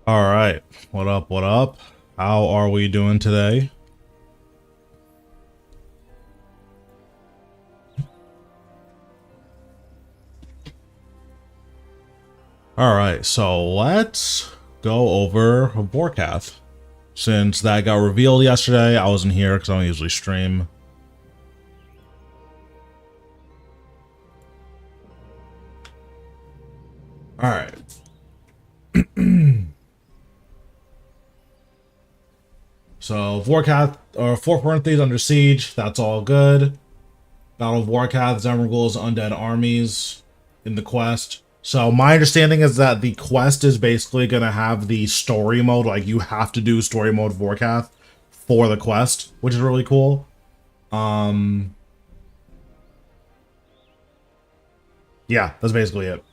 All right, what up, what up? How are we doing today? All right, so let's go over Vorkath. Since that got revealed yesterday, I wasn't here because I don't usually stream. All right. So Vorkath, or Fort Parentheses under siege, that's all good. Battle of Vorkath, Zemragul's undead armies in the quest. So my understanding is that the quest is basically going to have the story mode, like you have to do story mode Vorkath for the quest, which is really cool. Yeah, that's basically it.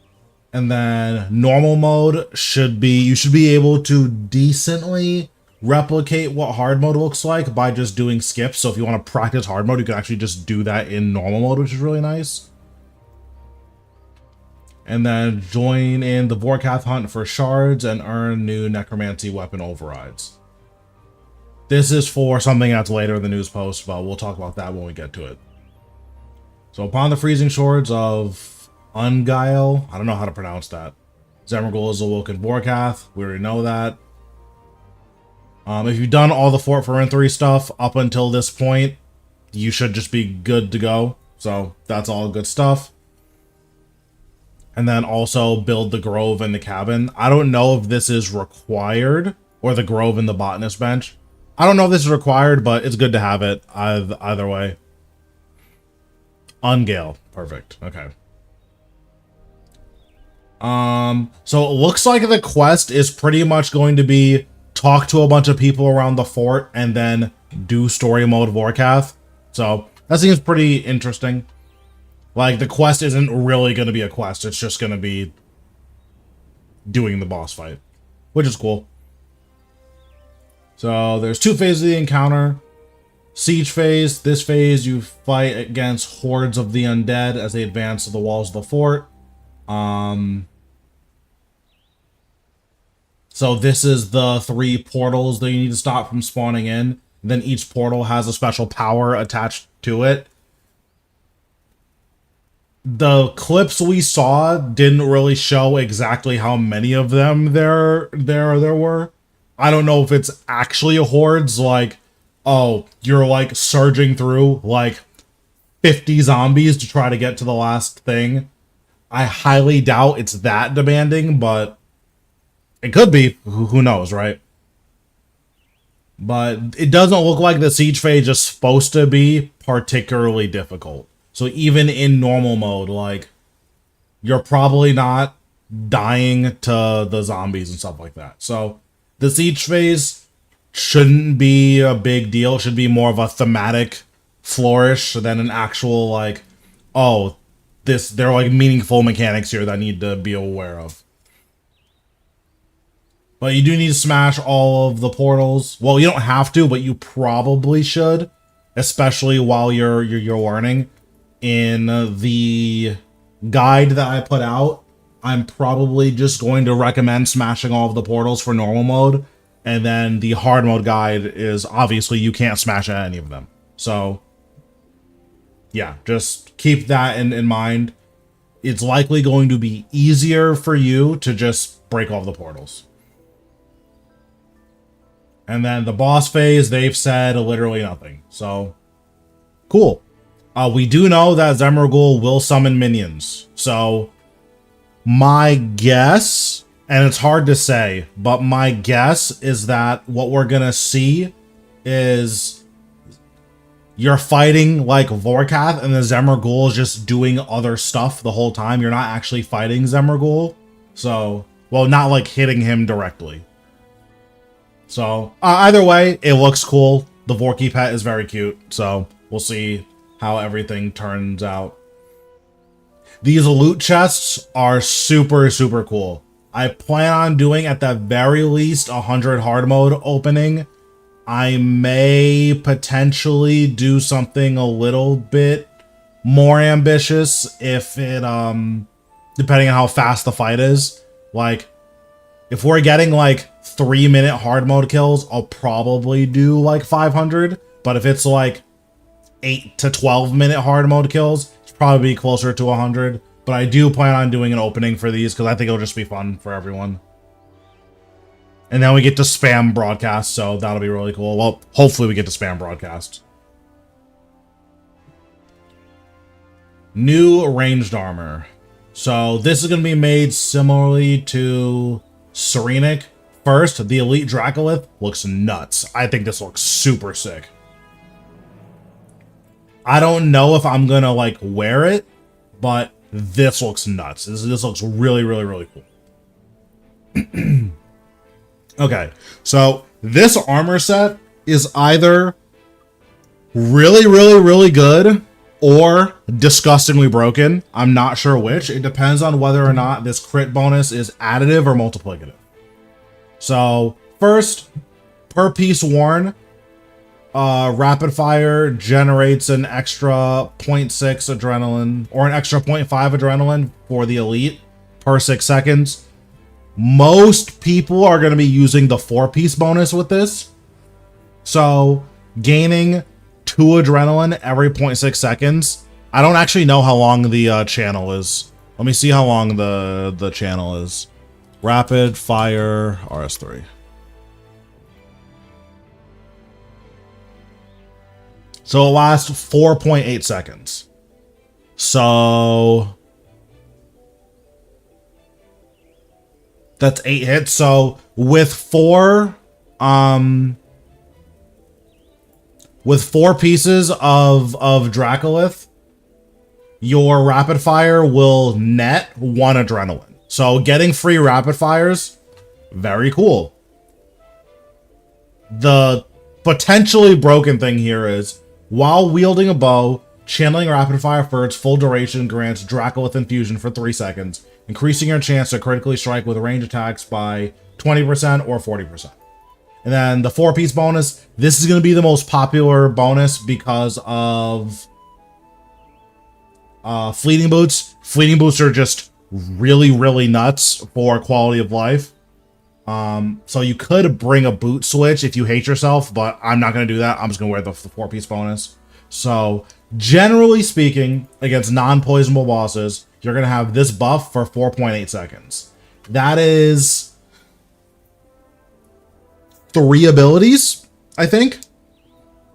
And then normal mode should be, you should be able to decently replicate what hard mode looks like by just doing skips. So if you want to practice hard mode, you can actually just do that in normal mode, which is really nice. And then join in the Vorkath hunt for shards and earn new necromancy weapon overrides. This is for something that's later in the news post, but we'll talk about that when we get to it. So upon the freezing shards of Ungeil, I don't know how to pronounce that. Zemragul is awoken Vorkath. We already know that. If you've done all the Fort Ferentary stuff up until this point, you should just be good to go. So that's all good stuff. And then also build the Grove and the cabin. I don't know if this is required, or the Grove and the botanist bench. I don't know if this is required, but it's good to have it either way. Ungeil. Perfect. Okay. So it looks like the quest is pretty much going to be talk to a bunch of people around the fort and then do story mode Vorkath. So that seems pretty interesting. Like, the quest isn't really going to be a quest. It's just going to be doing the boss fight, which is cool. So there's two phases of the encounter. Siege phase. This phase, you fight against hordes of the undead as they advance to the walls of the fort. So this is the 3 portals that you need to stop from spawning in. Then each portal has a special power attached to it. The clips we saw didn't really show exactly how many of them there were. I don't know if it's actually a hordes, like, oh, you're like surging through like 50 zombies to try to get to the last thing. I highly doubt it's that demanding, but it could be. Who knows, right? But it doesn't look like the siege phase is supposed to be particularly difficult. So even in normal mode, like, you're probably not dying to the zombies and stuff like that. So the siege phase shouldn't be a big deal. It should be more of a thematic flourish than an actual, like, oh, there are like meaningful mechanics here that I need to be aware of. But you do need to smash all of the portals. Well, you don't have to, but you probably should, especially while you're learning. In the guide that I put out, I'm probably just going to recommend smashing all of the portals for normal mode. And then the hard mode guide is obviously you can't smash any of them. So, yeah, just keep that in mind. It's likely going to be easier for you to just break all the portals. And then the boss phase, they've said literally nothing. So, cool. We do know that Zemragul will summon minions. So, my guess, and it's hard to say, but my guess is that what we're going to see is you're fighting like Vorkath and the Zemragul is just doing other stuff the whole time. You're not actually fighting Zemragul. So, well, not like hitting him directly. So, either way, it looks cool. The Vorky pet is very cute. So, we'll see how everything turns out. These loot chests are super, super cool. I plan on doing at the very least 100 hard mode opening. I may potentially do something a little bit more ambitious if it, depending on how fast the fight is. Like, If we're getting like 3-minute hard mode kills, I'll probably do like 500. But if it's like 8 to 12-minute hard mode kills, it's probably closer to 100. But I do plan on doing an opening for these because I think it'll just be fun for everyone. And then we get to spam broadcast, so that'll be really cool. Well, hopefully we get to spam broadcast. New ranged armor. So this is going to be made similarly to Serenic. First, the Elite Dracolith looks nuts. I think this looks super sick. I don't know if I'm going to like wear it, but this looks nuts. This looks really, really, really cool. Okay, so this armor set is either really, really, really good or disgustingly broken. I'm not sure which. It depends on whether or not this crit bonus is additive or multiplicative. So first, per piece worn, rapid fire generates an extra 0.6 adrenaline or an extra 0.5 adrenaline for the elite per 6 seconds. Most people are going to be using the 4-piece bonus with this. So gaining 2 adrenaline every 0.6 seconds. I don't actually know how long the channel is. Let me see how long the channel is. Rapid fire RS3. So it lasts 4.8 seconds. So that's 8 hits. So with 4 pieces of Dracolith, your rapid fire will net 1 adrenaline. So getting free rapid fires, very cool. The potentially broken thing here is, while wielding a bow, channeling rapid fire for its full duration grants Dracolith infusion for 3 seconds, increasing your chance to critically strike with range attacks by 20% or 40%. And then the 4-piece bonus, this is going to be the most popular bonus because of Fleeting Boots. Fleeting Boots are just really, really nuts for quality of life. So you could bring a boot switch if you hate yourself, but I'm not going to do that. I'm just going to wear the 4-piece bonus. So generally speaking, against non-poisonable bosses, you're going to have this buff for 4.8 seconds. That is 3 abilities, I think,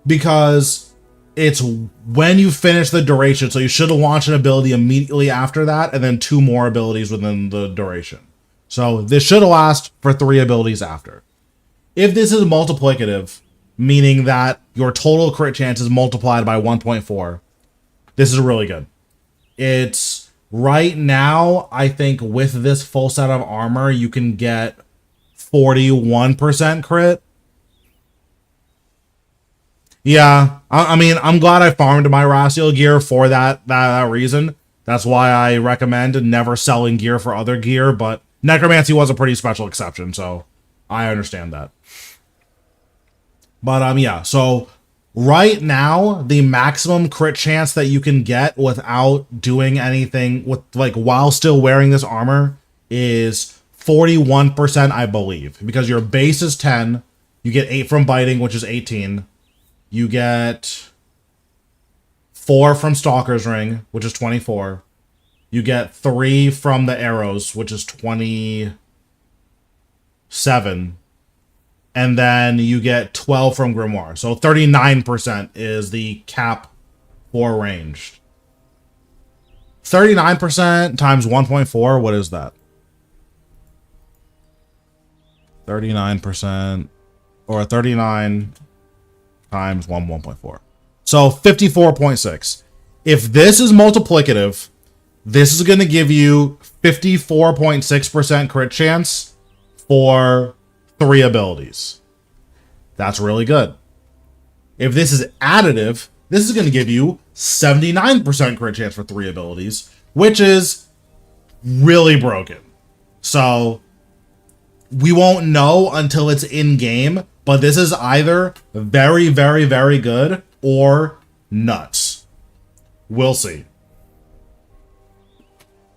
because it's when you finish the duration. So you should have launched an ability immediately after that, and then 2 more abilities within the duration. So this should last for 3 abilities after. If this is multiplicative, meaning that your total crit chance is multiplied by 1.4, this is really good. It's right now, I think with this full set of armor, you can get 41% crit. Yeah, I mean, I'm glad I farmed my Racial gear for that reason. That's why I recommend never selling gear for other gear, but Necromancy was a pretty special exception, so I understand that. But yeah, so right now, the maximum crit chance that you can get without doing anything with, like, while still wearing this armor is 41%, I believe, because your base is 10, you get 8 from biting, which is 18, you get 4 from Stalker's Ring, which is 24, you get 3 from the arrows, which is 27, and then you get 12 from Grimoire. So 39% is the cap for ranged. 39% times 1.4, what is that? 39%, or 39 times 1.4. So 54.6. If this is multiplicative, this is going to give you 54.6% crit chance for 3 abilities. That's really good. If this is additive, this is going to give you 79% crit chance for 3 abilities, which is really broken. So we won't know until it's in game, but this is either very, very, very good or nuts. We'll see.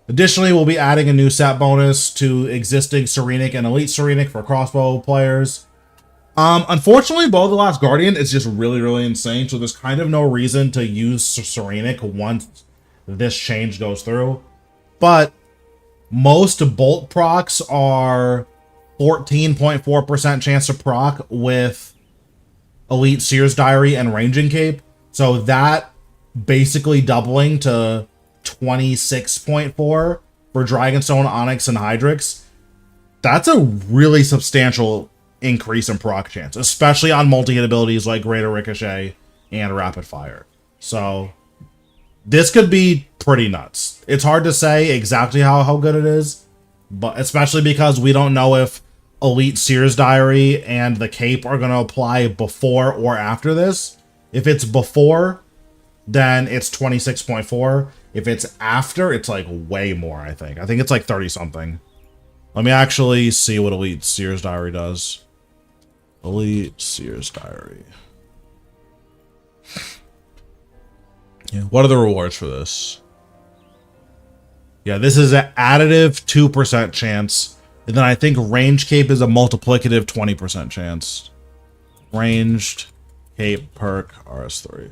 Additionally, we'll be adding a new set bonus to existing Serenic and Elite Serenic for crossbow players. Unfortunately, Bow of the Last Guardian is just really, really insane, so there's kind of no reason to use Serenic once this change goes through. But most bolt procs are 14.4% chance to proc with Elite Seer's Diary and Ranging Cape. So that basically doubling to 26.4 for Dragonstone, Onyx, and Hydrix. That's a really substantial increase in proc chance, especially on multi-hit abilities like Greater Ricochet and Rapid Fire. So this could be pretty nuts. It's hard to say exactly how good it is, but especially because we don't know if Elite Seer's Diary and the Cape are going to apply before or after this. If it's before, then it's 26.4. If it's after, it's like way more, I think. I think it's like 30-something. Let me actually see what Elite Seer's Diary does. Elite Seer's Diary. Yeah, what are the rewards for this? Yeah, this is an additive 2% chance. And then I think Range Cape is a multiplicative 20% chance. Ranged Cape perk RS3.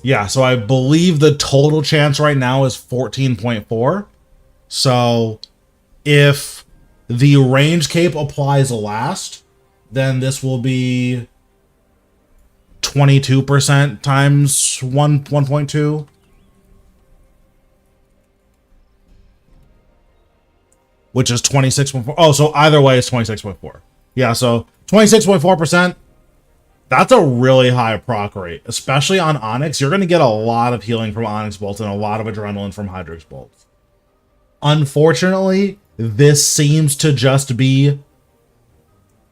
Yeah, so I believe the total chance right now is 14.4. So if the Range Cape applies last, then this will be 22% times 1.2. Which is 26.4. Oh, so either way it's 26.4. Yeah, so 26.4%. That's a really high proc rate, especially on Onyx. You're going to get a lot of healing from Onyx Bolt and a lot of adrenaline from Hydrix Bolt. Unfortunately, this seems to just be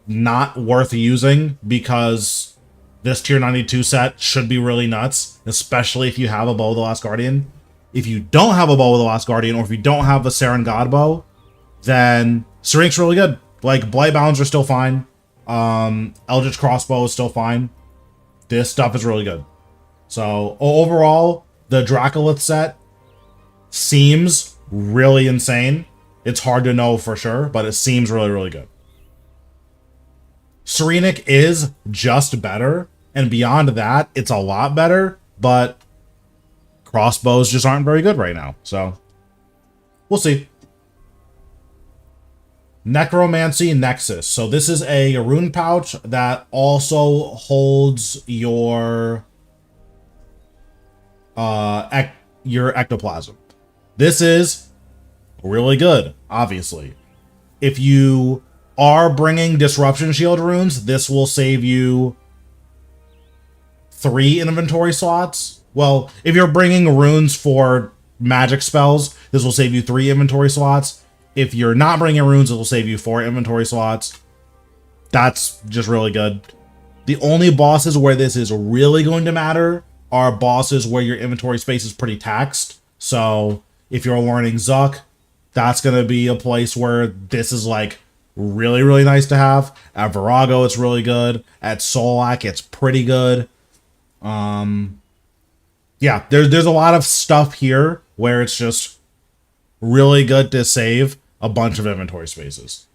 not worth using because this tier 92 set should be really nuts, especially if you have a Bow of the Last Guardian. If you don't have a Bow of the Last Guardian, or if you don't have the Saren God Bow, then Serenic's really good. Like, Blight Bounds are still fine. Eldritch Crossbow is still fine. This stuff is really good. So overall, the Dracolith set seems really insane. It's hard to know for sure, but it seems really, really good. Serenic is just better, and beyond that, it's a lot better, but crossbows just aren't very good right now, so we'll see. Necromancy Nexus. So this is a rune pouch that also holds your ectoplasm. This is really good, obviously. If you are bringing Disruption Shield runes, this will save you 3 inventory slots. Well, if you're bringing runes for magic spells, this will save you 3 inventory slots. If you're not bringing runes, it will save you 4 inventory slots. That's just really good. The only bosses where this is really going to matter are bosses where your inventory space is pretty taxed. So if you're learning Zuk, that's going to be a place where this is like really, really nice to have. At Virago, it's really good. At Solak, it's pretty good. Yeah, there's a lot of stuff here where it's just really good to save a bunch of inventory spaces.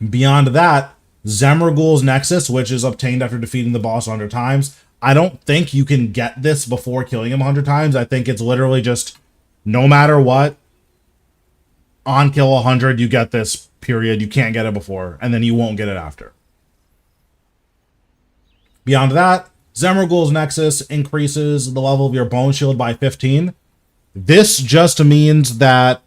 Beyond that, Zemragul's Nexus, which is obtained after defeating the boss 100 times. I don't think you can get this before killing him 100 times. I think it's literally just, no matter what, on kill 100, you get this, period. You can't get it before, and then you won't get it after. Beyond that, Zemragul's Nexus increases the level of your bone shield by 15. This just means that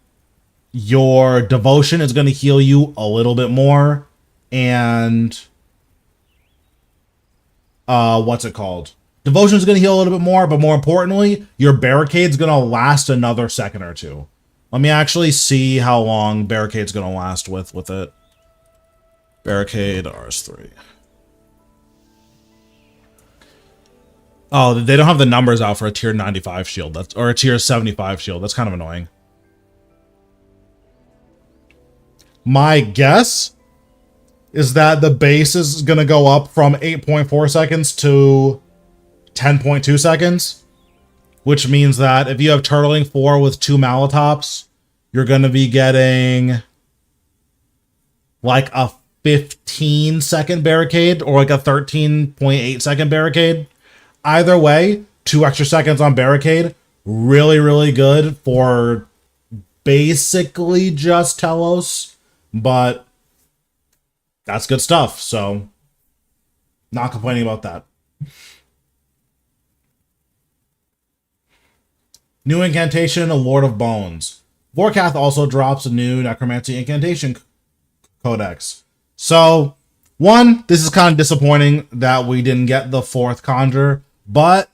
your devotion is going to heal you a little bit more, and what's it called? Devotion is going to heal a little bit more, but more importantly, your barricade's going to last another second or two. Let me actually see how long barricade's going to last with it. Barricade RS3. Oh, they don't have the numbers out for a tier 95 shield. That's, or a tier 75 shield. That's kind of annoying. My guess is that the base is going to go up from 8.4 seconds to 10.2 seconds, which means that if you have Turtling 4 with 2 Malatops, you're going to be getting like a 15-second barricade or like a 13.8-second barricade. Either way, 2 extra seconds on barricade, really, really good for basically just Telos, but that's good stuff, so not complaining about that. New incantation, a Lord of Bones. Vorkath also drops a new Necromancy incantation codex. So, one, this is kind of disappointing that we didn't get the 4th Conjure, but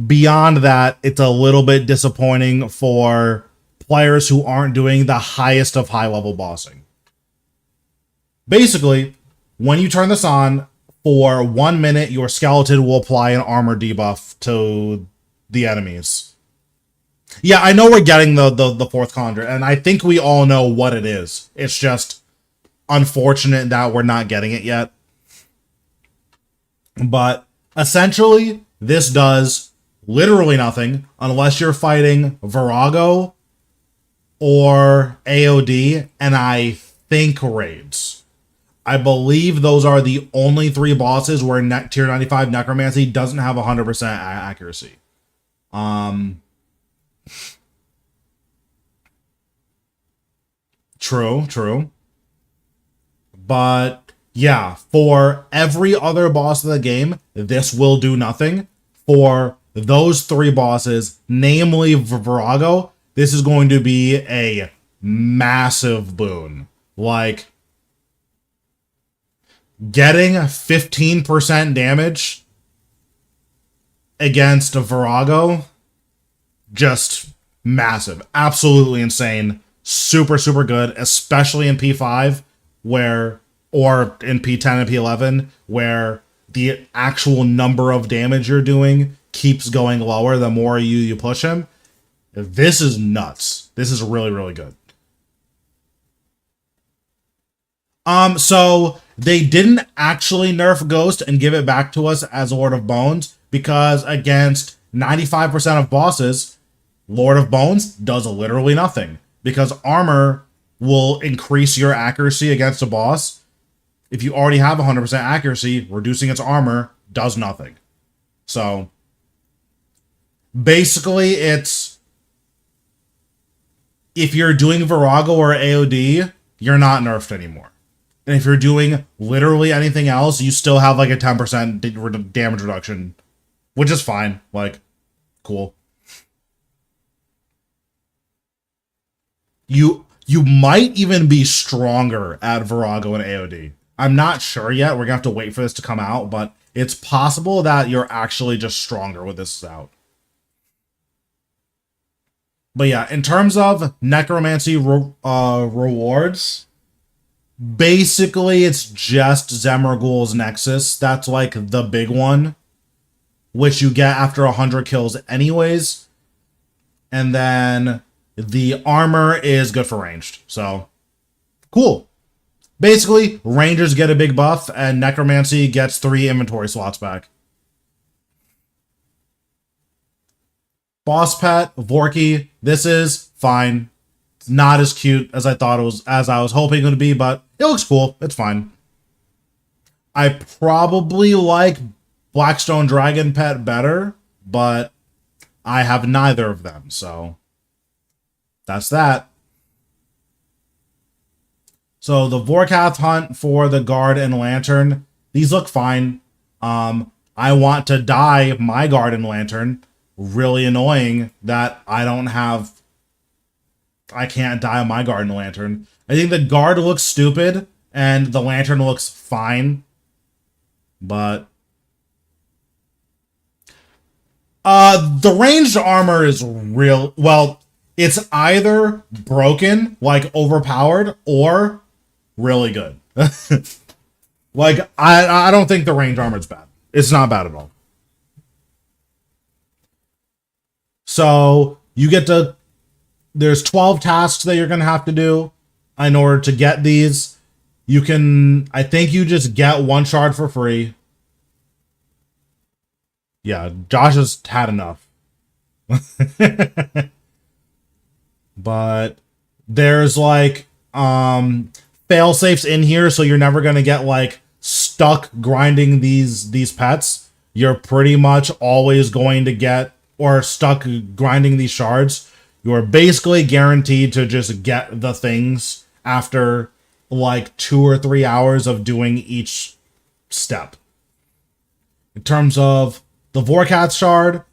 beyond that, it's a little bit disappointing for players who aren't doing the highest of high-level bossing. Basically, when you turn this on, for 1 minute, your skeleton will apply an armor debuff to the enemies. Yeah, I know we're getting the 4th Conjure, and I think we all know what it is. It's just unfortunate that we're not getting it yet. But essentially, this does literally nothing unless you're fighting Virago or AOD, and I think raids. I believe those are the only 3 bosses where tier 95 Necromancy doesn't have 100% accuracy. True. But yeah, for every other boss of the game, this will do nothing. For those 3 bosses, namely Virago, this is going to be a massive boon. Like, getting 15% damage against a Virago, just massive. Absolutely insane. Super, super good, especially in P5, or in P10 and P11, where the actual number of damage you're doing keeps going lower the more you push him. This is nuts. This is really, really good. So they didn't actually nerf Ghost and give it back to us as Lord of Bones, because against 95% of bosses, Lord of Bones does literally nothing, because armor will increase your accuracy against a boss. If you already have 100% accuracy, reducing its armor does nothing. So basically, it's, if you're doing Virago or AOD, you're not nerfed anymore. And if you're doing literally anything else, you still have like a 10% damage reduction, which is fine. Like, cool. You might even be stronger at Virago and AOD. I'm not sure yet. We're gonna have to wait for this to come out, but it's possible that you're actually just stronger with this out. But yeah, in terms of Necromancy rewards, basically it's just Zemragul's Nexus. That's like the big one, which you get after 100 kills anyways. And then the armor is good for ranged. So, cool. Basically, Rangers get a big buff, and Necromancy gets 3 inventory slots back. Boss pet, Vorky. This is fine. It's not as cute as I thought it was, as I was hoping it would be, but it looks cool. It's fine. I probably like Blackstone Dragon Pet better, but I have neither of them, so that's that. So the Vorkath hunt for the Guard and Lantern, these look fine. I want to dye my Guard and Lantern. Really annoying that I can't dye my Guard and Lantern. I think the Guard looks stupid and the Lantern looks fine. But the ranged armor is real. Well, it's either broken, like overpowered, or really good. Like, I don't think the range armor is bad. It's not bad at all. So you get to, there's 12 tasks that you're going to have to do in order to get these. You can, I think you just get 1 shard for free. Yeah, Josh has had enough. But there's like fail safes in here, so you're never gonna get like stuck grinding these pets. You're pretty much always going to get or stuck grinding these shards. You are basically guaranteed to just get the things after like 2 or 3 hours of doing each step. In terms of the Vorkath shard,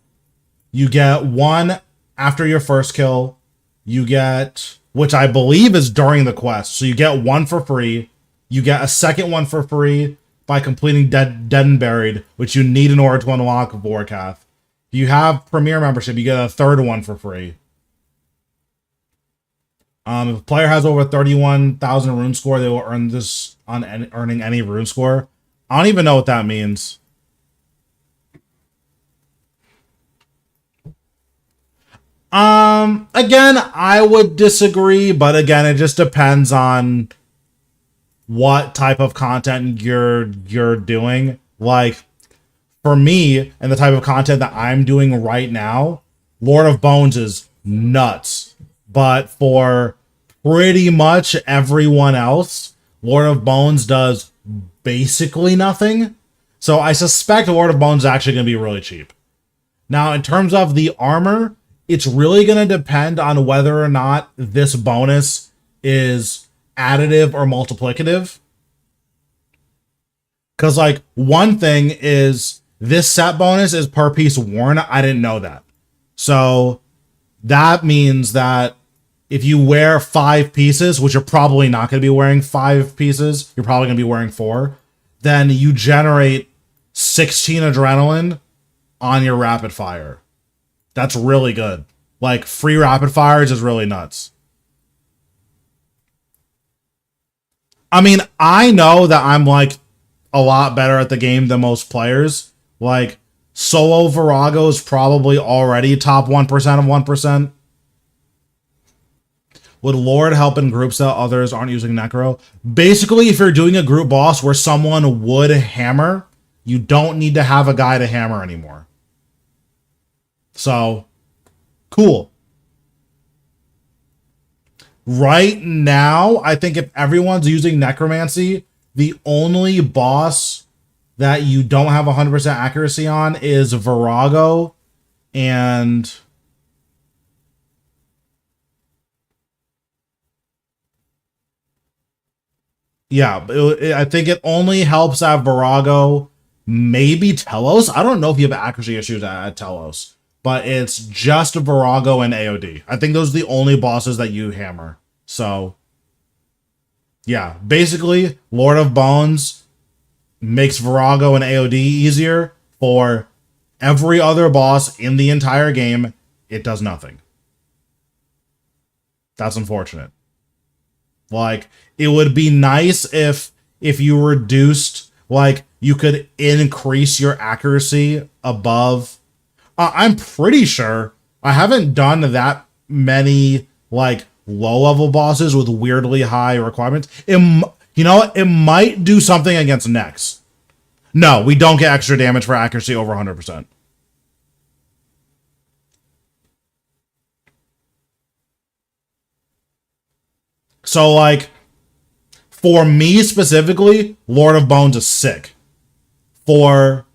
you get one after your first kill. You get, which I believe is during the quest. So you get one for free. You get a second one for free by completing Dead and Buried, which you need in order to unlock Vorkath. If you have Premier membership, you get a third one for free. If a player has over 31,000 rune score, they will earn this on earning any rune score. I don't even know what that means. Again, I would disagree, but again, it just depends on what type of content you're doing. Like, for me, and the type of content that I'm doing right now, Lord of Bones is nuts. But for pretty much everyone else, Lord of Bones does basically nothing. So I suspect Lord of Bones is actually going to be really cheap. Now, in terms of the armor, it's really going to depend on whether or not this bonus is additive or multiplicative. Because, like, one thing is this set bonus is per piece worn. I didn't know that. So that means that if you wear 5 pieces, which you're probably not going to be wearing 5 pieces, you're probably going to be wearing 4, then you generate 16 adrenaline on your rapid fire. That's really good. Like, free rapid fires is really nuts. I mean, I know that I'm, like, a lot better at the game than most players. Like, solo Virago is probably already top 1% of 1%. Would Lord help in groups that others aren't using Necro? Basically, if you're doing a group boss where someone would hammer, you don't need to have a guy to hammer anymore. So, cool. Right now, I think if everyone's using Necromancy, the only boss that you don't have 100% accuracy on is Virago and... yeah, I think it only helps at Virago, maybe Telos. I don't know if you have accuracy issues at Telos, but it's just Virago and AOD. I think those are the only bosses that you hammer. So, yeah, basically, Lord of Bones makes Virago and AOD easier. For every other boss in the entire game, it does nothing. That's unfortunate. Like, it would be nice if you reduced, like, you could increase your accuracy above. I'm pretty sure I haven't done that many, like, low-level bosses with weirdly high requirements. You know what? It might do something against Nex. No, we don't get extra damage for accuracy over 100%. So, like, for me specifically, Lord of Bones is sick. For...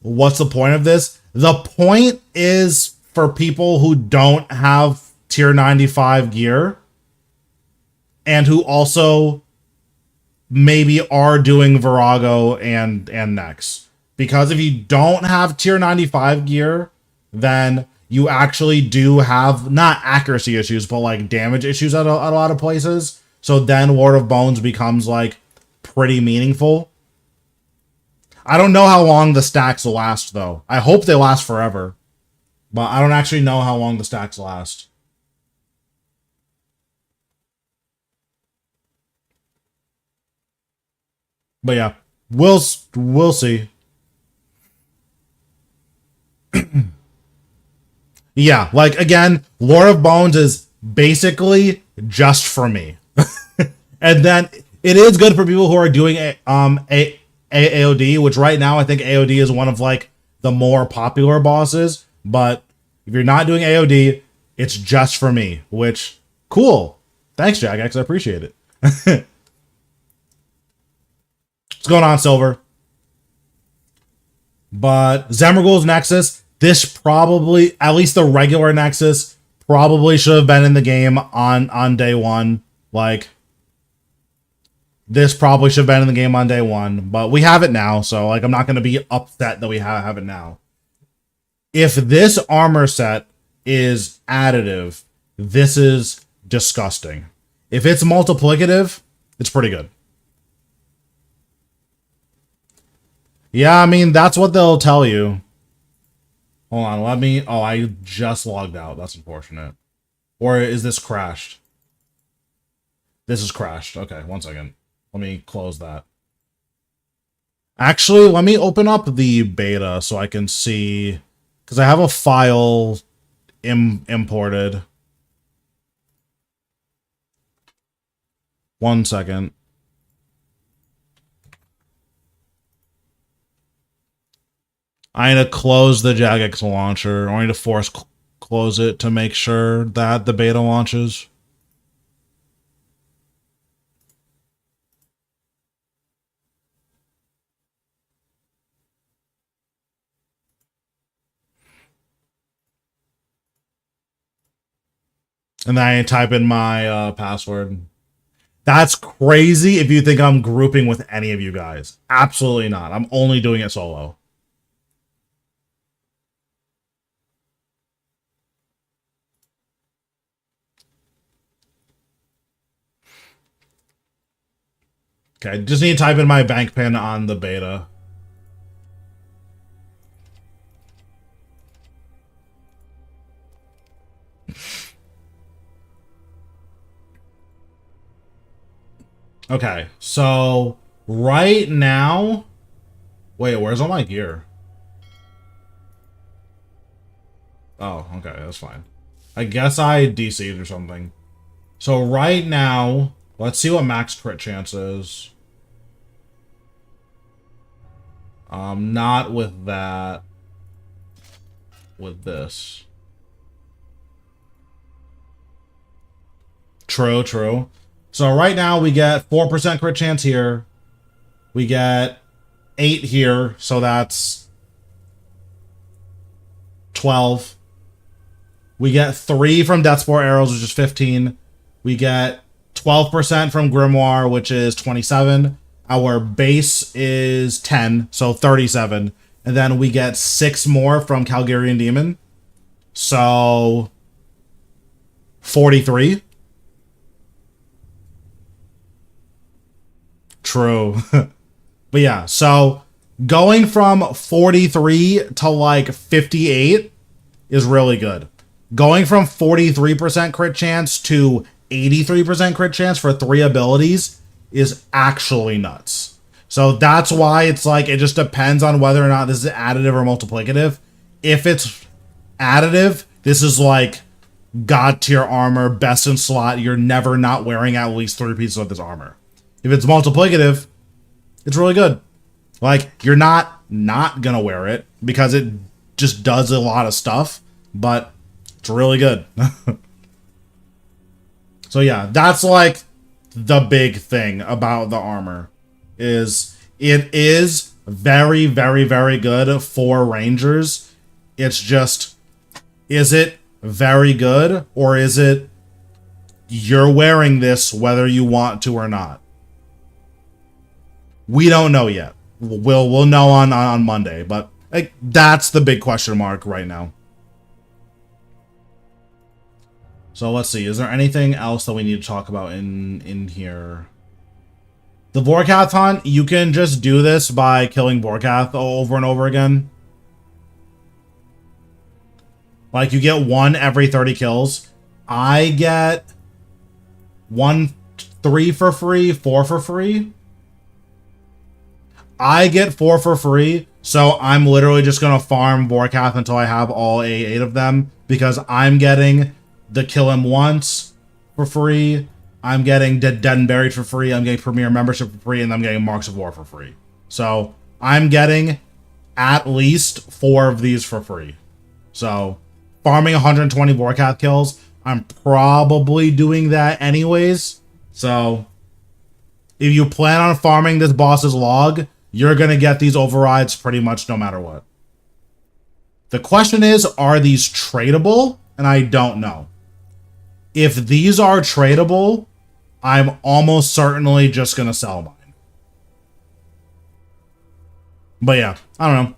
what's the point of this? The point is for people who don't have tier 95 gear and who also maybe are doing Virago and Nex. Because if you don't have tier 95 gear, then you actually do have not accuracy issues, but like damage issues at a lot of places. So then Lord of Bones becomes like pretty meaningful. I don't know how long the stacks will last though. I hope they last forever, but I don't actually know how long the stacks last. But yeah, we'll see. Yeah, like again, Lord of Bones is basically just for me. And then it is good for people who are doing AOD, which right now I think AOD is one of like the more popular bosses. But if you're not doing AOD, it's just for me, which cool. Thanks, Jagex. I appreciate it. What's going on, Silver? But Zemragul's Nexus, this probably, at least the regular Nexus, probably should have been in the game on day one. Like, this probably should have been in the game on day one, but we have it now, so like I'm not going to be upset that we have it now. If this armor set is additive, this is disgusting. If it's multiplicative, it's pretty good. Yeah, I mean, that's what they'll tell you. Hold on, let me... Oh, I just logged out. That's unfortunate. Or is this crashed? This is crashed. Okay, one second. Let me close that. Actually, let me open up the beta so I can see... Because I have a file imported. One second. I need to close the Jagex launcher. I need to force close it to make sure that the beta launches. And then I type in my password. That's crazy if you think I'm grouping with any of you guys. Absolutely not. I'm only doing it solo. Okay, just need to type in my bank pin on the beta. Okay, so right now... Wait, where's all my gear? Oh, okay, that's fine. I guess I DC'd or something. So right now, let's see what max crit chance is. Not with that. With this. True, true. So right now we get 4% crit chance here. We get 8 here, so that's 12. We get 3 from Death Spore Arrows, which is 15. We get 12% from Grimoire, which is 27. Our base is 10, so 37. And then we get 6 more from Calgarian Demon. So 43. True. But yeah, so going from 43 to like 58 is really good. Going from 43% crit chance to 83% crit chance for 3 abilities is actually nuts. So that's why it's like, it just depends on whether or not this is additive or multiplicative. If it's additive, this is like god tier armor, best in slot. You're never not wearing at least 3 pieces of this armor. If it's multiplicative, it's really good. Like, you're not gonna wear it because it just does a lot of stuff, but it's really good. So yeah, that's like the big thing about the armor, is it is very, very, very good for Rangers. It's just, is it very good, or is it you're wearing this whether you want to or not? We don't know yet. We'll know on Monday, but like that's the big question mark right now. So let's see. Is there anything else that we need to talk about in here? The Vorkath hunt, you can just do this by killing Vorkath over and over again. Like, you get 1 every 30 kills. I get 3 for free, 4 for free. I get 4 for free, so I'm literally just going to farm Vorkath until I have all 8 of them, because I'm getting the Kill Him Once for free, I'm getting Dead and Buried for free, I'm getting Premier Membership for free, and I'm getting Marks of War for free. So I'm getting at least 4 of these for free. So farming 120 Vorkath kills, I'm probably doing that anyways. So if you plan on farming this boss's log, you're going to get these overrides pretty much no matter what. The question is, are these tradable? And I don't know. If these are tradable, I'm almost certainly just going to sell mine. But yeah, I don't know.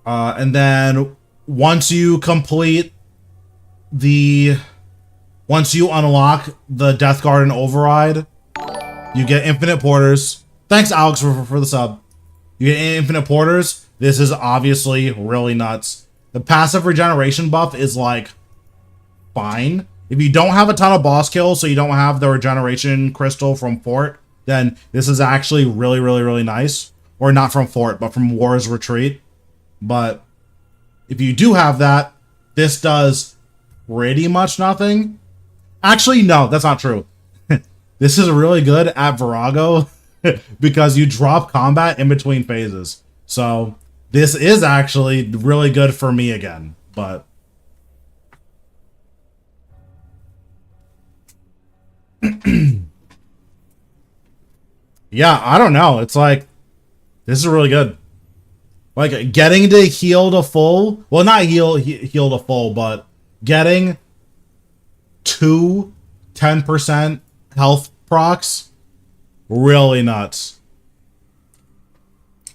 And then once you unlock the Death Garden override, you get infinite porters. Thanks, Alex, for the sub. You get infinite porters. This is obviously really nuts. The passive regeneration buff is like fine. If you don't have a ton of boss kills, so you don't have the regeneration crystal from Fort, then this is actually really, really, really nice. Or not from Fort, but from War's Retreat. But if you do have that, this does pretty much nothing. Actually, no, that's not true. This is really good at Virago because you drop combat in between phases. So this is actually really good for me again, but yeah, I don't know. It's like, this is really good. Like, getting to heal to full, well, not heal to full, but getting 2 10% health procs, really nuts.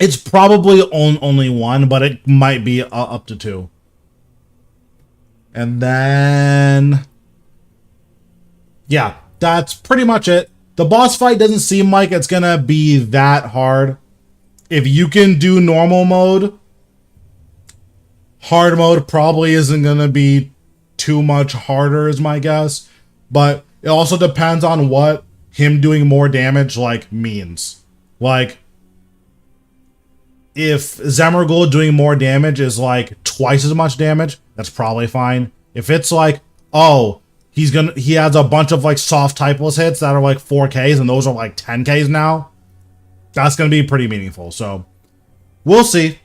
It's probably only 1, but it might be up to 2. And then, yeah, that's pretty much it. The boss fight doesn't seem like it's gonna be that hard. If you can do normal mode, hard mode probably isn't going to be too much harder is my guess. But it also depends on what him doing more damage like means. Like, if Zemergul doing more damage is like twice as much damage, that's probably fine. If it's like, oh, he has a bunch of like soft typeless hits that are like 4Ks and those are like 10Ks now, that's going to be pretty meaningful. So we'll see.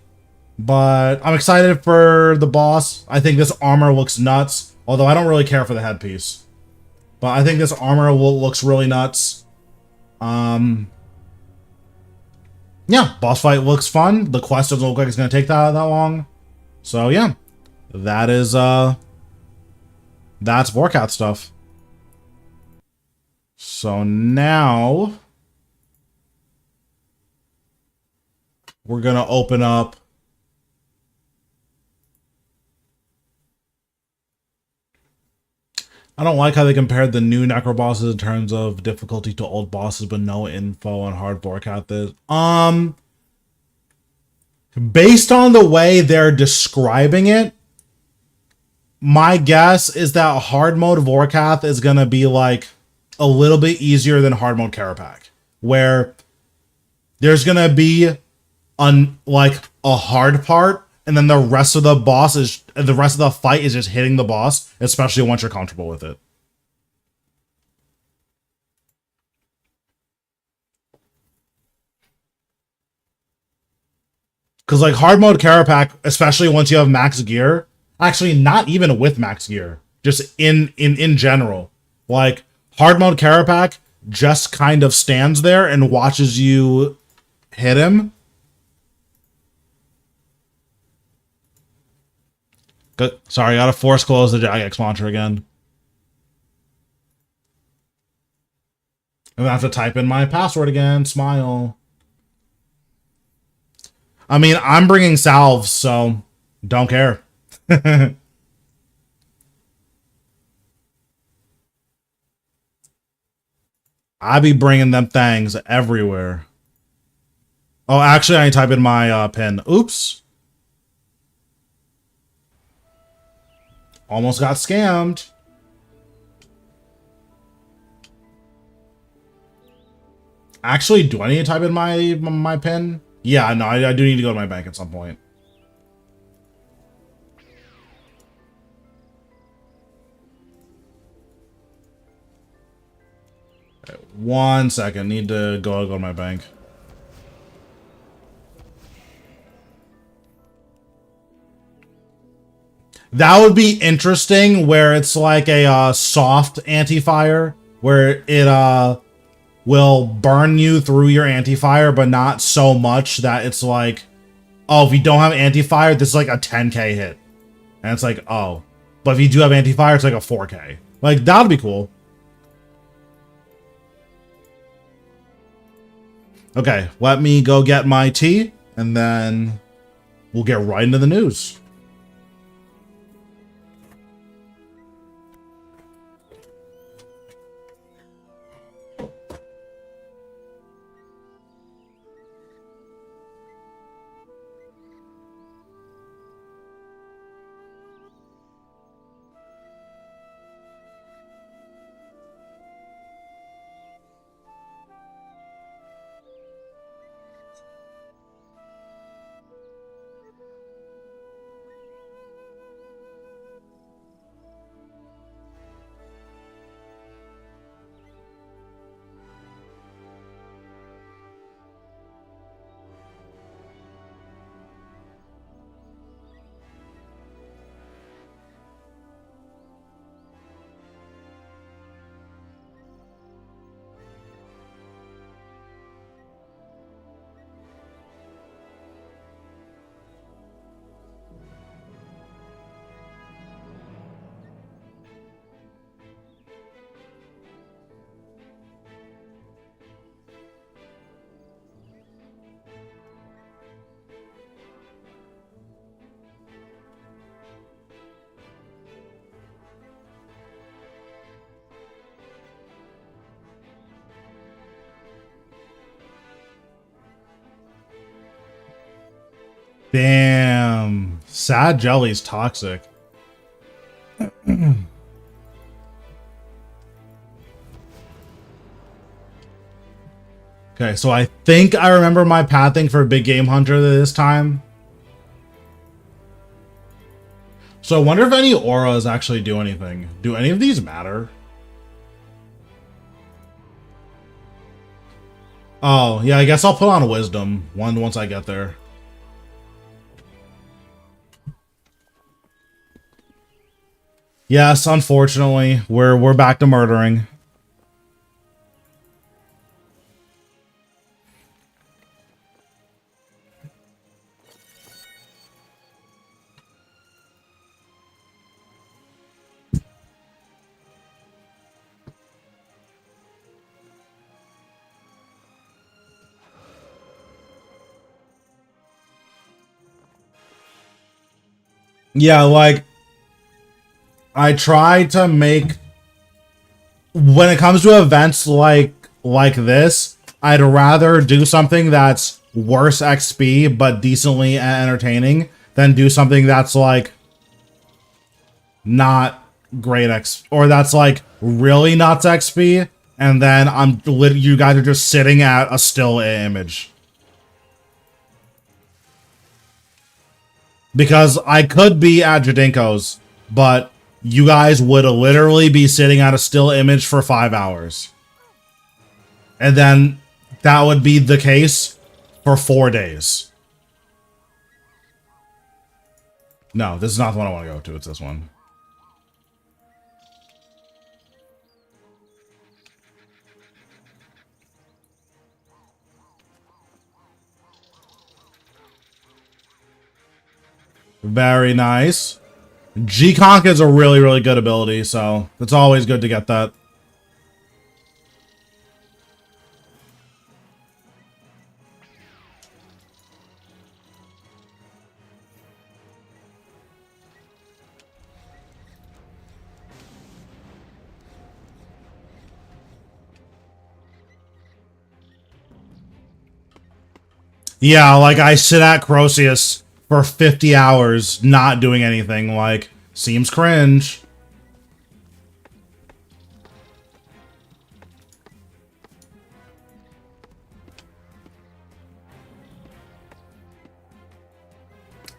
But I'm excited for the boss. I think this armor looks nuts. Although I don't really care for the headpiece. But I think this armor looks really nuts. Yeah, boss fight looks fun. The quest doesn't look like it's going to take that long. So yeah, that is, that's Vorkath stuff. So now we're going to open up I don't like how they compared the new Necro bosses in terms of difficulty to old bosses, but no info on hard Vorkath is. Based on the way they're describing it, my guess is that hard mode Vorkath is going to be like a little bit easier than hard mode Carapac, where there's going to be like a hard part, and then the rest of the fight is just hitting the boss, especially once you're comfortable with it. Because like hard mode Carapac, especially once you have max gear, actually not even with max gear, just in general, like hard mode Carapac just kind of stands there and watches you hit him. Sorry, I gotta force close the Jagex launcher again. I'm gonna have to type in my password again. Smile. I mean, I'm bringing salves, so don't care. I be bringing them things everywhere. Oh, actually, I type in my pin. Oops. Almost got scammed. Actually, do I need to type in my pin? Yeah, no, I do need to go to my bank at some point. Okay, 1 second. Need to go to my bank. That would be interesting, where it's like a soft anti-fire, where it will burn you through your anti-fire, but not so much that it's like, oh, if you don't have anti-fire, this is like a 10k hit. And it's like, oh. But if you do have anti-fire, it's like a 4k. Like, that would be cool. Okay, let me go get my tea, and then we'll get right into the news. Damn. Sad Jelly's toxic. Okay, so I think I remember my pathing for Big Game Hunter this time. So I wonder if any auras actually do anything. Do any of these matter? Oh, yeah, I guess I'll put on Wisdom once I get there. Yes, unfortunately, we're back to murdering. Yeah, like, I try to make, when it comes to events like this, I'd rather do something that's worse XP but decently entertaining than do something that's like not great XP, or that's like really nuts XP, and then you guys are just sitting at a still image. Because I could be at Jadinko's, but you guys would literally be sitting at a still image for 5 hours. And then that would be the case for 4 days. No, this is not the one I want to go to. It's this one. Very nice. G-Conk is a really, really good ability, so it's always good to get that. Yeah, like I sit at Croceus for 50 hours not doing anything, like, seems cringe.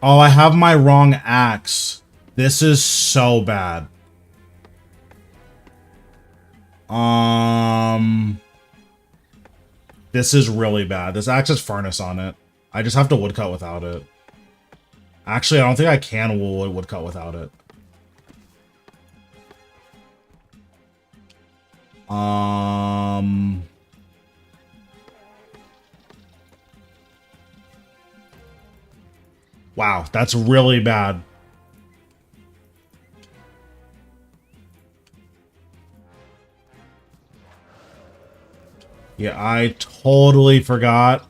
Oh, I have my wrong axe. This is so bad. This is really bad. This axe has furnace on it. I just have to woodcut without it. Actually, I don't think I can woodcut without it. Um... Wow, that's really bad. Yeah, I totally forgot.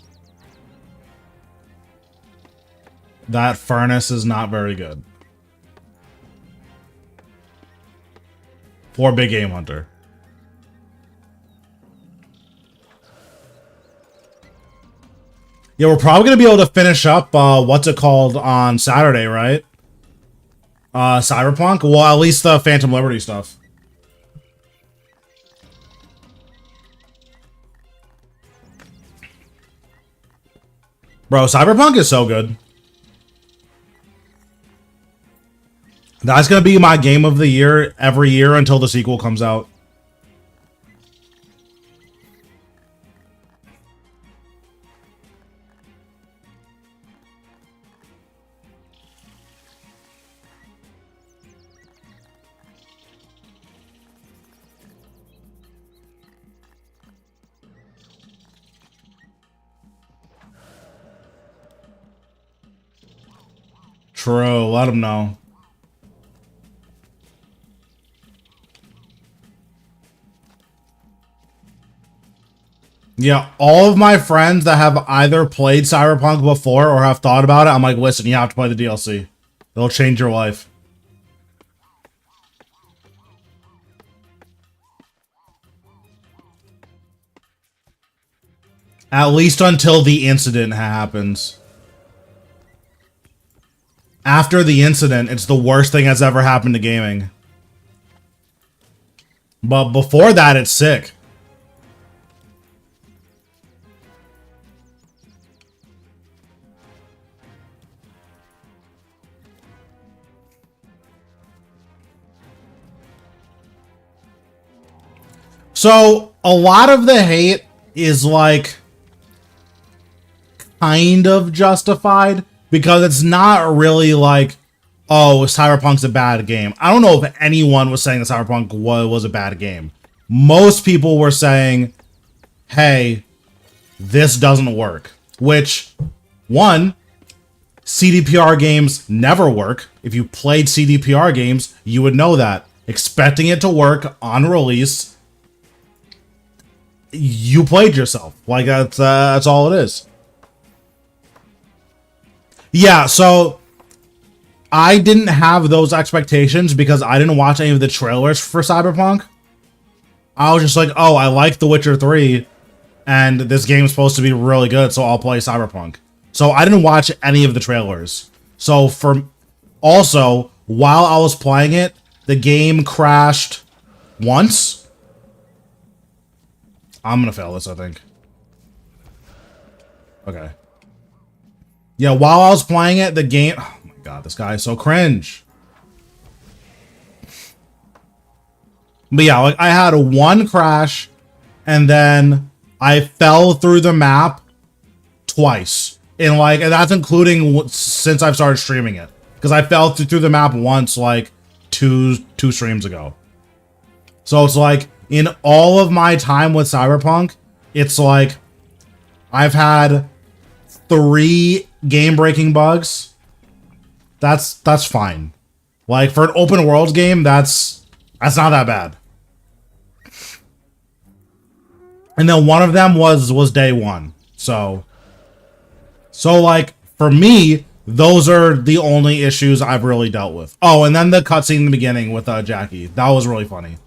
That furnace is not very good. For Big Game Hunter. Yeah, we're probably going to be able to finish up, what's it called, on Saturday, right? Cyberpunk? Well, at least the Phantom Liberty stuff. Bro, Cyberpunk is so good. That's going to be my game of the year every year until the sequel comes out. True, let him know. Yeah, all of my friends that have either played Cyberpunk before or have thought about it, I'm like, listen, you have to play the DLC. It'll change your life. At least until the incident happens. After the incident, it's the worst thing that's ever happened to gaming. But before that, it's sick. So, a lot of the hate is, like, kind of justified, because it's not really like, oh, Cyberpunk's a bad game. I don't know if anyone was saying that Cyberpunk was a bad game. Most people were saying, hey, this doesn't work. Which, one, CDPR games never work. If you played CDPR games, you would know that. Expecting it to work on release, you played yourself. Like, that's all it is. Yeah, so I didn't have those expectations because I didn't watch any of the trailers for Cyberpunk. I was just like, oh, I like The Witcher 3, and this game's supposed to be really good, so I'll play Cyberpunk. So I didn't watch any of the trailers. So also, while I was playing it, the game crashed once. I'm gonna fail this, I think. Okay. Yeah, while I was playing it, the game... Oh my god, this guy is so cringe. But yeah, like, I had one crash, and then I fell through the map twice. And that's including since I've started streaming it. Because I fell through the map once, like, two streams ago. So it's like, in all of my time with Cyberpunk, it's like, I've had 3 game-breaking bugs. That's fine. Like, for an open world game, that's not that bad. And then one of them was day one. So like, for me, those are the only issues I've really dealt with. Oh, and then the cutscene in the beginning with Jackie. That was really funny.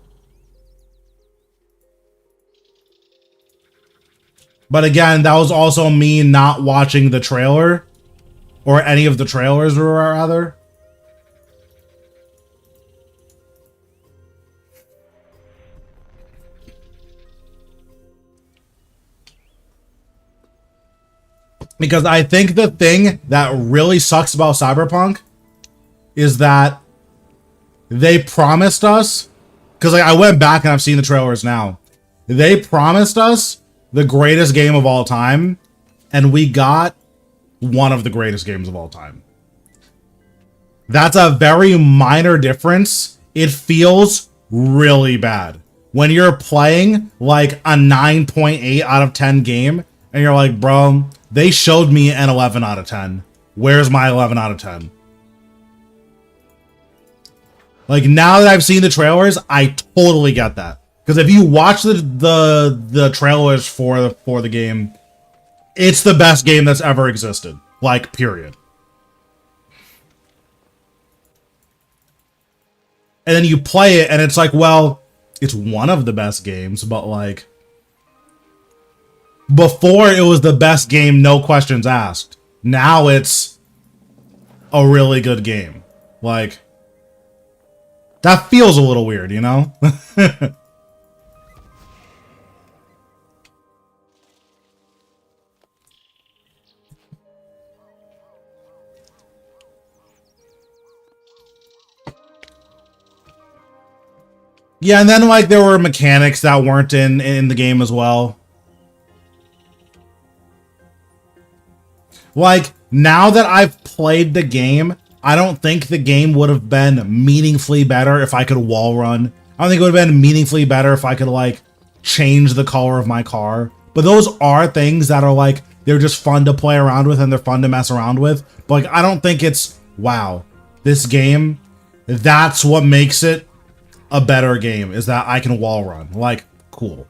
But again, that was also me not watching the trailer. Or any of the trailers, rather. Because I think the thing that really sucks about Cyberpunk is that they promised us... Because I went back and I've seen the trailers now. They promised us the greatest game of all time, and we got one of the greatest games of all time. That's a very minor difference. It feels really bad. when you're playing like a 9.8 out of 10 game and you're like, bro, they showed me an 11 out of 10. Where's my 11 out of 10? Like, now that I've seen the trailers, I totally get that. Because if you watch the trailers for the game, it's the best game that's ever existed. Like, period. And then you play it, and it's like, well, it's one of the best games, but like, before it was the best game, no questions asked. Now it's a really good game. Like, that feels a little weird, you know? Yeah, and then like there were mechanics that weren't in the game as well. Like, now that I've played the game, I don't think the game would have been meaningfully better if I could wall run. I don't think it would have been meaningfully better if I could like change the color of my car. But those are things that are like, they're just fun to play around with and they're fun to mess around with. But like, I don't think it's, wow, this game, that's what makes it a better game, is that I can wall run. Like, cool.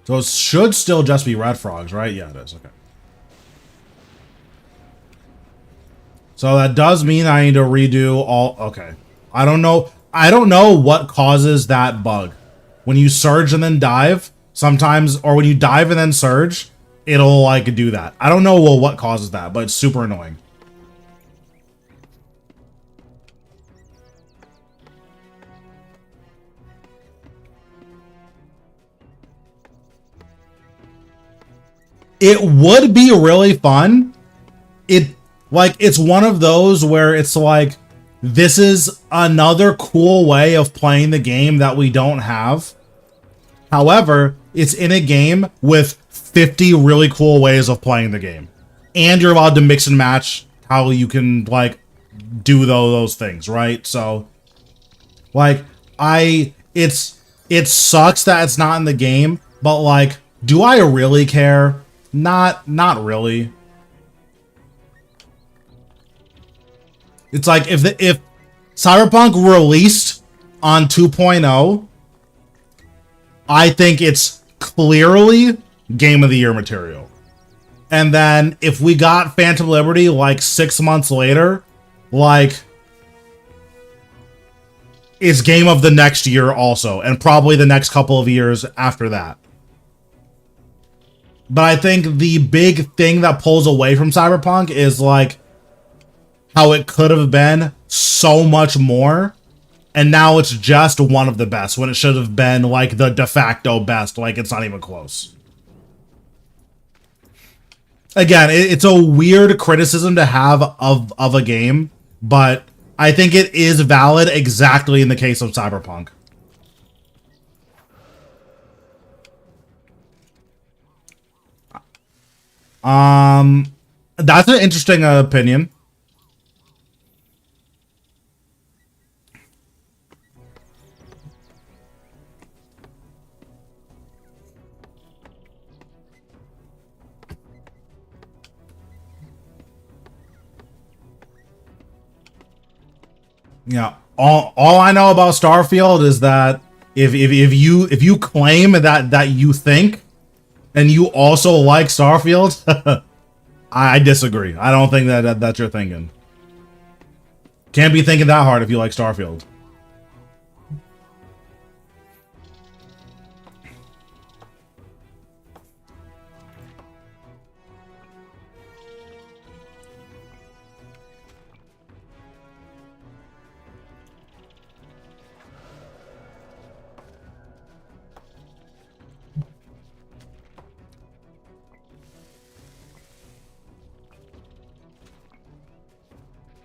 So it should still just be red frogs, right? Yeah, it is. Okay. So that does mean I need to redo all... Okay. I don't know. I don't know what causes that bug. When you surge and then dive, sometimes... Or when you dive and then surge, it'll, like, do that. I don't know what causes that, but it's super annoying. It would be really fun. It's one of those where it's like, this is another cool way of playing the game that we don't have. However, it's in a game with 50 really cool ways of playing the game. And you're allowed to mix and match how you can, like, do those things, right? So, like, it sucks that it's not in the game, but, like, do I really care? Not really. It's like, if Cyberpunk released on 2.0, I think it's clearly Game of the Year material. And then if we got Phantom Liberty like 6 months later, like, it's Game of the next year also, and probably the next couple of years after that. But I think the big thing that pulls away from Cyberpunk is like how it could have been so much more, and now it's just one of the best when it should have been like the de facto best. Like, it's not even close. Again, it's a weird criticism to have of a game, but I think it is valid exactly in the case of Cyberpunk. That's an interesting opinion. Yeah, all I know about Starfield is that if you claim that you think and you also like Starfield, I disagree. I don't think that's your thinking. Can't be thinking that hard if you like Starfield.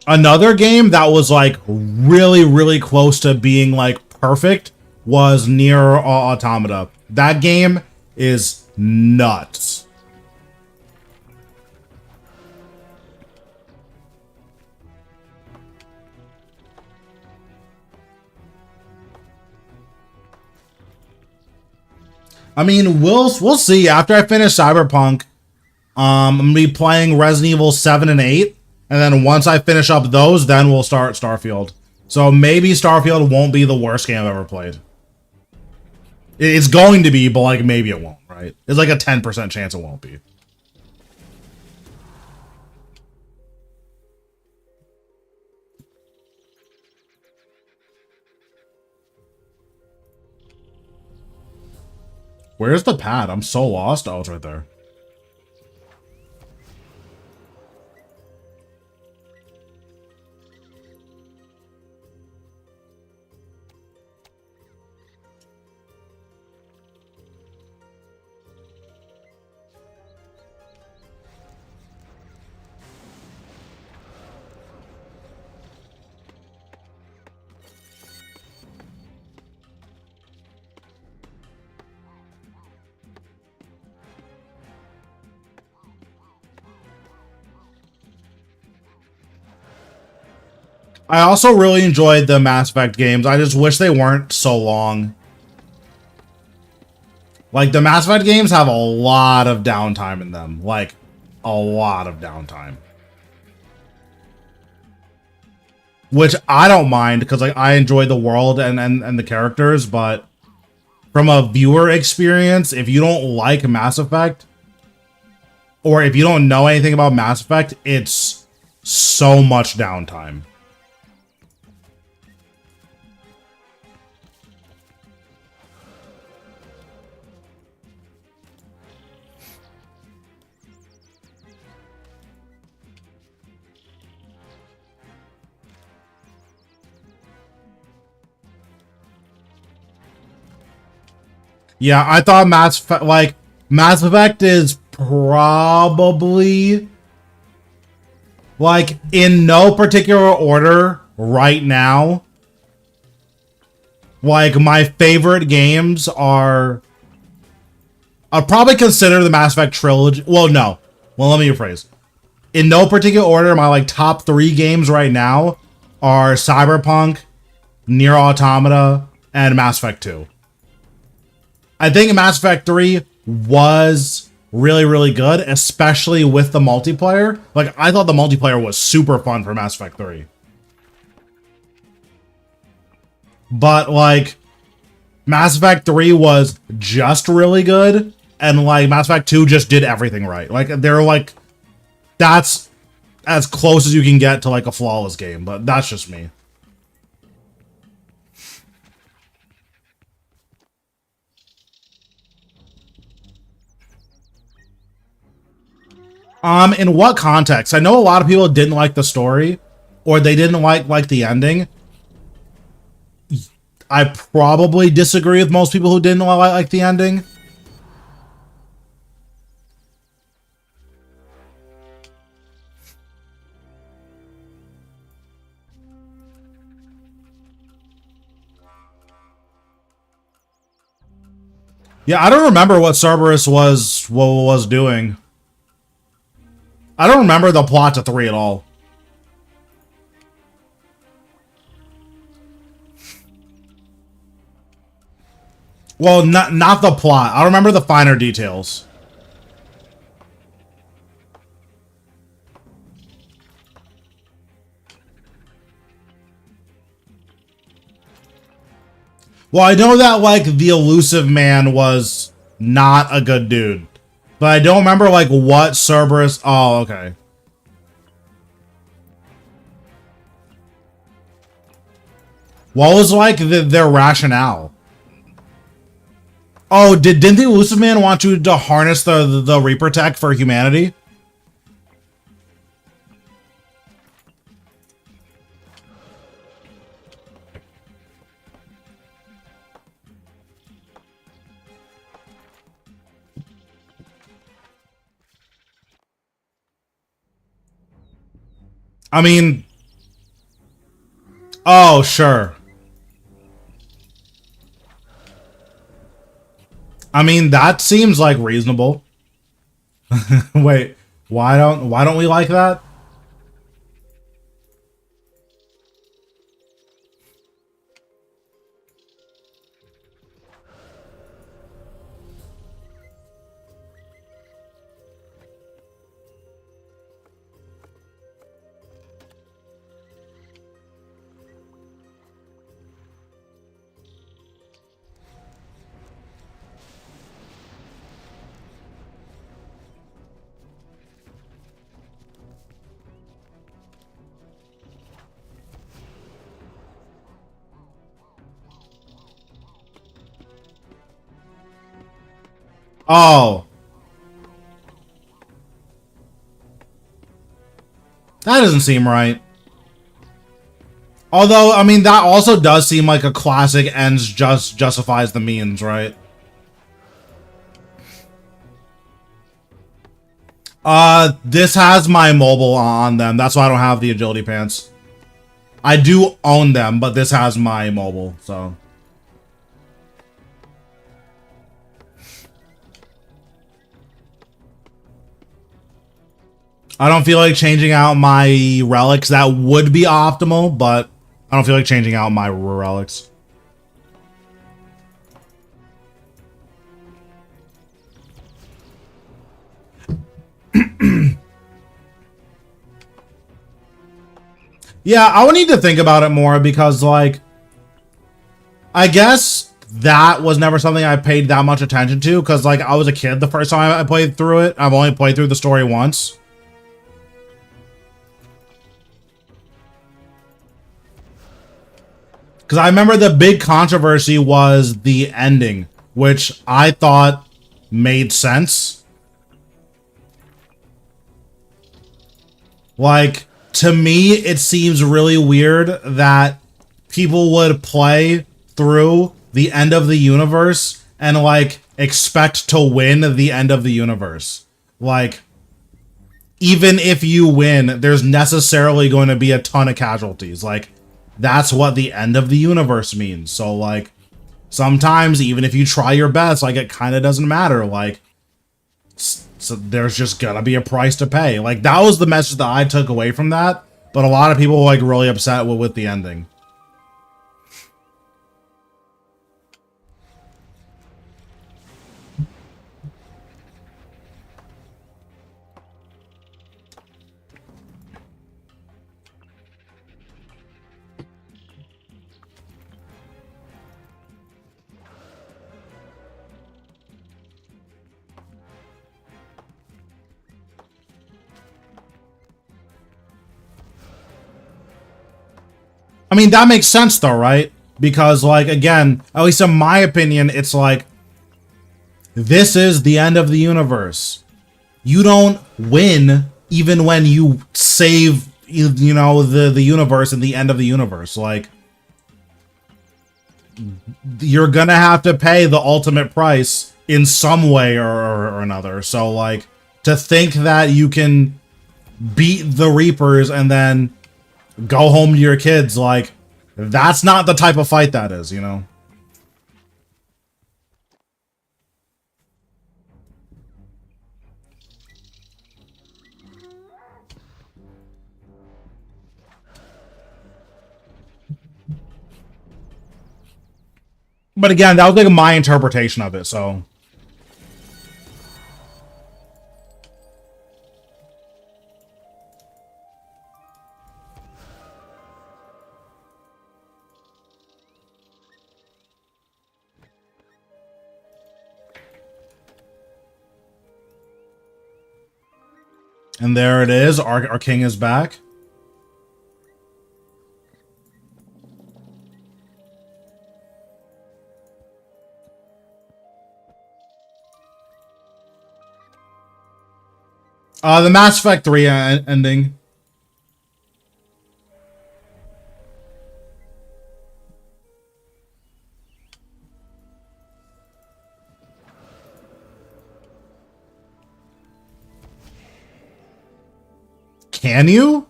Another game that was like really close to being like perfect was Nier Automata. That game is nuts. I mean, we'll see. After I finish Cyberpunk, I'm gonna be playing Resident Evil 7 and 8, and then once I finish up those, then we'll start Starfield. So maybe Starfield won't be the worst game I've ever played. It's going to be, but like maybe it won't, right? It's like a 10% chance it won't be. Where's the pad? I'm so lost. Oh, it's right there. I also really enjoyed the Mass Effect games. I just wish they weren't so long. Like, the Mass Effect games have a lot of downtime in them. Like, a lot of downtime. Which I don't mind, because like I enjoy the world and the characters, but from a viewer experience, if you don't like Mass Effect, or if you don't know anything about Mass Effect, it's so much downtime. Yeah, I thought Mass Effect is probably, like, in no particular order right now, like, my favorite games are, I'd probably consider the Mass Effect trilogy. Well, no. Well, let me rephrase. In no particular order, my, like, top 3 games right now are Cyberpunk, Nier Automata, and Mass Effect 2. I think Mass Effect 3 was really, really good, especially with the multiplayer. Like, I thought the multiplayer was super fun for Mass Effect 3. But, like, Mass Effect 3 was just really good, and, like, Mass Effect 2 just did everything right. Like, they're, like, that's as close as you can get to, like, a flawless game, but that's just me. In what context? I know a lot of people didn't like the story, or they didn't like the ending. I probably disagree with most people who didn't like the ending. Yeah, I don't remember what Cerberus was doing. I don't remember the plot to 3 at all. Well, not the plot. I remember the finer details. Well, I know that, like, the elusive man was not a good dude. But I don't remember, like, what Cerberus... Oh, okay. What was, like, their rationale? Oh, didn't the elusive man want you to harness the Reaper tech for humanity? I mean... Oh, sure. I mean, that seems like reasonable. Wait, why don't we like that? Oh. That doesn't seem right. Although, I mean, that also does seem like a classic ends justifies the means, right? This has my mobile on them. That's why I don't have the agility pants. I do own them, but this has my mobile, so. I don't feel like changing out my relics. That would be optimal, but I don't feel like changing out my relics. Yeah, I would need to think about it more because, like, I guess that was never something I paid that much attention to because, like, I was a kid the first time I played through it. I've only played through the story once. Because I remember the big controversy was the ending, which I thought made sense. Like, to me, it seems really weird that people would play through the end of the universe and, like, expect to win the end of the universe. Like, even if you win, there's necessarily going to be a ton of casualties. Like, that's what the end of the universe means. So, like, sometimes, even if you try your best, like, it kind of doesn't matter. Like, so there's just gonna be a price to pay. Like, that was the message that I took away from that. But a lot of people were, like, really upset with the ending. I mean, that makes sense though, right? Because, like, again, at least in my opinion, it's like, this is the end of the universe. You don't win even when you save, you know, the universe and the end of the universe. Like, you're gonna have to pay the ultimate price in some way or another. So, like, to think that you can beat the Reapers and then go home to your kids, like, that's not the type of fight that is, you know? But again, that was like my interpretation of it, so. And there it is. Our king is back. The Mass Effect 3 ending. Can you?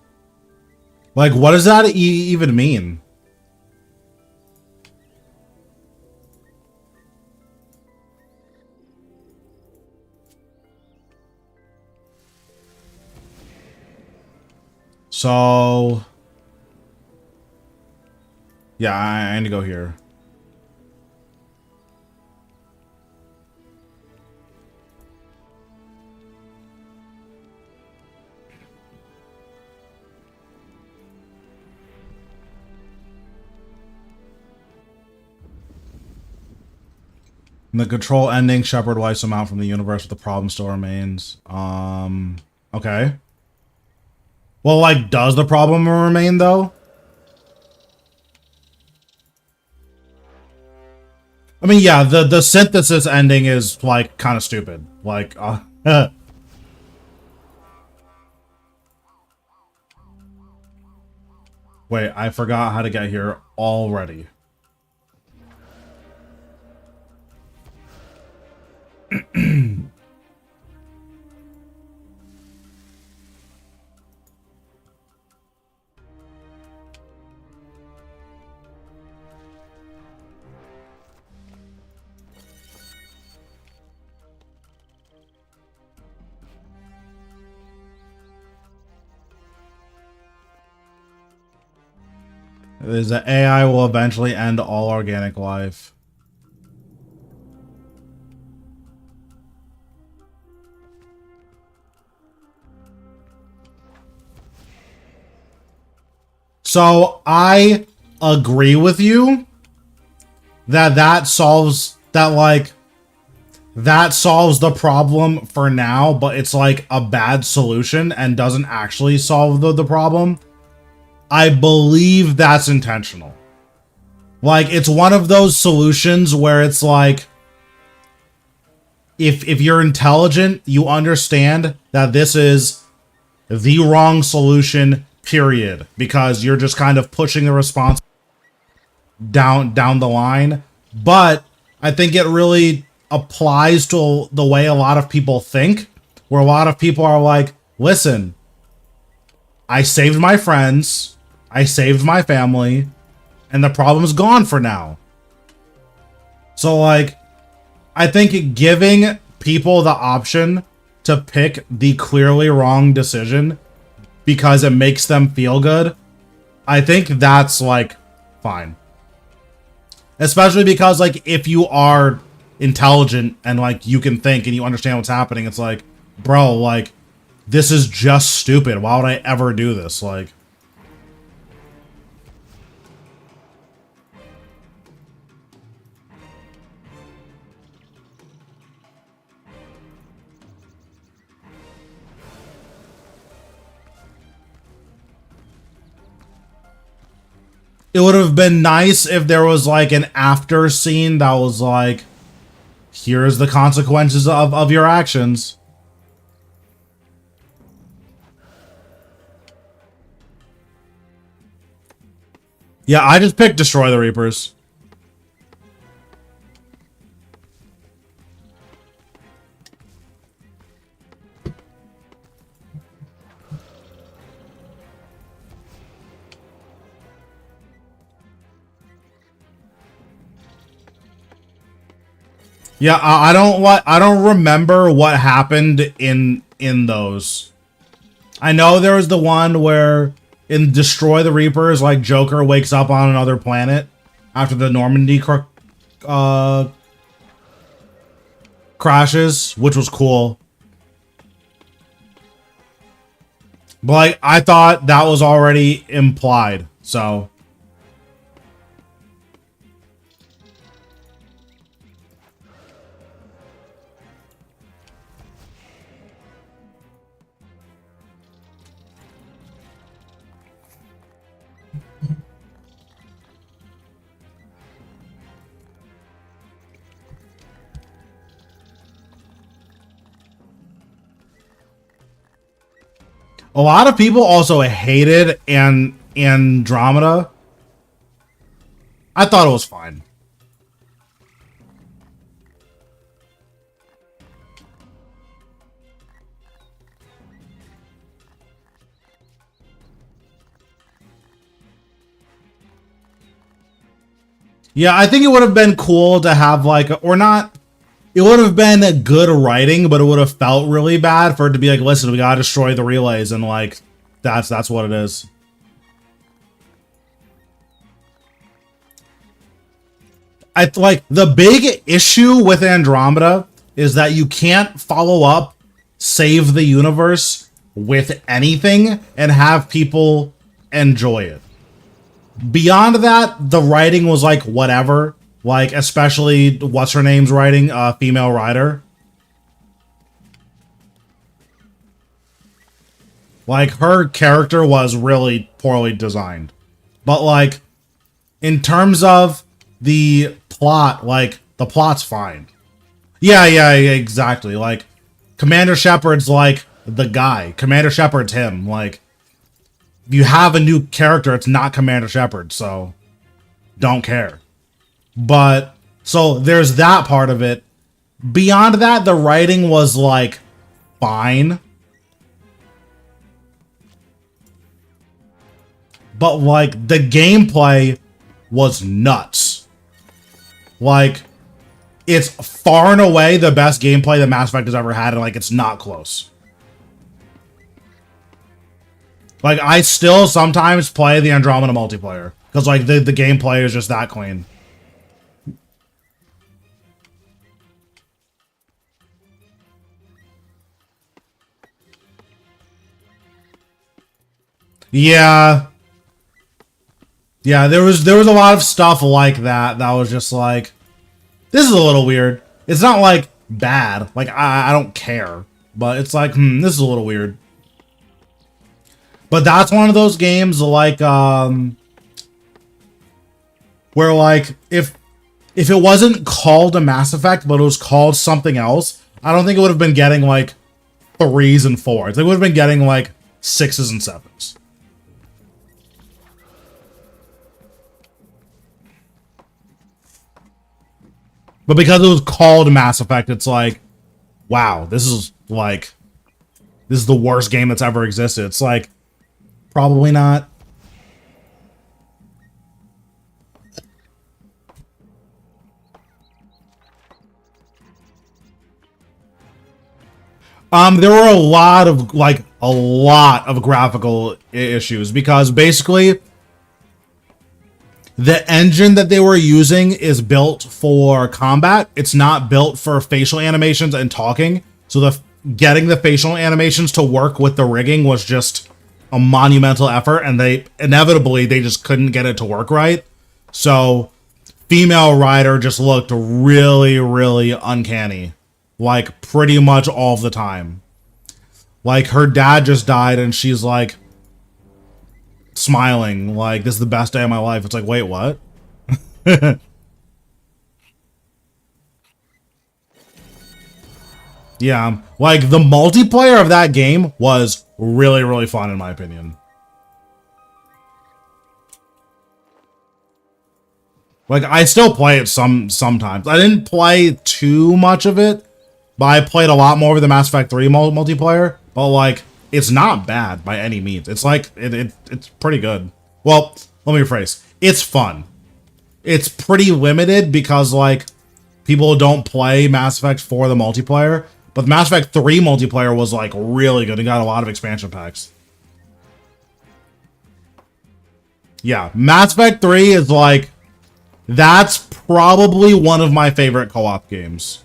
Like, what does that even mean? So, yeah, I need to go here. In the control ending, Shepard wipes him out from the universe, but the problem still remains. Okay. Well, like, does the problem remain, though? I mean, yeah, the synthesis ending is, like, kind of stupid. Like, wait, I forgot how to get here already. Is that AI will eventually end all organic life. So I agree with you that that solves the problem for now, but it's like a bad solution and doesn't actually solve the problem. I believe that's intentional. Like, it's one of those solutions where it's like, if you're intelligent, you understand that this is the wrong solution, period. Because you're just kind of pushing the response down the line. But I think it really applies to the way a lot of people think, where a lot of people are like, listen, I saved my friends, I saved my family, and the problem's gone for now. So, like, I think giving people the option to pick the clearly wrong decision because it makes them feel good, I think that's, like, fine. Especially because, like, if you are intelligent and, like, you can think and you understand what's happening, it's like, bro, like, this is just stupid. Why would I ever do this? Like, it would have been nice if there was, like, an after scene that was like, here's the consequences of your actions. Yeah, I just picked Destroy the Reapers. Yeah, I don't remember what happened in those. I know there was the one where in Destroy the Reapers, like, Joker wakes up on another planet after the Normandy crashes, which was cool. But, like, I thought that was already implied, so... A lot of people also hated Andromeda. I thought it was fine. Yeah, I think it would have been cool to have, like, or not, it would have been a good writing, but it would have felt really bad for it to be like, listen, we gotta destroy the relays, and, like, that's what it is. Like, the big issue with Andromeda is that you can't follow up Save the Universe with anything and have people enjoy it. Beyond that, the writing was, like, whatever. Like, especially, what's her name's writing? Female writer. Like, her character was really poorly designed. But, like, in terms of the plot, like, The plot's fine. Yeah, exactly. Like, Commander Shepard's like the guy. Commander Shepard's him. Like, if you have a new character, it's not Commander Shepard, so don't care. But, so there's that part of it. Beyond that, the writing was, like, fine. But, like, the gameplay was nuts. Like, it's far and away the best gameplay that Mass Effect has ever had, and, like, it's not close. Like, I still sometimes play the Andromeda multiplayer, because, like, the gameplay is just that clean. Yeah. Yeah, there was a lot of stuff like that was just like, this is a little weird. It's not like bad. Like, I don't care. But it's like, this is a little weird. But that's one of those games like where like if it wasn't called a Mass Effect, but it was called something else, I don't think it would have been getting like 3s and 4s. It would have been getting like 6s and 7s. But because it was called Mass Effect, it's like, wow, this is the worst game that's ever existed. It's like, probably not. There were a lot of graphical issues because basically the engine that they were using is built for combat. It's not built for facial animations and talking. So getting the facial animations to work with the rigging was just a monumental effort, and they just couldn't get it to work right. So female Ryder just looked really, really uncanny. Like, pretty much all the time. Like, her dad just died, and she's like smiling, like, this is the best day of my life. It's like, wait, what? Yeah, like, the multiplayer of that game was really, really fun, in my opinion. Like, I still play it sometimes. I didn't play too much of it, but I played a lot more of the Mass Effect 3 multiplayer. But, like, it's not bad by any means. It's like, it's pretty good. Well, let me rephrase. It's fun. It's pretty limited because, like, people don't play Mass Effect for the multiplayer. But the Mass Effect 3 multiplayer was, like, really good and got a lot of expansion packs. Yeah, Mass Effect 3 is, like, that's probably one of my favorite co-op games.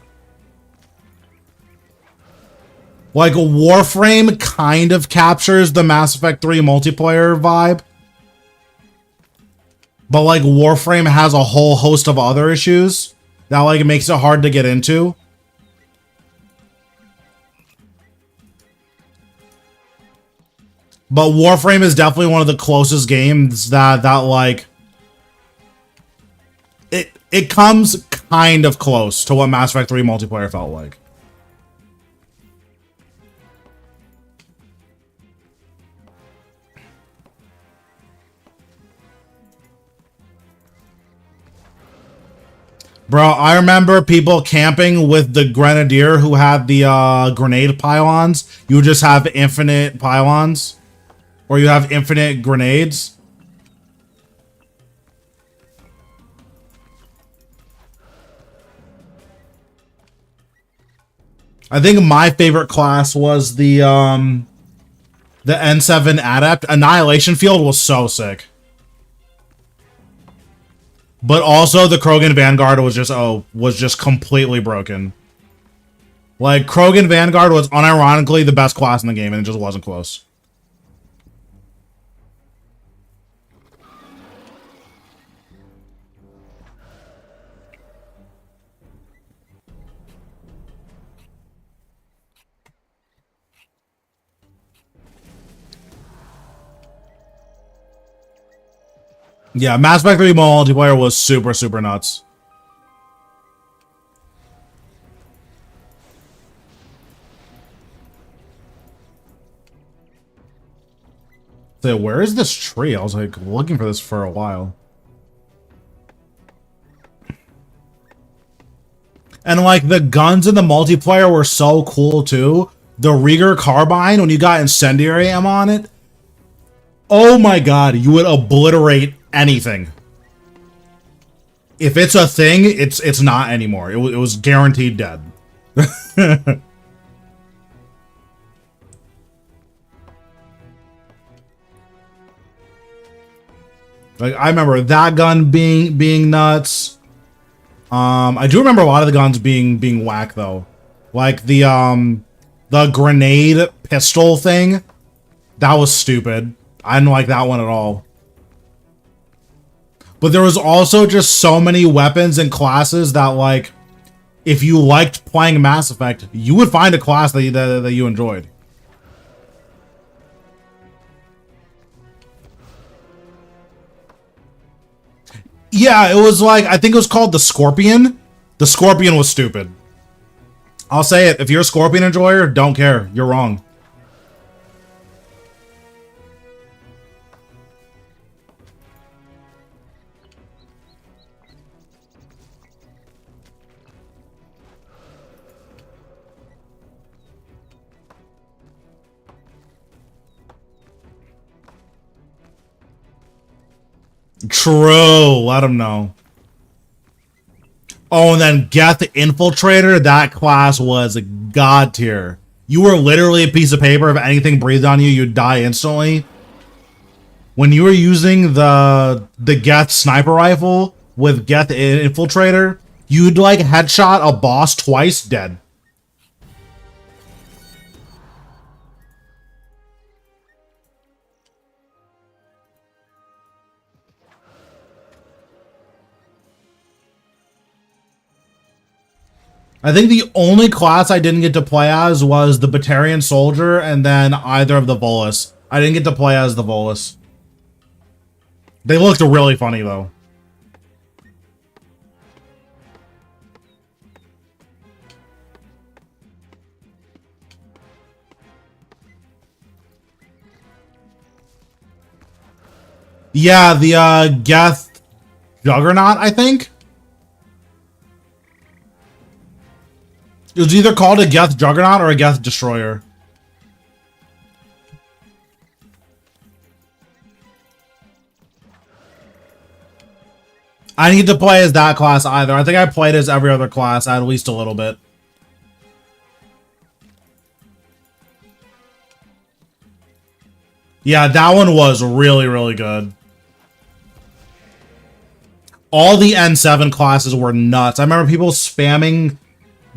Like, Warframe kind of captures the Mass Effect 3 multiplayer vibe. But, like, Warframe has a whole host of other issues that, like, it makes it hard to get into. But Warframe is definitely one of the closest games that like... It comes kind of close to what Mass Effect 3 multiplayer felt like. Bro, I remember people camping with the Grenadier who had the grenade pylons. You would just have infinite pylons. Or you have infinite grenades. I think my favorite class was the N7 Adept. Annihilation Field was so sick. But also the Krogan Vanguard was just completely broken. Like, Krogan Vanguard was unironically the best class in the game, and it just wasn't close. Yeah, Mass Effect 3 multiplayer was super, super nuts. So where is this tree? I was like looking for this for a while. And like the guns in the multiplayer were so cool too. The Rieger carbine, when you got incendiary ammo on it, oh my god, you would obliterate anything. If it's a thing, it's not anymore. It was guaranteed dead. Like I remember that gun being nuts. I do remember a lot of the guns being whack though. Like the grenade pistol thing. That was stupid. I didn't like that one at all. But there was also just so many weapons and classes that, like, if you liked playing Mass Effect, you would find a class that you enjoyed. Yeah, it was like, I think it was called the Scorpion. The Scorpion was stupid. I'll say it, if you're a Scorpion enjoyer, don't care. You're wrong. True, let him know. Oh, and then Geth Infiltrator, that class was god tier. You were literally a piece of paper. If anything breathed on you, you'd die instantly. When you were using the Geth sniper rifle with Geth Infiltrator, you'd like headshot a boss twice, dead. I think the only class I didn't get to play as was the Batarian Soldier and then either of the Volus. I didn't get to play as the Volus. They looked really funny though. Yeah, the Geth Juggernaut, I think. It was either called a Geth Juggernaut or a Geth Destroyer. I didn't get to play as that class either. I think I played as every other class, at least a little bit. Yeah, that one was really, really good. All the N7 classes were nuts. I remember people spamming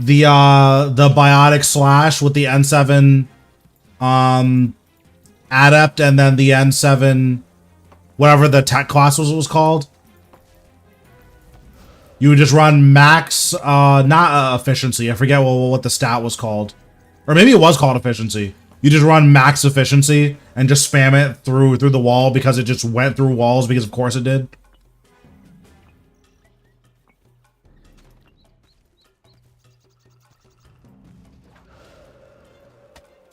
the Biotic Slash with the N7 Adept and then the N7 whatever the tech class was called. You would just run max not efficiency. I forget what the stat was called. Or maybe it was called efficiency. You just run max efficiency and just spam it through the wall because it just went through walls because of course it did.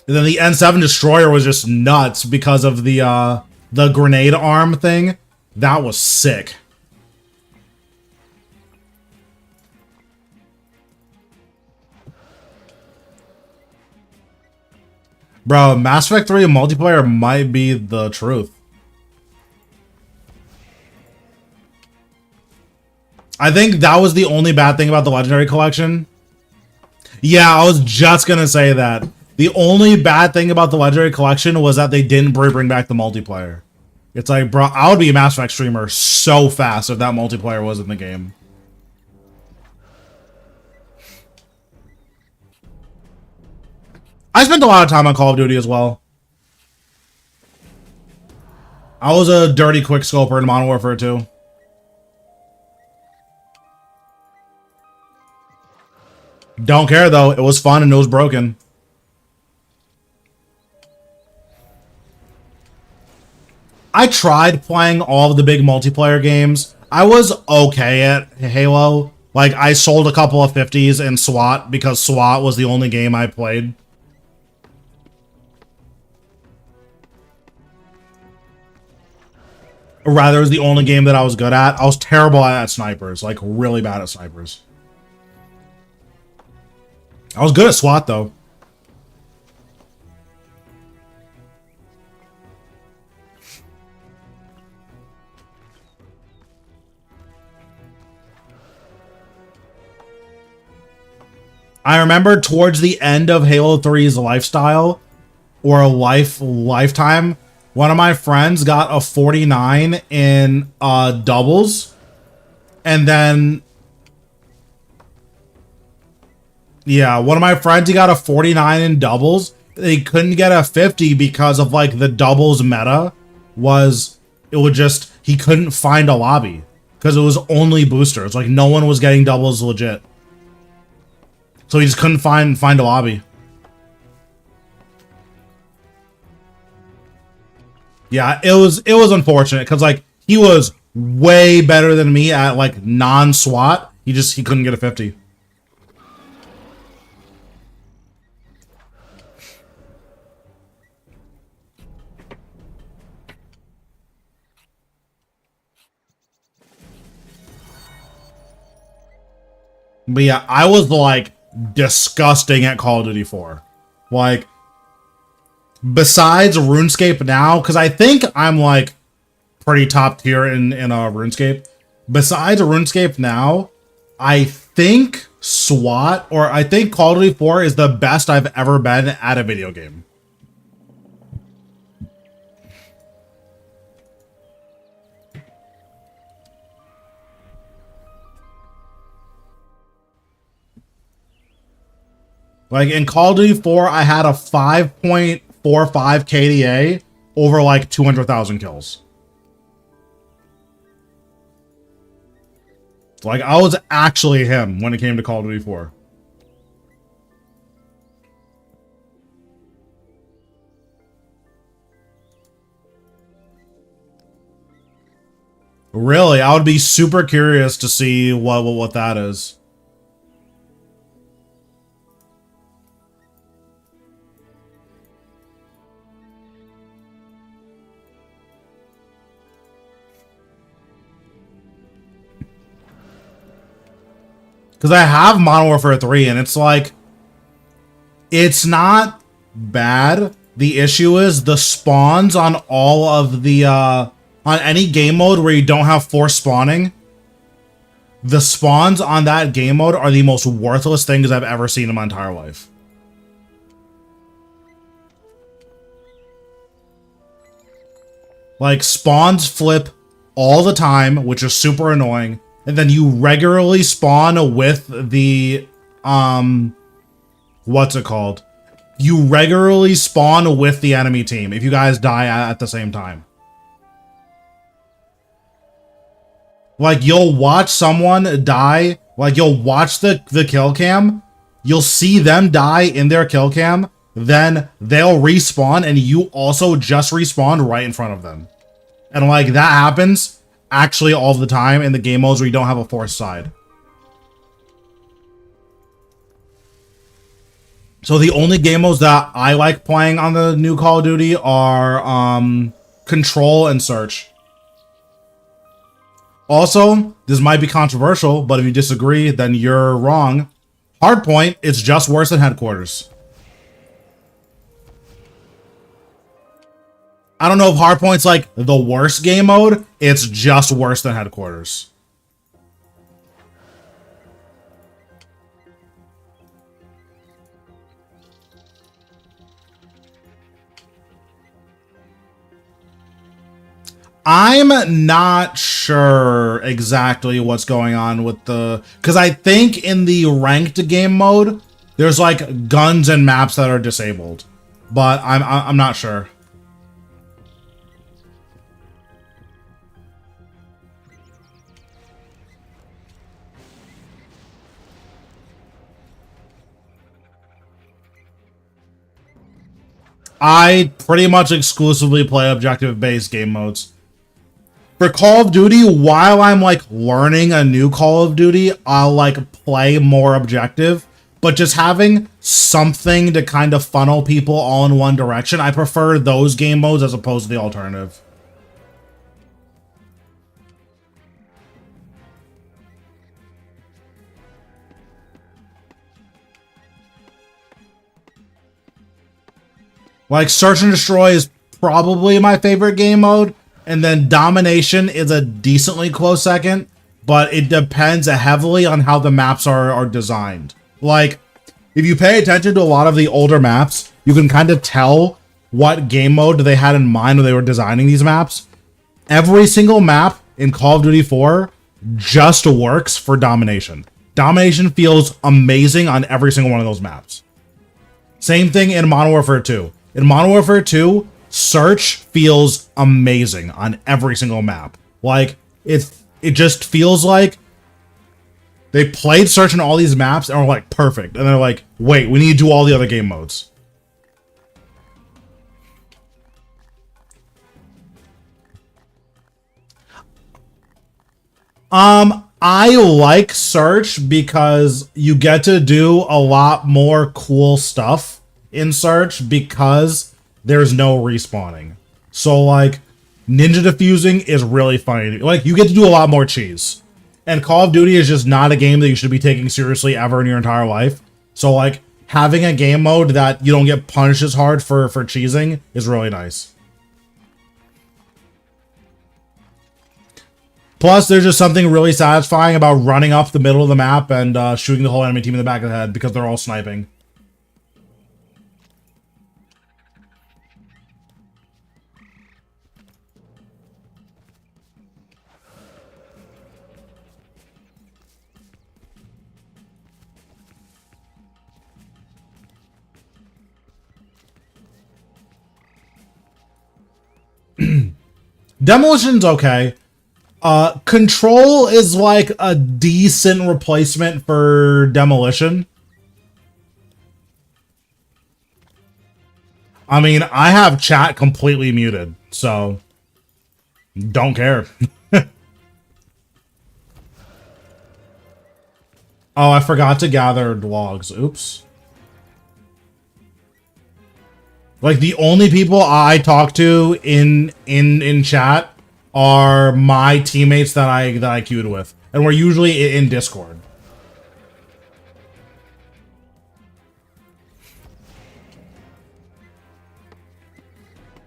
And then the N7 Destroyer was just nuts because of the grenade arm thing. That was sick. Bro, Mass Effect 3 multiplayer might be the truth. I think that was the only bad thing about the Legendary Collection. Yeah, I was just gonna say that. The only bad thing about the Legendary Collection was that they didn't bring back the multiplayer. It's like, bro, I would be a Mass Effect streamer so fast if that multiplayer was in the game. I spent a lot of time on Call of Duty as well. I was a dirty quickscoper in Modern Warfare 2. Don't care though, it was fun and it was broken. I tried playing all of the big multiplayer games. I was okay at Halo. Like, I sold a couple of 50s in SWAT because SWAT was the only game I played. Or rather, it was the only game that I was good at. I was terrible at snipers, like really bad at snipers. I was good at SWAT though. I remember towards the end of Halo 3's lifestyle, or a lifetime, one of my friends got a 49 in doubles, and then yeah, one of my friends, he got a 49 in doubles. They couldn't get a 50 because of like the doubles meta was, it would just, he couldn't find a lobby because it was only boosters. Like no one was getting doubles legit. So he just couldn't find a lobby. Yeah, it was unfortunate because like he was way better than me at like non-SWAT. He couldn't get a 50. But yeah, I was like disgusting at Call of Duty 4. Like, besides RuneScape now, because I think I'm like pretty top tier in RuneScape. Besides RuneScape now, I think SWAT, or I think Call of Duty 4 is the best I've ever been at a video game. Like in Call of Duty 4, I had a 5.45 KDA over like 200,000 kills. Like I was actually him when it came to Call of Duty 4. Really, I would be super curious to see what that is. Because I have Modern Warfare 3, and it's like, it's not bad. The issue is the spawns on all of the, on any game mode where you don't have forced spawning, the spawns on that game mode are the most worthless things I've ever seen in my entire life. Like, spawns flip all the time, which is super annoying. And then you regularly spawn with the, what's it called? You regularly spawn with the enemy team if you guys die at the same time. Like, you'll watch someone die, like, you'll watch the kill cam, you'll see them die in their kill cam, then they'll respawn, and you also just respawned right in front of them. And, like, that happens actually all the time in the game modes where you don't have a forced side. So the only game modes that I like playing on the new Call of Duty are Control and Search. Also, this might be controversial, but if you disagree, then you're wrong. Hardpoint is just worse than Headquarters. I don't know if Hardpoint's like the worst game mode. It's just worse than Headquarters. I'm not sure exactly what's going on with the... Because I think in the ranked game mode, there's like guns and maps that are disabled. But I'm not sure. I pretty much exclusively play objective-based game modes. For Call of Duty, while I'm like learning a new Call of Duty, I'll like play more objective. But just having something to kind of funnel people all in one direction, I prefer those game modes as opposed to the alternative. Like, Search and Destroy is probably my favorite game mode, and then Domination is a decently close second, but it depends heavily on how the maps are designed. Like, if you pay attention to a lot of the older maps, you can kind of tell what game mode they had in mind when they were designing these maps. Every single map in Call of Duty 4 just works for Domination. Domination feels amazing on every single one of those maps. Same thing in Modern Warfare 2. In Modern Warfare 2, Search feels amazing on every single map. Like, it just feels like they played Search on all these maps and were like, perfect. And they're like, wait, we need to do all the other game modes. I like Search because you get to do a lot more cool stuff in Search because there's no respawning. So, like, ninja defusing is really funny. Like, you get to do a lot more cheese. And Call of Duty is just not a game that you should be taking seriously ever in your entire life. So, like, having a game mode that you don't get punished as hard for cheesing is really nice. Plus, there's just something really satisfying about running up the middle of the map and shooting the whole enemy team in the back of the head because they're all sniping. Demolition's okay. Control is like a decent replacement for Demolition. I mean, I have chat completely muted, so don't care. Oh, I forgot to gather logs. Oops. Like, the only people I talk to in chat are my teammates that I queued with, and we're usually in Discord.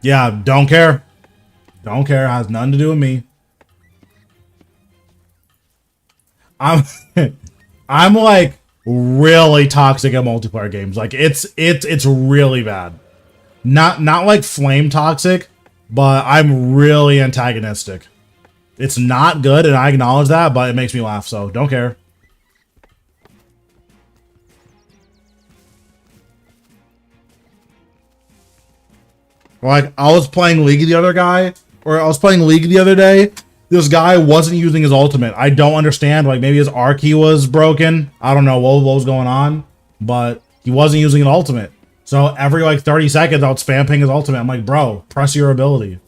Yeah, don't care. Don't care. Has nothing to do with me. I'm I'm like really toxic at multiplayer games. Like, it's really bad. Not like flame toxic, but I'm really antagonistic. It's not good, and I acknowledge that, but it makes me laugh, so don't care. Like, I was playing League the other day. This guy wasn't using his ultimate. I don't understand. Like, maybe his R key was broken. I don't know what was going on, but he wasn't using an ultimate. So every like 30 seconds, I would spam ping his ultimate. I'm like, bro, press your ability.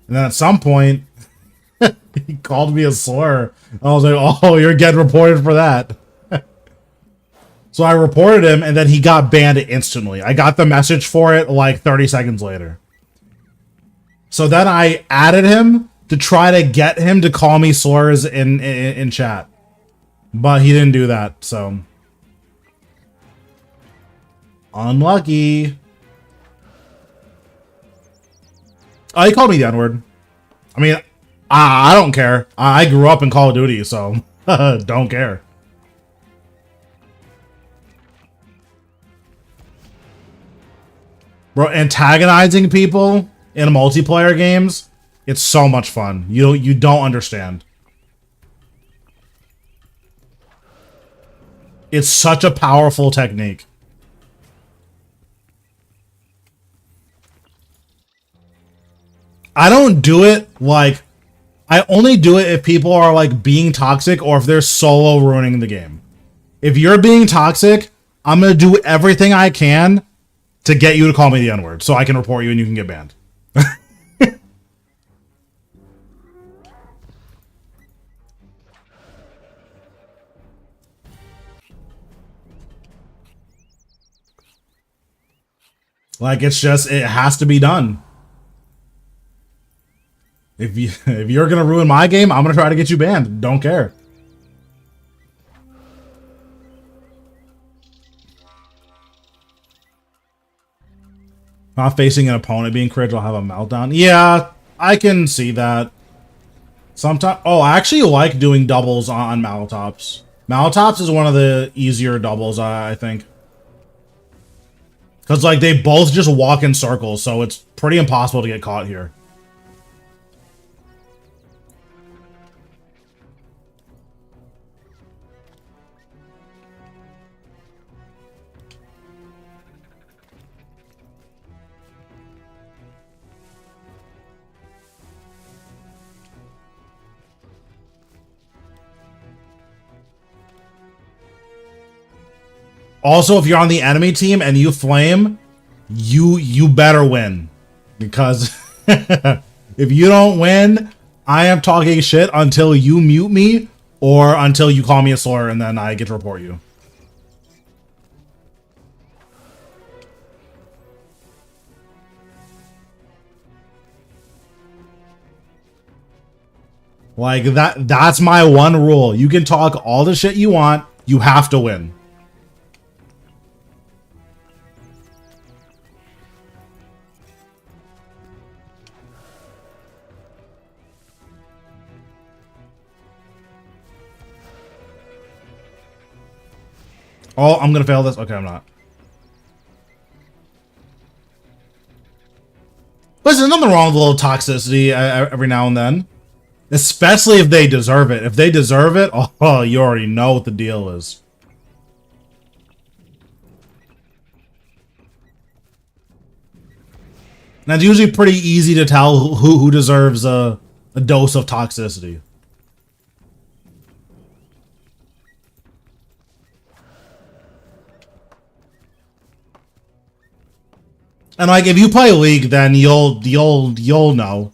And then at some point, he called me a slur. I was like, oh, you're getting reported for that. So I reported him, and then he got banned instantly. I got the message for it like 30 seconds later. So then I added him to try to get him to call me slurs in chat. But he didn't do that, so... Unlucky. Oh, he called me the N-word. I mean, I don't care. I grew up in Call of Duty, so don't care. Bro, antagonizing people in multiplayer games, it's so much fun. You don't understand. It's such a powerful technique. I don't do it like... I only do it if people are like being toxic or if they're solo ruining the game. If you're being toxic, I'm going to do everything I can to get you to call me the N-word so I can report you and you can get banned. Like, it's just, it has to be done. If you're gonna ruin my game, I'm gonna try to get you banned. Don't care. Not facing an opponent being crit, I'll have a meltdown. Yeah, I can see that. Sometimes, oh, I actually like doing doubles on Malatops. Malatops is one of the easier doubles, I think. Because, like, they both just walk in circles, so it's pretty impossible to get caught here. Also, if you're on the enemy team and you flame, you better win. Because if you don't win, I am talking shit until you mute me or until you call me a slur and then I get to report you. Like, that's my one rule. You can talk all the shit you want, you have to win. Oh, I'm gonna fail this. Okay, I'm not. Listen, there's nothing wrong with a little toxicity every now and then. Especially if they deserve it. If they deserve it, oh, you already know what the deal is. And it's usually pretty easy to tell who deserves a dose of toxicity. And like, if you play League, then you'll know.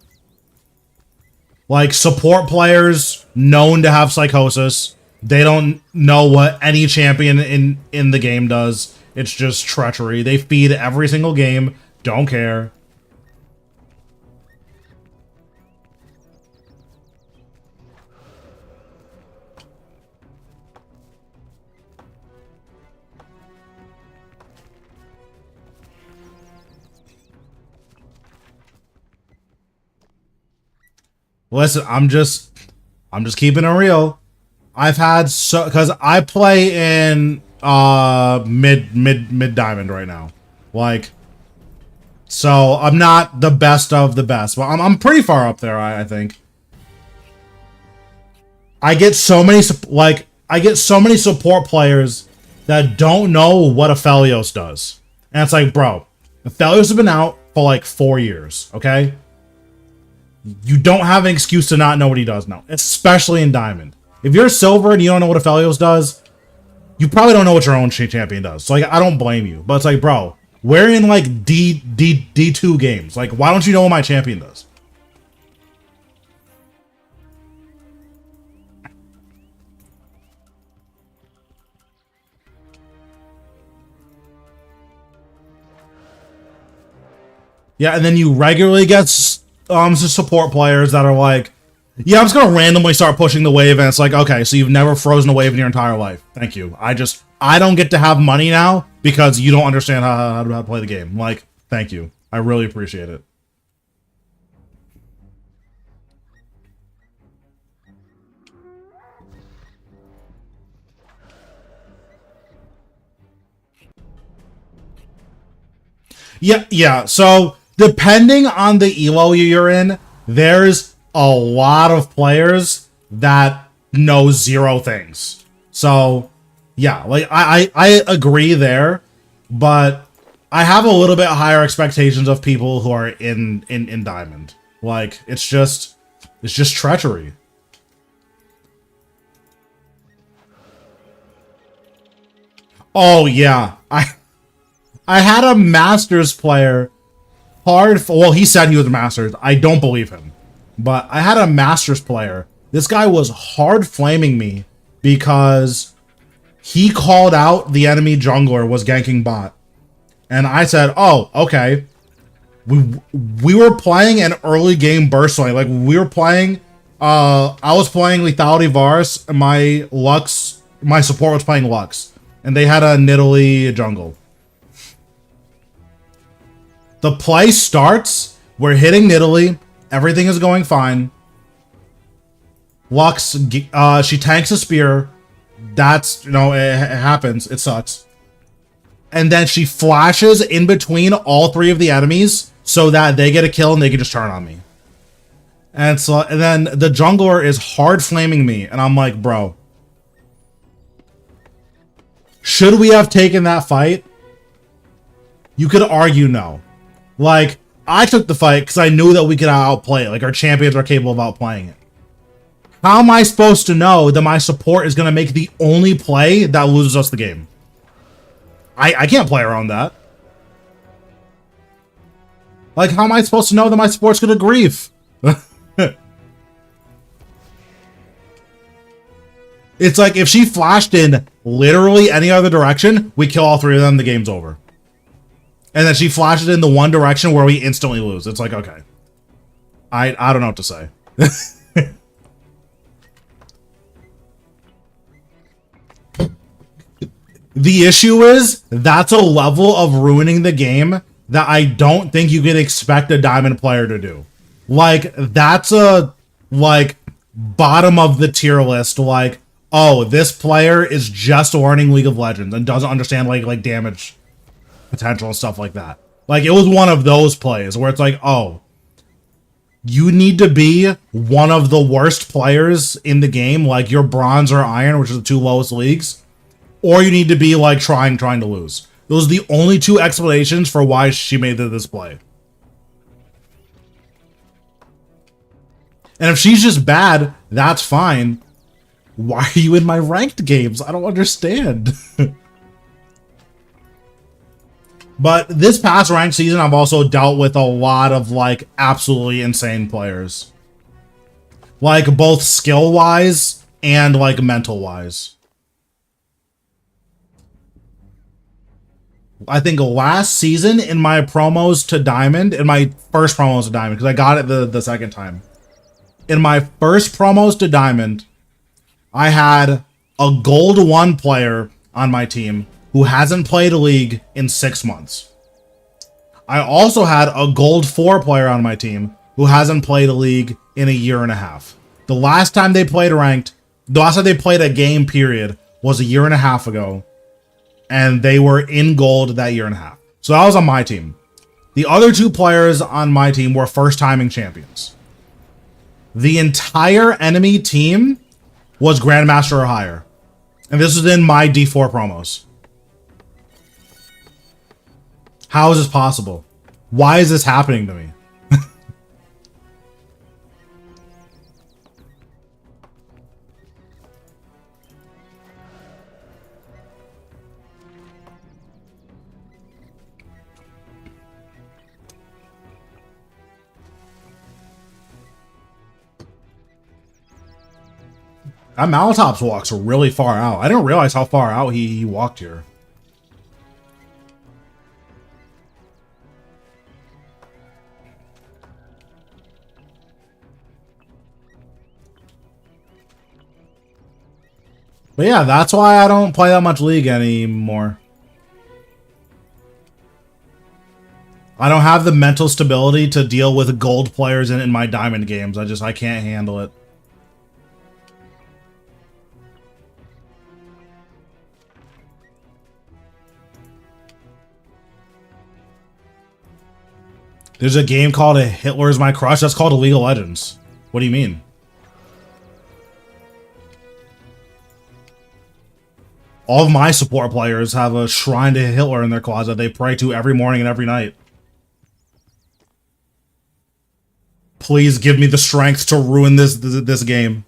Like, support players known to have psychosis. They don't know what any champion in the game does. It's just treachery. They feed every single game. Don't care. Listen, I'm just keeping it real. I've had because I play in mid diamond right now, like, so I'm not the best of the best, but I'm pretty far up there. I think. I get so many support players that don't know what Aphelios does, and it's like, bro, Aphelios has been out for like 4 years, okay? You don't have an excuse to not know what he does now, especially in Diamond. If you're Silver and you don't know what Aphelios does, you probably don't know what your own champion does. So, like, I don't blame you. But it's like, bro, we're in, like, D2 games. Like, why don't you know what my champion does? Yeah, and then you regularly get support players that are like, yeah, I'm just gonna randomly start pushing the wave, and it's like, okay, so you've never frozen a wave in your entire life. Thank you. I don't get to have money now because you don't understand how to play the game. Like, thank you. I really appreciate it. Yeah. So depending on the elo you're in, there's a lot of players that know zero things. So yeah, like I agree there, but I have a little bit higher expectations of people who are in Diamond. Like, it's just treachery. Oh yeah, I had a Masters player well, he said he was a Masters. I don't believe him. But I had a Masters player. This guy was hard flaming me because he called out the enemy jungler was ganking bot. And I said, oh, okay. We were playing an early game burst lane. Like, we were playing, I was playing Lethality Varus, and my support was playing Lux. And they had a Nidalee jungle. The play starts. We're hitting Nidalee. Everything is going fine. Lux, she tanks a spear. That's, you know, it happens. It sucks. And then she flashes in between all three of the enemies so that they get a kill and they can just turn on me. And so, and then the jungler is hard flaming me. And I'm like, bro, should we have taken that fight? You could argue no. Like, I took the fight because I knew that we could outplay it. Like, our champions are capable of outplaying it. How am I supposed to know that my support is going to make the only play that loses us the game? I can't play around that. Like, how am I supposed to know that my support's going to grief? It's like, if she flashed in literally any other direction, we kill all three of them, the game's over. And then she flashes in the one direction where we instantly lose. It's like, okay. I don't know what to say. The issue is, that's a level of ruining the game that I don't think you can expect a Diamond player to do. Like, that's a, like, bottom of the tier list, like, oh, this player is just learning League of Legends and doesn't understand, like damage potential and stuff like that. Like, it was one of those plays where it's like, oh, you need to be one of the worst players in the game, like you're bronze or iron, which are the two lowest leagues, or you need to be like trying to lose. Those are the only two explanations for why she made this play. And if she's just bad, that's fine. Why are you in my ranked games? I don't understand. But this past ranked season, I've also dealt with a lot of like absolutely insane players. Like both skill-wise and like mental-wise. I think last season in my promos to Diamond, in my first promos to Diamond, because I got it the second time. In my first promos to Diamond, I had a Gold 1 player on my team who hasn't played a league in 6 months. I also had a Gold 4 player on my team who hasn't played a league in a year and a half. The last time they played ranked, the last time they played a game period was a year and a half ago. And they were in gold that year and a half. So that was on my team. The other two players on my team were first-timing champions. The entire enemy team was Grandmaster or higher. And this was in my D4 promos. How is this possible? Why is this happening to me? That Malatops walks really far out. I didn't realize how far out he walked here. But yeah, that's why I don't play that much League anymore. I don't have the mental stability to deal with gold players in my Diamond games. I can't handle it. There's a game called Hitler is My Crush. That's called a League of Legends. What do you mean? All of my support players have a shrine to Hitler in their closet they pray to every morning and every night. Please give me the strength to ruin this game.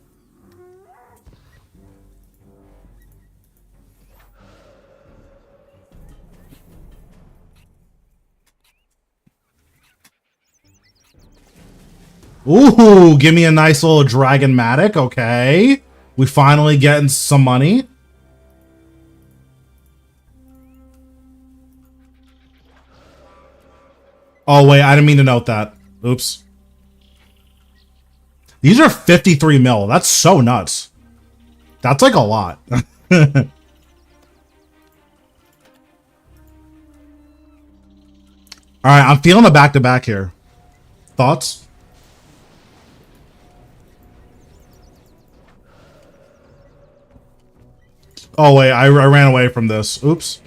Ooh, give me a nice little Dragonmatic. Okay. We finally getting some money. Oh, wait. I didn't mean to note that. Oops. These are 53 mil. That's so nuts. That's like a lot. All right, I'm feeling a back-to-back here. Thoughts? Oh, wait, I ran away from this. Oops.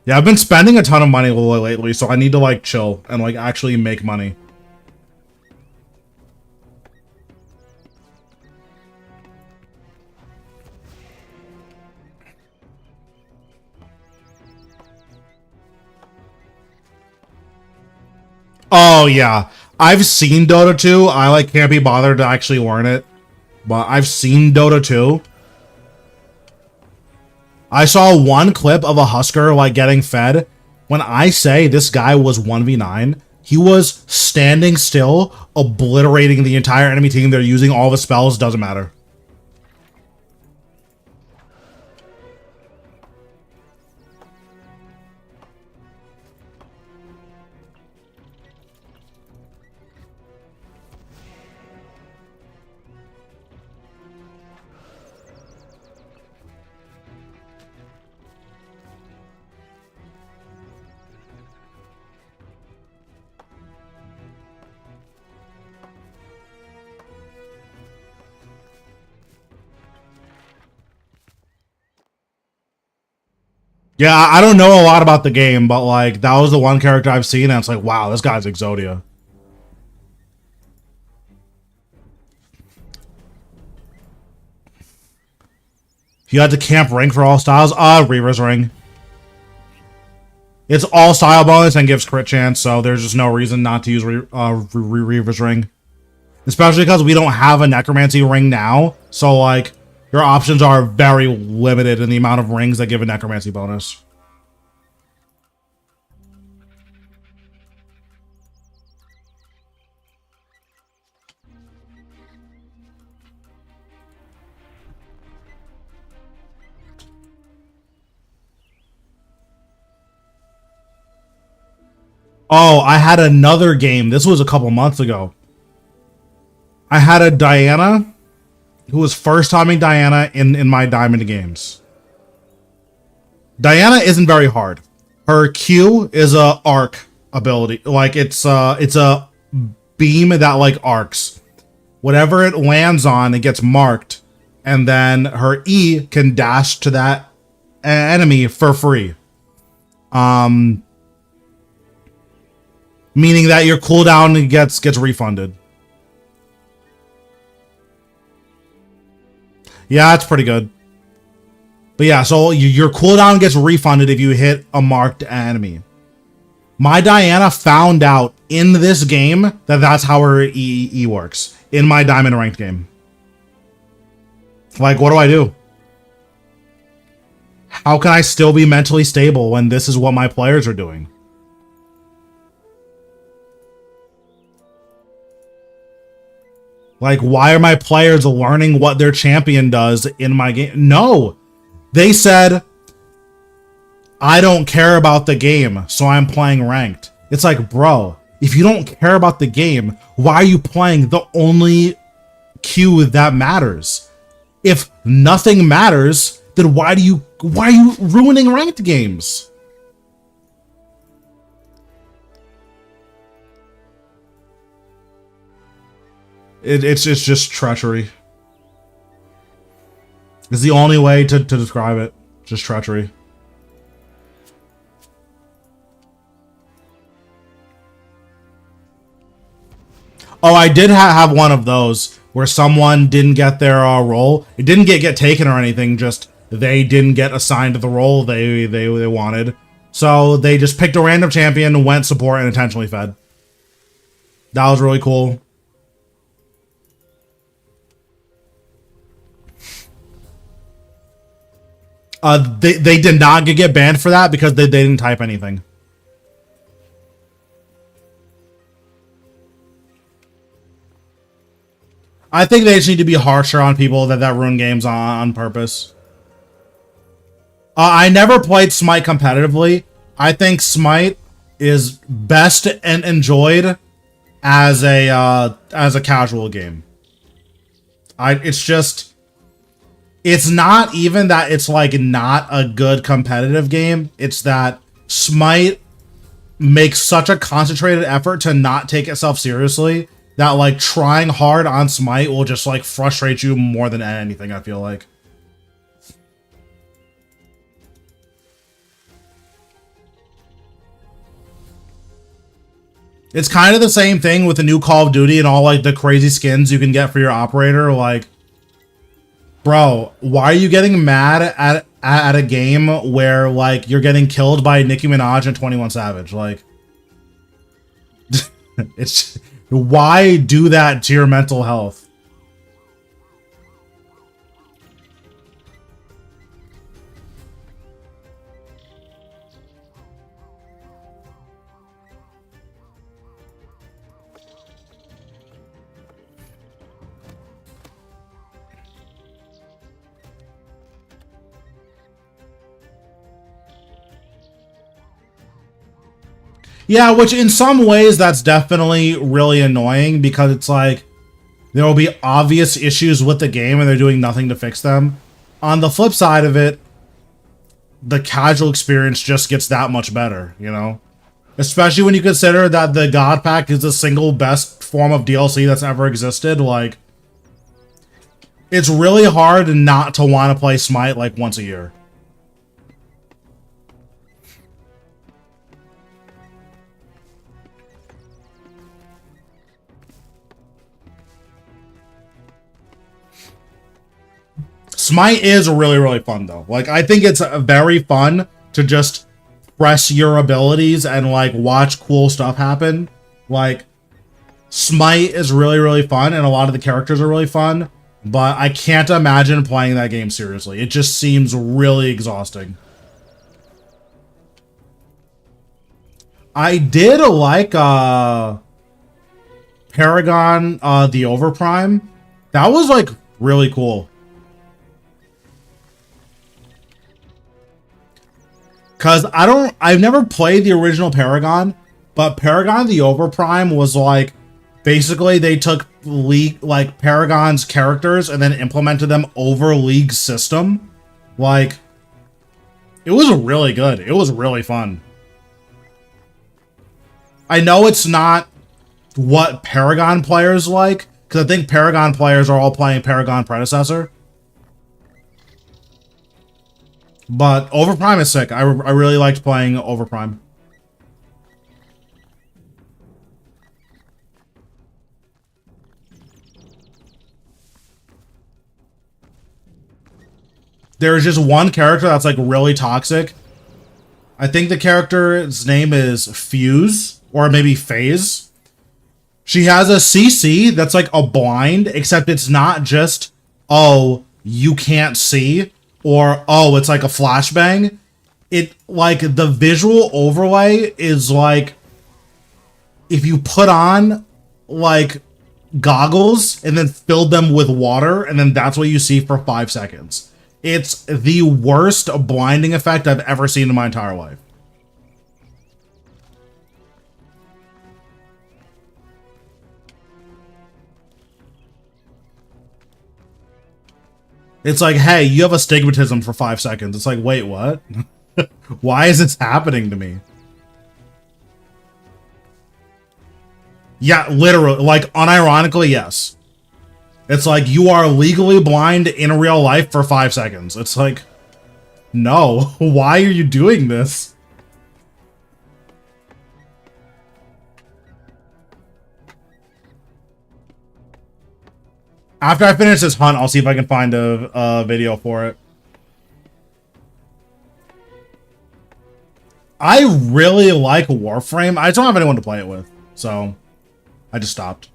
Yeah, I've been spending a ton of money lately, so I need to, like, chill and, like, actually make money. Oh, yeah. I've seen Dota 2. I, like, can't be bothered to actually learn it. But I've seen Dota 2. I saw one clip of a Husker, like, getting fed. When I say this guy was 1v9, he was standing still, obliterating the entire enemy team. They're using all the spells, doesn't matter. Yeah, I don't know a lot about the game, but, like, that was the one character I've seen, and it's like, wow, this guy's Exodia. You had to camp ring for all styles? Reaver's ring. It's all style bonus and gives crit chance, so there's just no reason not to use Reaver's ring. Especially because we don't have a necromancy ring now, so, like, your options are very limited in the amount of rings that give a necromancy bonus. Oh, I had another game. This was a couple months ago. I had a Diana who was first timing Diana in my Diamond games. Diana isn't very hard. Her Q is a arc ability. Like, it's a beam that, like, arcs. Whatever it lands on, it gets marked. And then her E can dash to that enemy for free. Meaning that your cooldown gets refunded. Yeah, that's pretty good. But yeah, so your cooldown gets refunded if you hit a marked enemy. My Diana found out in this game that that's how her E works. In my Diamond ranked game. Like, what do I do? How can I still be mentally stable when this is what my players are doing? Like, why are my players learning what their champion does in my game? No! They said, I don't care about the game, so I'm playing ranked. It's like, bro, if you don't care about the game, why are you playing the only queue that matters? If nothing matters, then why are you ruining ranked games? It's just treachery. It's the only way to describe it. Just treachery. Oh, I did have one of those where someone didn't get their role. It didn't get taken or anything, just they didn't get assigned to the role they wanted. So they just picked a random champion, went support, and intentionally fed. That was really cool. They did not get banned for that because they didn't type anything. I think they just need to be harsher on people that ruin games on purpose. I never played Smite competitively. I think Smite is best and enjoyed as a casual game. It's just It's not even that it's like not a good competitive game. It's that Smite makes such a concentrated effort to not take itself seriously that like trying hard on Smite will just like frustrate you more than anything, I feel like. It's kind of the same thing with the new Call of Duty and all like the crazy skins you can get for your operator. Like, bro, why are you getting mad at a game where like you're getting killed by Nicki Minaj and 21 Savage? Like, it's why do that to your mental health? Yeah, which in some ways that's definitely really annoying because it's like there will be obvious issues with the game and they're doing nothing to fix them. On the flip side of it, the casual experience just gets that much better, you know? Especially when you consider that the God Pack is the single best form of DLC that's ever existed. Like, it's really hard not to want to play Smite like once a year. Smite is really, really fun, though. Like, I think it's very fun to just press your abilities and, like, watch cool stuff happen. Like, Smite is really, really fun, and a lot of the characters are really fun, but I can't imagine playing that game seriously. It just seems really exhausting. I did like, Paragon, the Overprime. That was, like, really cool. Because I've never played the original Paragon, but Paragon the Overprime was like, basically they took League, like Paragon's characters and then implemented them over League's system. Like, it was really good. It was really fun. I know it's not what Paragon players like, because I think Paragon players are all playing Paragon Predecessor. But Overprime is sick. I really liked playing Overprime. There's just one character that's like really toxic. I think the character's name is Fuse, or maybe Phase. She has a CC that's like a blind, except it's not just, oh, you can't see, or, oh, it's like a flashbang. It, like, the visual overlay is like, if you put on, like, goggles and then filled them with water, and then that's what you see for 5 seconds. It's the worst blinding effect I've ever seen in my entire life. It's like, hey, you have astigmatism for 5 seconds. It's like, wait, what? Why is this happening to me? Yeah, literally, like, unironically, yes. It's like, you are legally blind in real life for 5 seconds. It's like, no, why are you doing this? After I finish this hunt, I'll see if I can find a video for it. I really like Warframe. I just don't have anyone to play it with, so I just stopped.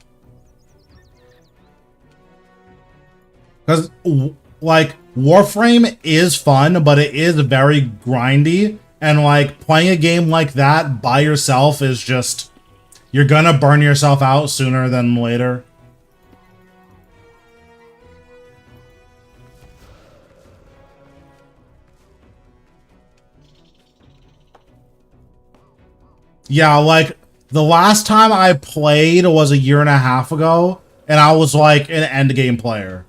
Because, like, Warframe is fun, but it is very grindy. And, like, playing a game like that by yourself is just... You're gonna burn yourself out sooner than later. Yeah, like, the last time I played was a year and a half ago, and I was, like, an endgame player.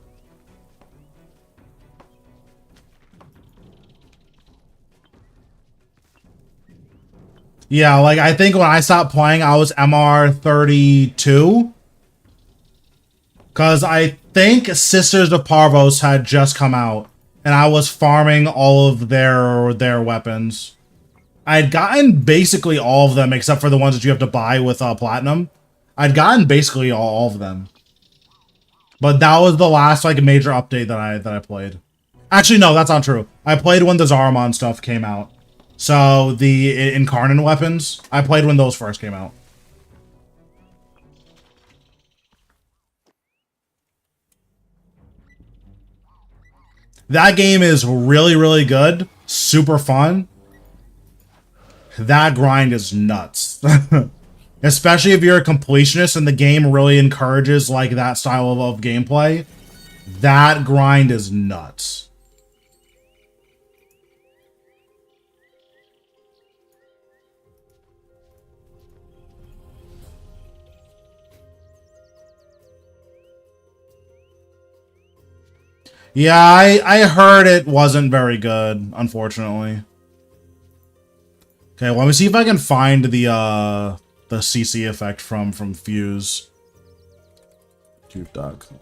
Yeah, like, I think when I stopped playing, I was MR 32. Because I think Sisters of Parvos had just come out. And I was farming all of their weapons. I had gotten basically all of them, except for the ones that you have to buy with Platinum. I'd gotten basically all of them. But that was the last, like, major update that I played. Actually, no, that's not true. I played when the Zaramon stuff came out. So, the Incarnate weapons, I played when those first came out. That game is really, really good. Super fun. That grind is nuts. Especially if you're a completionist and the game really encourages, like, that style of gameplay. That grind is nuts. Yeah, I heard it wasn't very good, unfortunately. Okay, well, let me see if I can find the CC effect from Fuse. Cube.com.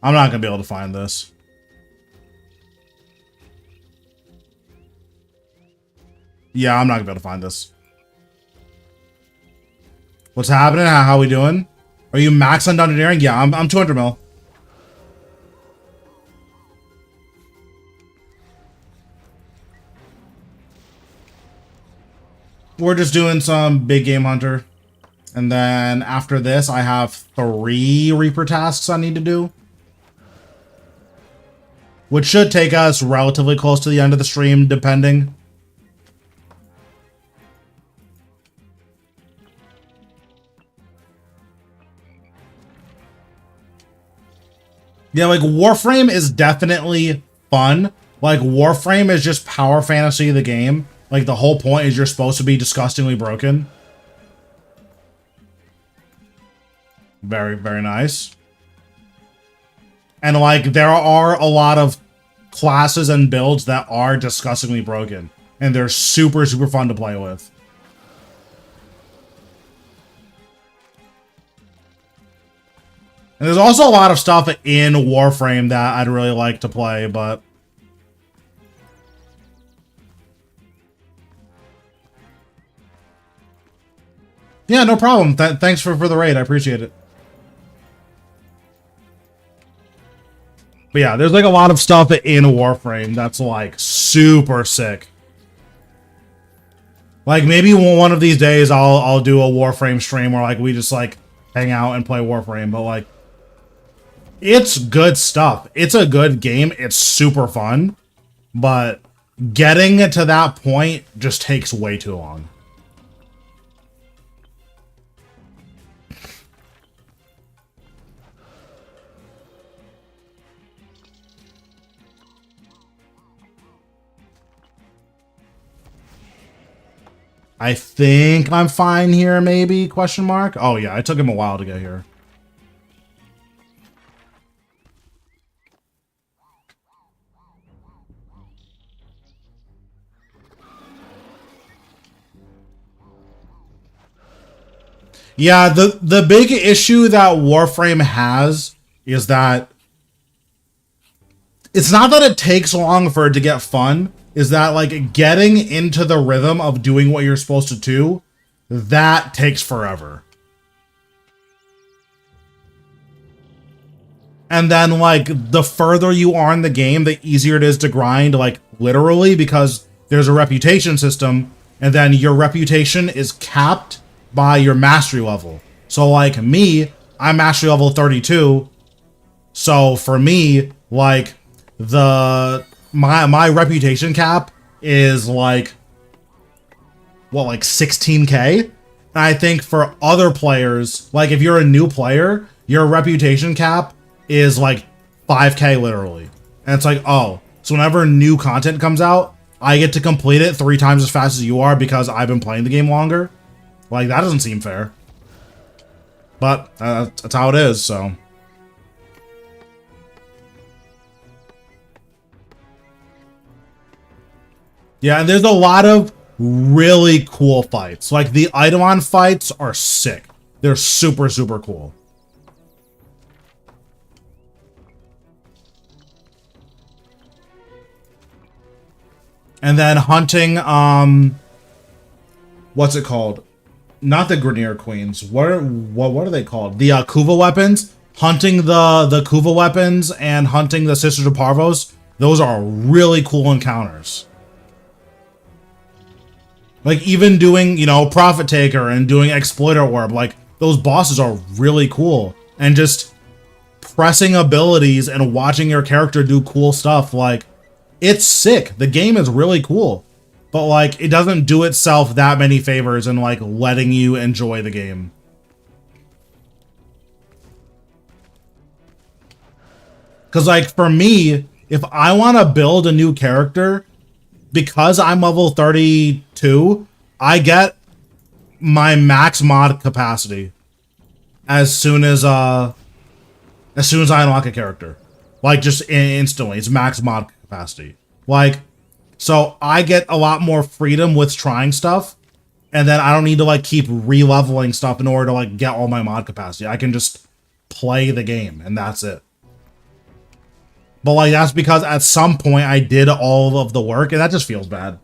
I'm not gonna be able to find this. Yeah, I'm not gonna be able to find this. What's happening? How we doing? Are you max on dungeoneering? Yeah, I'm 200 mil. We're just doing some big game hunter. And then after this, I have 3 Reaper tasks I need to do. Which should take us relatively close to the end of the stream, depending. Yeah, like, Warframe is definitely fun. Like, Warframe is just power fantasy of the game. Like, the whole point is you're supposed to be disgustingly broken. Very, very nice. And, like, there are a lot of classes and builds that are disgustingly broken. And they're super, super fun to play with. And there's also a lot of stuff in Warframe that I'd really like to play, but... Yeah, no problem. Thanks for the raid. I appreciate it. But yeah, there's like a lot of stuff in Warframe that's like super sick. Like maybe one of these days I'll do a Warframe stream where like we just like hang out and play Warframe, but like it's good stuff. It's a good game. It's super fun, but getting to that point just takes way too long. I think I'm fine here, maybe? Question mark? Oh, yeah, it took him a while to get here. Yeah, the big issue that Warframe has is that it's not that it takes long for it to get fun, is that like getting into the rhythm of doing what you're supposed to do, that takes forever. And then like the further you are in the game, the easier it is to grind, like literally, because there's a reputation system and then your reputation is capped by your mastery level. So like me, I'm mastery level 32. So for me, like my reputation cap is like what, like 16k? And I think for other players, like if you're a new player, your reputation cap is like 5k literally. And it's like, oh, so whenever new content comes out, I get to complete it 3 times as fast as you are because I've been playing the game longer. Like, that doesn't seem fair. But that's how it is, so. Yeah, and there's a lot of really cool fights. Like, the Eidolon fights are sick. They're super, super cool. And then hunting, what's it called? Not the Grenier Queens. What are they called? The Kuva weapons. Hunting the Kuva weapons and hunting the Sisters of Parvos. Those are really cool encounters. Like, even doing, you know, Prophet Taker and doing Exploiter Orb, like, those bosses are really cool. And just pressing abilities and watching your character do cool stuff, like, it's sick. The game is really cool. But, like, it doesn't do itself that many favors in, like, letting you enjoy the game. Because, like, for me, if I want to build a new character, because I'm level 32, I get my max mod capacity as soon as I unlock a character. Like, just instantly. It's max mod capacity. Like, so I get a lot more freedom with trying stuff, and then I don't need to, like, keep re-leveling stuff in order to, like, get all my mod capacity. I can just play the game, and that's it. But, like, that's because at some point I did all of the work, and that just feels bad.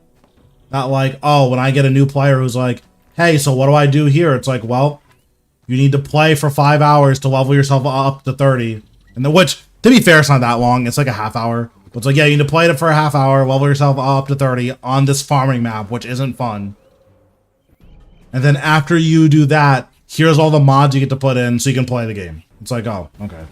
Not like, oh, when I get a new player who's like, hey, so what do I do here? It's like, well, you need to play for 5 hours to level yourself up to 30. And then, which, to be fair, it's not that long. It's like a half hour. But it's like, yeah, you need to play it for a half hour, level yourself up to 30 on this farming map, which isn't fun. And then after you do that, here's all the mods you get to put in so you can play the game. It's like, oh, okay.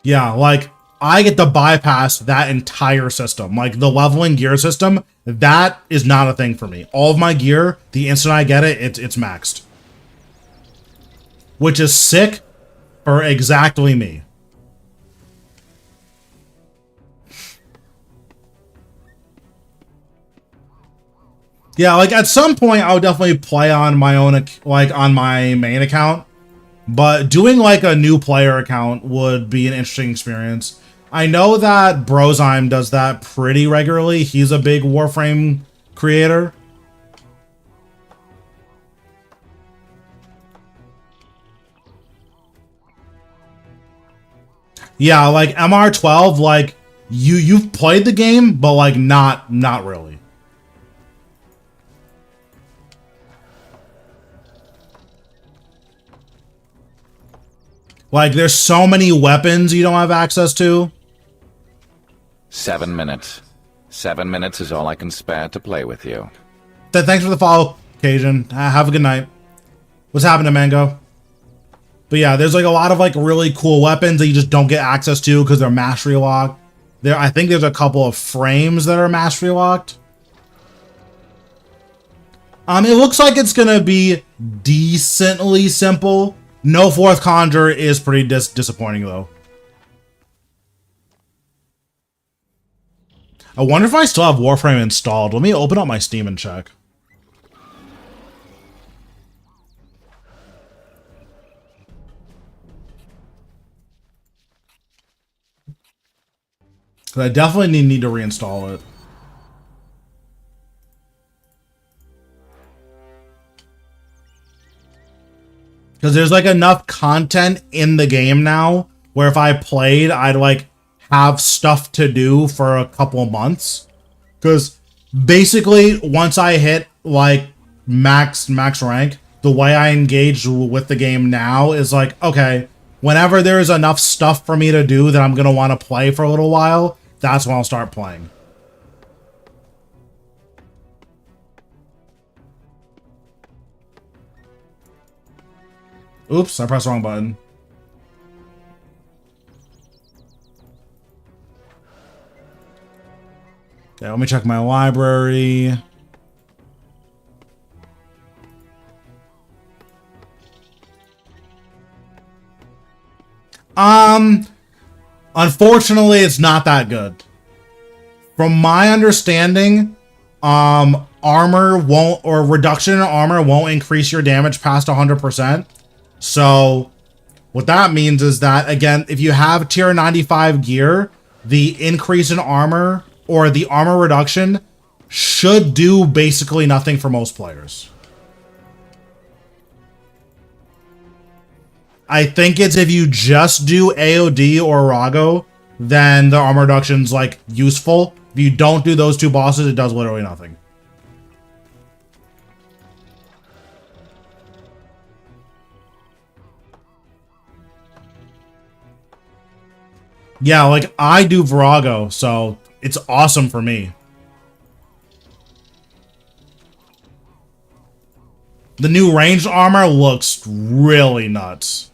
Yeah, like, I get to bypass that entire system. Like, the leveling gear system, that is not a thing for me. All of my gear, the instant I get it, it's maxed. Which is sick for exactly me. Yeah, like, at some point, I would definitely play on my own, like, on my main account. But doing, like, a new player account would be an interesting experience. I know that Brozyme does that pretty regularly. He's a big Warframe creator. Yeah, like, MR12, like, you've played the game, but, like, not really. Like, there's so many weapons you don't have access to. 7 minutes. 7 minutes is all I can spare to play with you. Thanks for the follow, Cajun. Have a good night. What's happening, Mango? But yeah, there's, like, a lot of, like, really cool weapons that you just don't get access to because they're mastery locked. I think there's a couple of frames that are mastery locked. It looks like it's gonna be decently simple. No fourth conjure is pretty disappointing, though. I wonder if I still have Warframe installed. Let me open up my Steam and check. Because I definitely need to reinstall it. Because there's, like, enough content in the game now where if I played, I'd, like, have stuff to do for a couple months. Because basically, once I hit, like, max rank, the way I engage with the game now is like, okay, whenever there's enough stuff for me to do that I'm going to want to play for a little while, that's when I'll start playing. Oops, I pressed the wrong button. Okay, let me check my library. Unfortunately, it's not that good. From my understanding, armor won't, or reduction in armor won't increase your damage past 100%. So what that means is that, again, if you have tier 95 gear, the increase in armor or the armor reduction should do basically nothing for most players. I think it's if you just do AOD or Rago, then the armor reduction's like useful. If you don't do those two bosses, it does literally nothing. Yeah, like I do Virago, so it's awesome for me. The new ranged armor looks really nuts.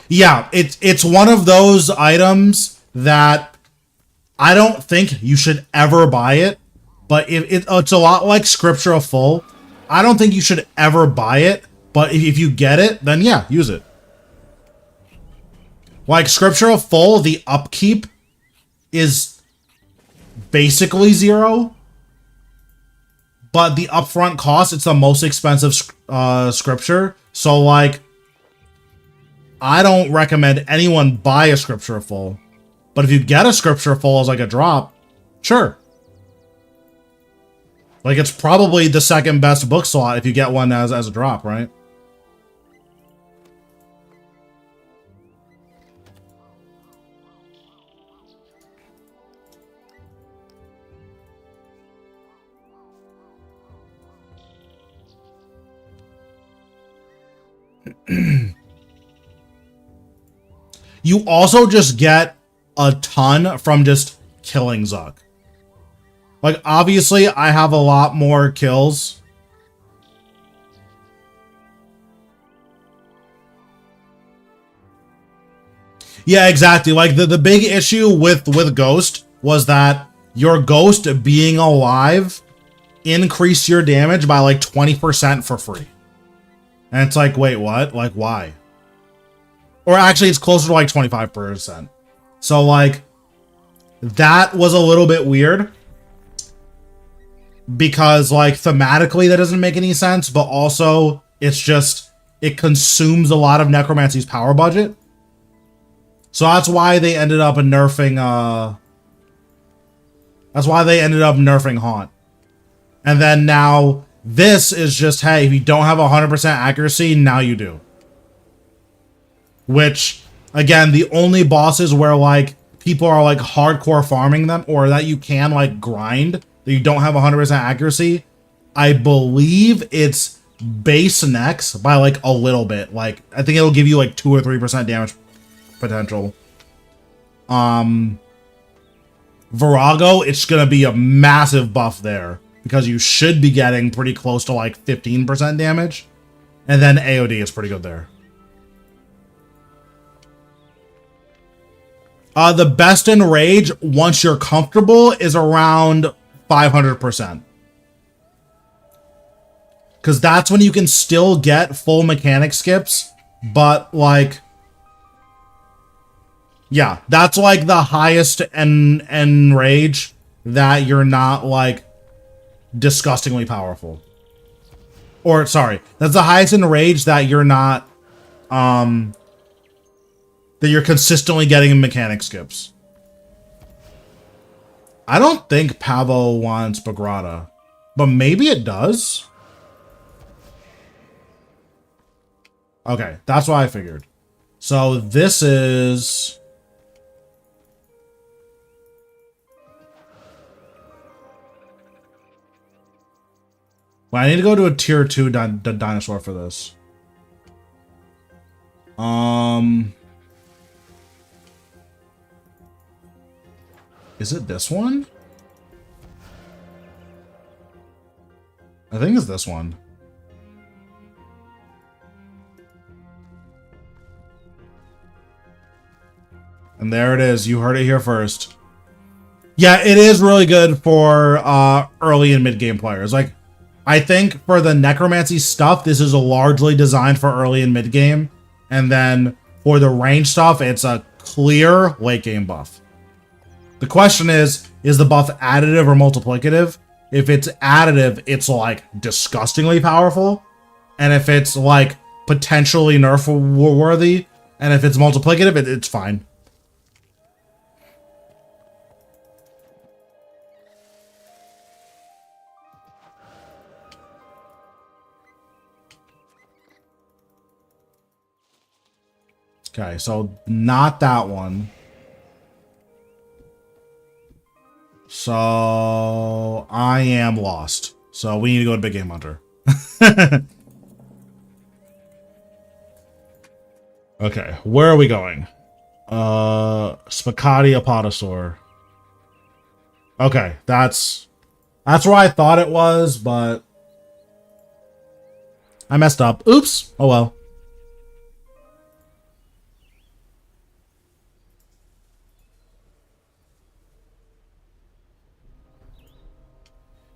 Yeah, it's one of those items that I don't think you should ever buy it, but it's a lot like Scripture of Full. I don't think you should ever buy it, but if you get it, then yeah, use it. Like Scripture of Full, the upkeep is basically 0, but the upfront cost, it's the most expensive scripture. So like, I don't recommend anyone buy a Scripture of Full, but if you get a Scripture of Full as like a drop, sure. Like it's probably the second best book slot if you get one as a drop, right? You also just get a ton from just killing Zuk. Like, obviously, I have a lot more kills. Yeah, exactly. Like, the big issue with Ghost was that your Ghost being alive increased your damage by, like, 20% for free. And it's like, wait, what? Like, why? Or actually, it's closer to like 25%. So like, that was a little bit weird. Because like, thematically, that doesn't make any sense. But also, it's just, it consumes a lot of Necromancy's power budget. So that's why they ended up nerfing, Haunt. And then now, this is just, hey, if you don't have 100% accuracy, now you do. Which, again, the only bosses where, like, people are, like, hardcore farming them, or that you can, like, grind, that you don't have 100% accuracy, I believe it's base next by, like, a little bit. Like, I think it'll give you, like, 2 or 3% damage potential. Virago, it's gonna be a massive buff there, because you should be getting pretty close to, like, 15% damage. And then AOD is pretty good there. The best in Rage, once you're comfortable, is around 500%. Because that's when you can still get full mechanic skips, but, like... Yeah, that's, like, the highest in Rage that you're not, like, disgustingly powerful. Or, sorry, that's the highest in Rage that you're not, that you're consistently getting mechanic skips. I don't think Pavo wants Bagrata, but maybe it does. Okay, that's what I figured. So this is... Well, I need to go to a tier 2 dinosaur for this. Is it this one? I think it's this one. And there it is. You heard it here first. Yeah, it is really good for early and mid-game players. Like, I think for the Necromancy stuff, this is largely designed for early and mid-game. And then for the range stuff, it's a clear late game buff. The question is the buff additive or multiplicative? If it's additive, it's like disgustingly powerful. And if it's like potentially nerf worthy, and if it's multiplicative, it's fine. Okay, so not that one. So I am lost. So we need to go to Big Game Hunter. Okay, where are we going? Spicati Apatosaur. Okay, that's where I thought it was, but I messed up. Oops. Oh well.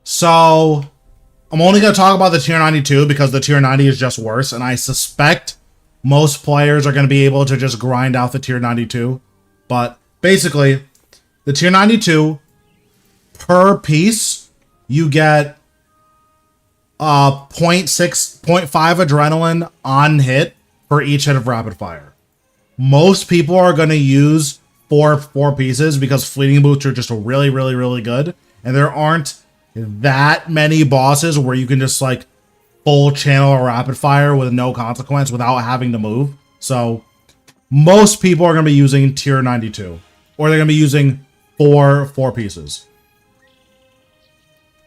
So, I'm only going to talk about the tier 92 because the tier 90 is just worse, and I suspect most players are going to be able to just grind out the tier 92. But basically, the tier 92, per piece, you get 0.5 adrenaline on hit for each hit of rapid fire. Most people are going to use four pieces because fleeting boots are just really, really, really good, and there aren't that many bosses where you can just like full channel a rapid fire with no consequence without having to move. So most people are going to be using tier 92, or they're going to be using four pieces.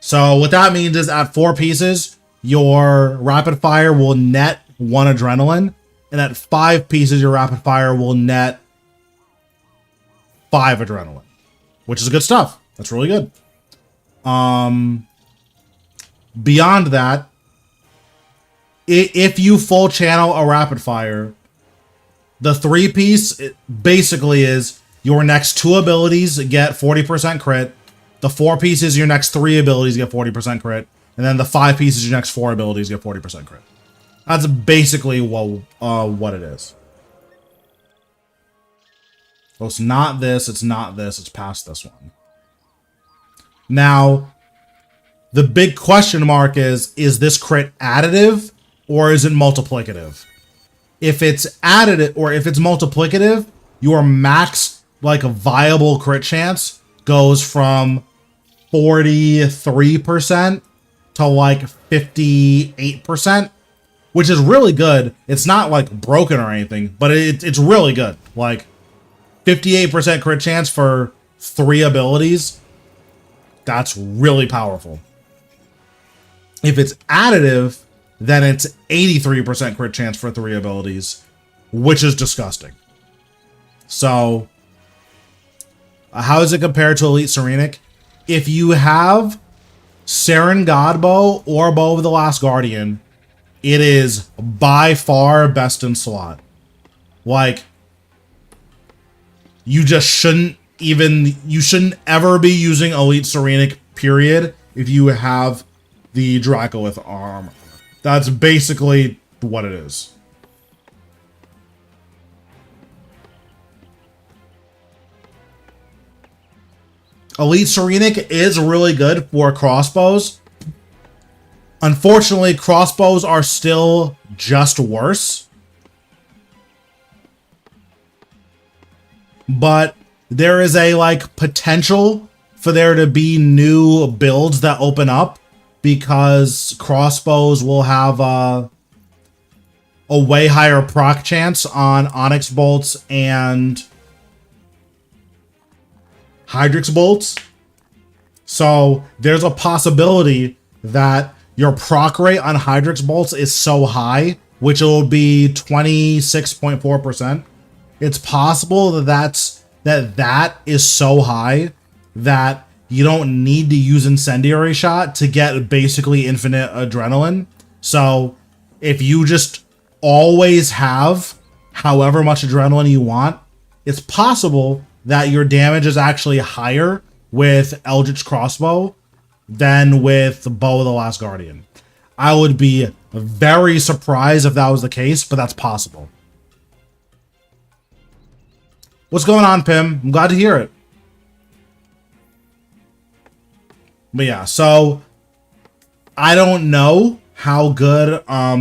So what that means is at 4 pieces, your rapid fire will net 1 adrenaline, and at 5 pieces, your rapid fire will net 5 adrenaline, which is good stuff. That's really good. Beyond that, if you full channel a rapid fire, the 3-piece basically is your next 2 abilities get 40% crit, the 4 pieces your next 3 abilities get 40% crit, and then the 5 pieces your next 4 abilities get 40% crit. That's basically what it is. Well, it's not this, it's not this, it's past this one. Now, the big question mark is this crit additive or is it multiplicative? If it's additive or if it's multiplicative, your max like a viable crit chance goes from 43% to like 58%, which is really good. It's not like broken or anything, but it's really good. Like 58% crit chance for 3 abilities. That's really powerful. If it's additive, then it's 83% crit chance for 3 abilities, which is disgusting. So, how does it compare to Elite Serenic? If you have Saren Godbow or Bow of the Last Guardian, it is by far best in slot. Like, you just shouldn't ever be using Elite Serenic, period, if you have the Dracoith armor. That's basically what it is. Elite Serenic is really good for crossbows. Unfortunately, crossbows are still just worse. But there is a like potential for there to be new builds that open up because crossbows will have a way higher proc chance on Onyx bolts and Hydrix bolts. So there's a possibility that your proc rate on Hydrix bolts is so high, which will be 26.4%. It's possible that is so high that you don't need to use Incendiary Shot to get basically infinite adrenaline. So if you just always have however much adrenaline you want, it's possible that your damage is actually higher with Eldritch Crossbow than with Bow of the Last Guardian. I would be very surprised if that was the case, but that's possible. What's going on, Pim? I'm glad to hear it. But yeah, so I don't know how good I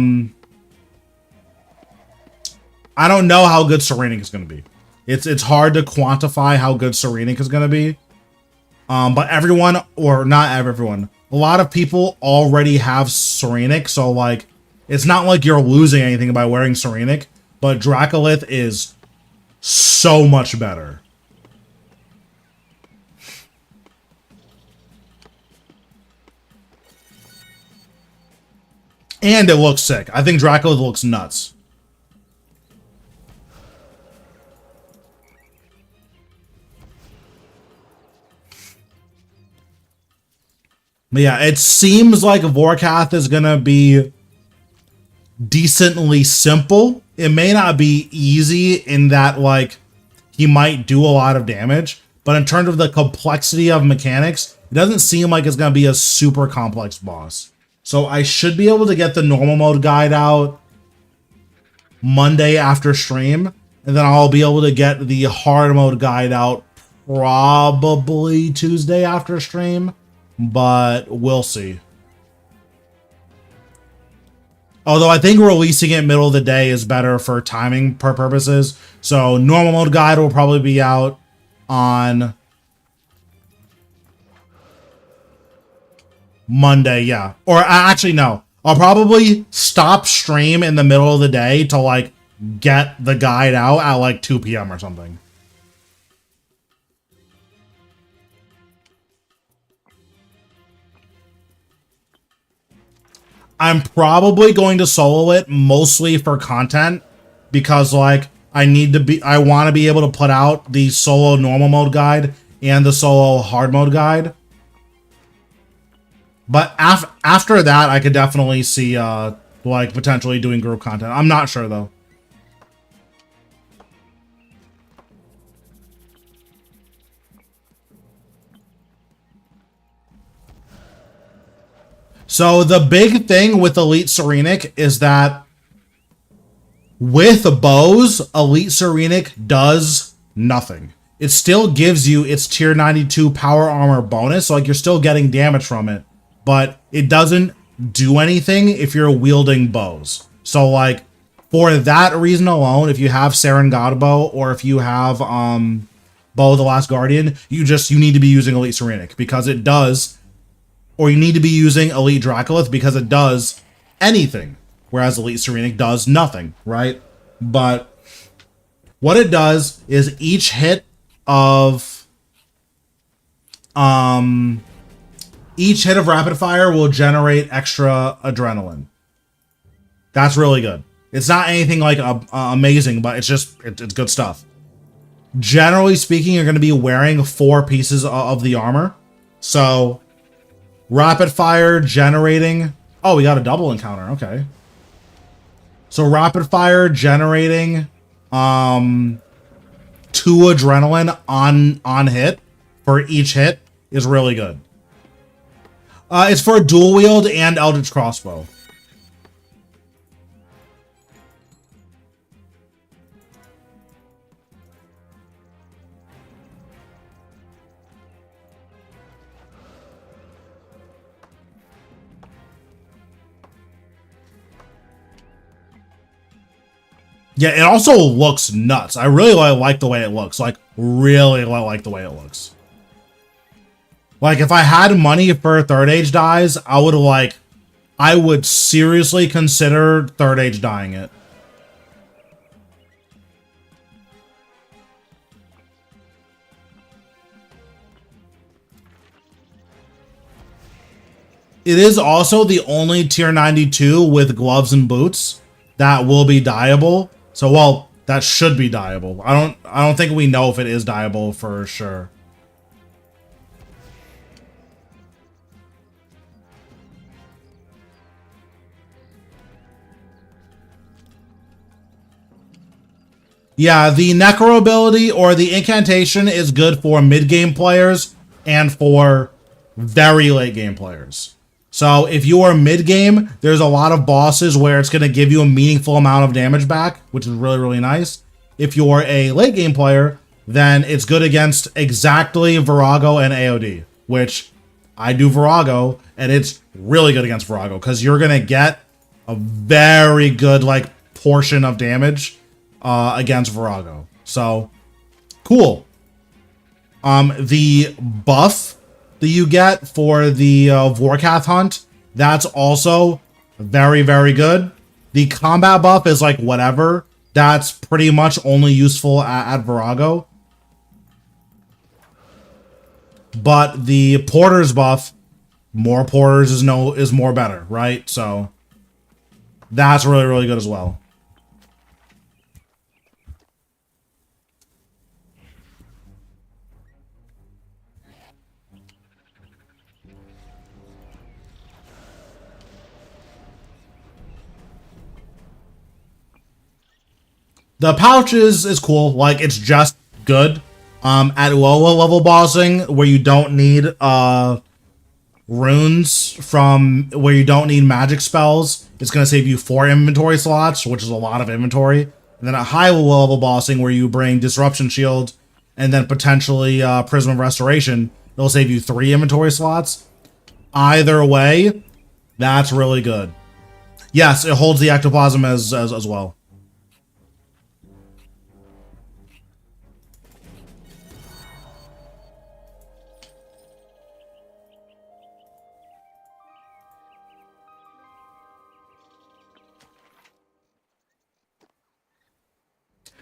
don't know how good Serenic is going to be. It's hard to quantify how good Serenic is going to be. But everyone, or not everyone, a lot of people already have Serenic, so like it's not like you're losing anything by wearing Serenic, but Dracolith is so much better. And it looks sick. I think Dracolith looks nuts. But yeah, it seems like Vorkath is going to be decently simple. It may not be easy in that, like, he might do a lot of damage. But in terms of the complexity of mechanics, it doesn't seem like it's going to be a super complex boss. So I should be able to get the normal mode guide out Monday after stream. And then I'll be able to get the hard mode guide out probably Tuesday after stream. But we'll see. Although I think releasing it middle of the day is better for timing purposes. So normal mode guide will probably be out on Monday, yeah. Or actually, no. I'll probably stop stream in the middle of the day to like get the guide out at like 2 p.m. or something. I'm probably going to solo it mostly for content because like I want to be able to put out the solo normal mode guide and the solo hard mode guide. But after that, I could definitely see like potentially doing group content. I'm not sure though. So the big thing with Elite Serenic is that with bows, Elite Serenic does nothing. It still gives you its tier 92 power armor bonus, so like you're still getting damage from it, but it doesn't do anything if you're wielding bows. So like for that reason alone, if you have Serengad bow or if you have Bow of the Last Guardian, you need to be using Elite Serenic because it does. Or you need to be using Elite Dracolith because it does anything, whereas Elite Serenic does nothing, right? But what it does is each hit of rapid fire will generate extra adrenaline. That's really good. It's not anything like amazing, but it's good stuff. Generally speaking, you're going to be wearing 4 pieces of the armor, so rapid fire generating. Oh, we got a double encounter. Okay. So rapid fire generating 2 adrenaline on hit for each hit is really good. It's for dual wield and Eldritch Crossbow. Yeah, it also looks nuts. I really like the way it looks. Like, really like the way it looks. Like, if I had money for Third Age dyes, I would seriously consider Third Age dyeing it. It is also the only tier 92 with gloves and boots that will be dyeable. So, well, that should be dyeable. I don't think we know if it is dyeable for sure. Yeah, the Necro ability or the incantation is good for mid-game players and for very late-game players. So if you are mid-game, there's a lot of bosses where it's going to give you a meaningful amount of damage back, which is really, really nice. If you're a late-game player, then it's good against exactly Virago and AOD, which I do Virago, and it's really good against Virago because you're gonna get a very good like portion of damage against Virago. So cool. The buff that you get for the Vorkath hunt, that's also very, very good. The combat buff is like whatever. That's pretty much only useful at Virago. But the Porter's buff, more Porters is more better, right? So that's really, really good as well. The pouch is cool. Like, it's just good. At lower level bossing, where you don't need runes from, where you don't need magic spells, it's going to save you 4 inventory slots, which is a lot of inventory. And then at high level bossing, where you bring Disruption Shield and then potentially Prism of Restoration, it'll save you 3 inventory slots. Either way, that's really good. Yes, it holds the Ectoplasm as well.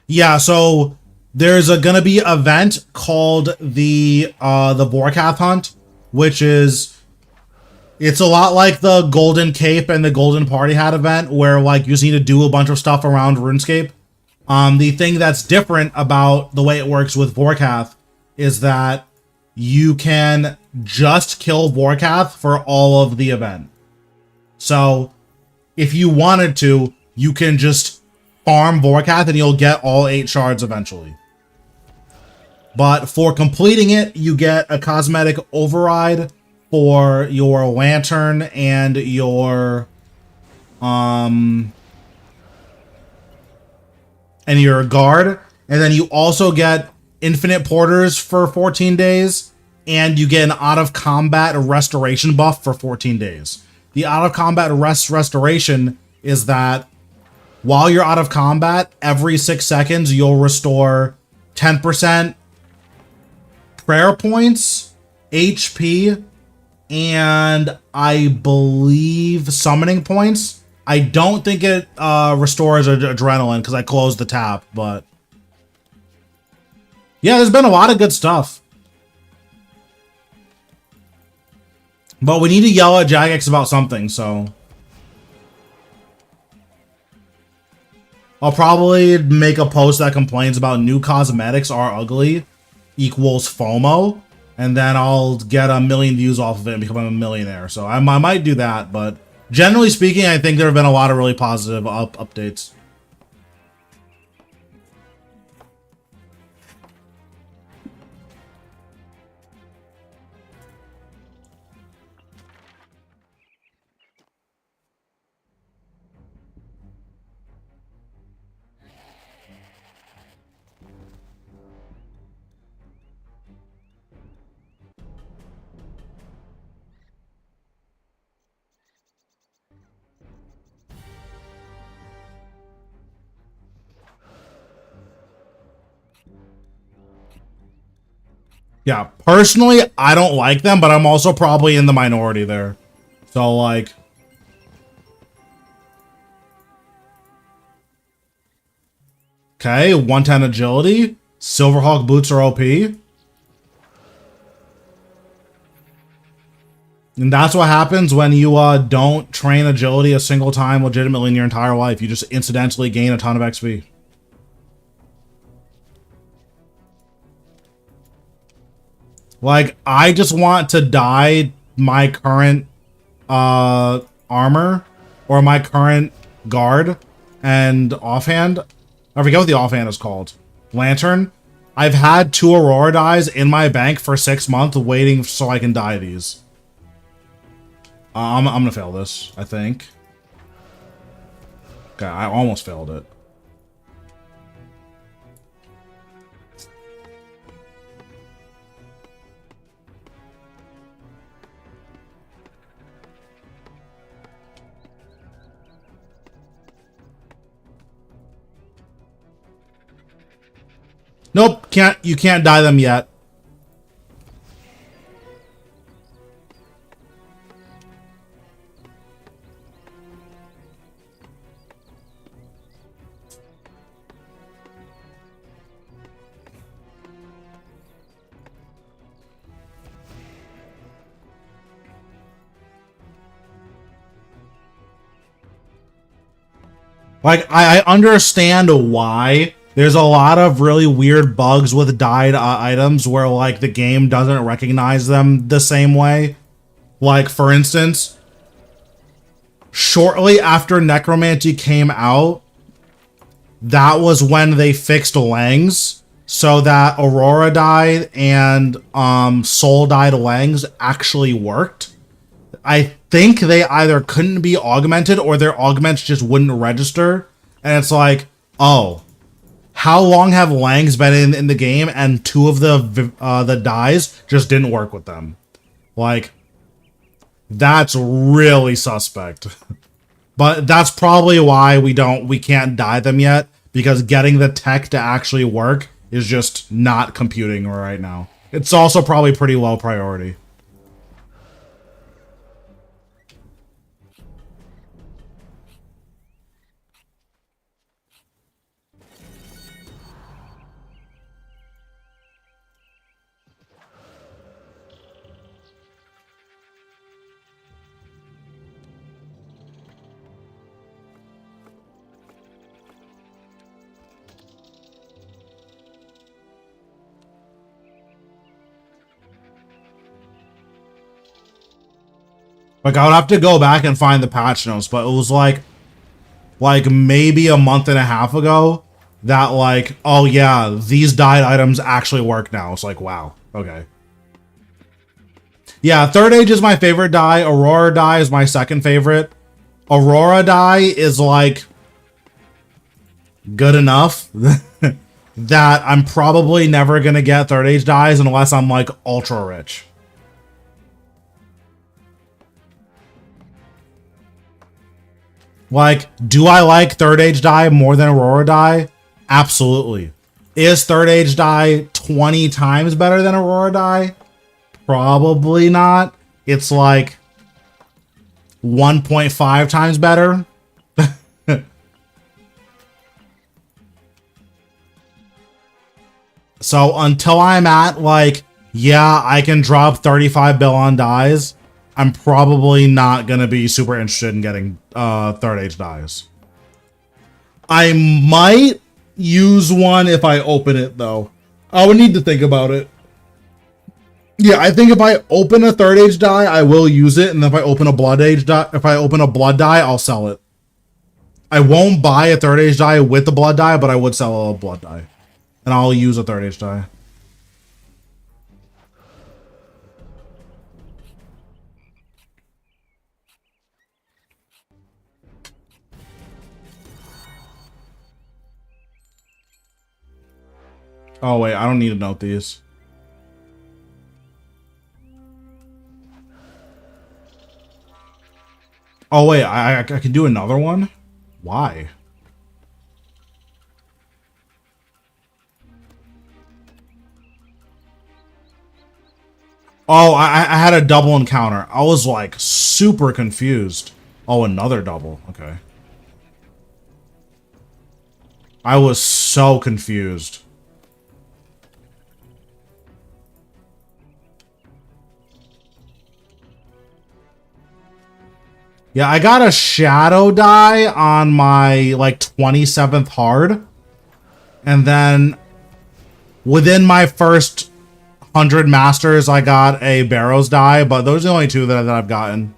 Yeah, so there's gonna be an event called the Vorkath hunt, which is, it's a lot like the Golden Cape and the Golden Party Hat event, where like you just need to do a bunch of stuff around RuneScape. The thing that's different about the way it works with Vorkath is that you can just kill Vorkath for all of the event. So if you wanted to, you can just farm Vorkath and you'll get all 8 shards eventually. But for completing it, you get a cosmetic override for your lantern and your guard, and then you also get infinite porters for 14 days, and you get an out of combat restoration buff for 14 days. The out of combat restoration is that while you're out of combat, every 6 seconds, you'll restore 10% prayer points, HP, and I believe summoning points. I don't think it restores adrenaline because I closed the tap, but yeah, there's been a lot of good stuff. But we need to yell at Jagex about something, so I'll probably make a post that complains about new cosmetics are ugly equals FOMO, and then I'll get 1 million views off of it and become a millionaire. So I might do that, but generally speaking, I think there have been a lot of really positive updates. Yeah, personally, I don't like them, but I'm also probably in the minority there. So, like, okay, 110 agility. Silverhawk boots are OP. And that's what happens when you don't train agility a single time legitimately in your entire life. You just incidentally gain a ton of XP. Like, I just want to dye my current armor or my current guard and offhand. I forget what the offhand is called. Lantern. I've had 2 Aurora dyes in my bank for 6 months waiting so I can dye these. I'm gonna fail this, I think. Okay, I almost failed it. Nope, you can't dye them yet. Like, I understand why. There's a lot of really weird bugs with dyed items where, like, the game doesn't recognize them the same way. Like, for instance, shortly after Necromancy came out, that was when they fixed Langs so that Aurora dyed and Soul dyed Langs actually worked. I think they either couldn't be augmented or their augments just wouldn't register. And it's like, oh, how long have Langs been in the game and two of the dyes just didn't work with them? Like, that's really suspect. But that's probably why we can't dye them yet, because getting the tech to actually work is just not computing right now. It's also probably pretty low priority. Like, I would have to go back and find the patch notes, but it was like maybe a month and a half ago that, like, oh yeah, these dyed items actually work now. It's like, wow, okay. Yeah, Third Age is my favorite dye. Aurora dye is my second favorite. Aurora dye is, like, good enough that I'm probably never gonna get Third Age dyes unless I'm, like, ultra rich. Like, do I like Third Age dye more than Aurora dye? Absolutely. Is Third Age dye 20 times better than Aurora dye? Probably not. It's like 1.5 times better. So until I'm at, like, yeah, I can drop 35 bill on dyes, I'm probably not going to be super interested in getting Third Age dyes. I might use one if I open it, though. I would need to think about it. Yeah, I think if I open a Third Age dye, I will use it, and if I open a Blood Age dye, if I open a Blood dye, I'll sell it. I won't buy a Third Age dye with the Blood dye, but I would sell a Blood dye. And I'll use a Third Age dye. Oh, wait, I don't need to note these. Oh, wait, I can do another one? Why? Oh, I had a double encounter. I was, like, super confused. Oh, another double. Okay. I was so confused. Yeah, I got a shadow die on my, like, 27th hard. And then within my first 100 masters, I got a Barrows die, but those are the only two that I've gotten.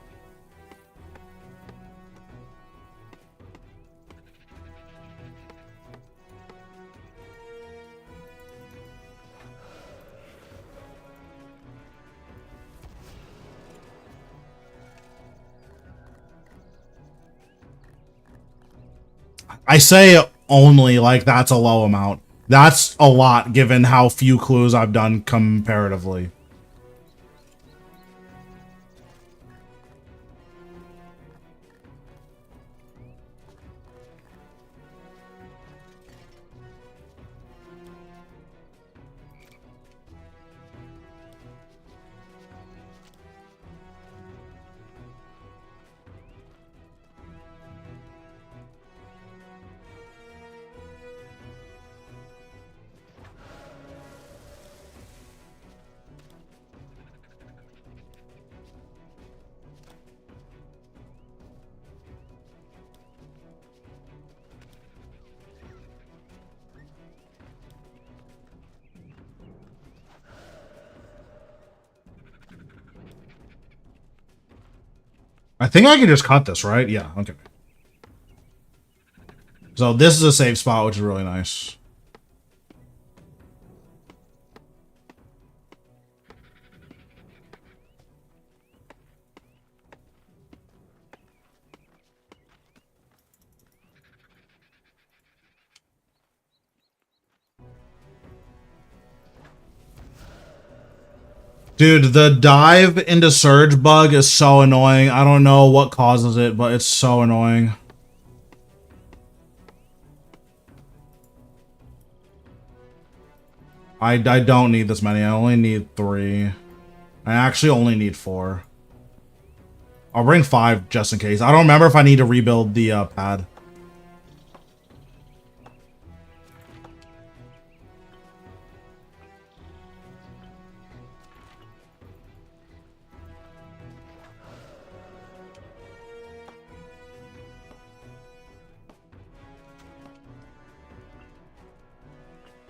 I say only like that's a low amount. That's a lot given how few clues I've done comparatively. I think I can just cut this, right? Yeah, okay. So this is a safe spot, which is really nice. Dude, the dive into surge bug is so annoying. I don't know what causes it, but it's so annoying. I don't need this many. I only need 3. I actually only need 4. I'll bring 5 just in case. I don't remember if I need to rebuild the pad.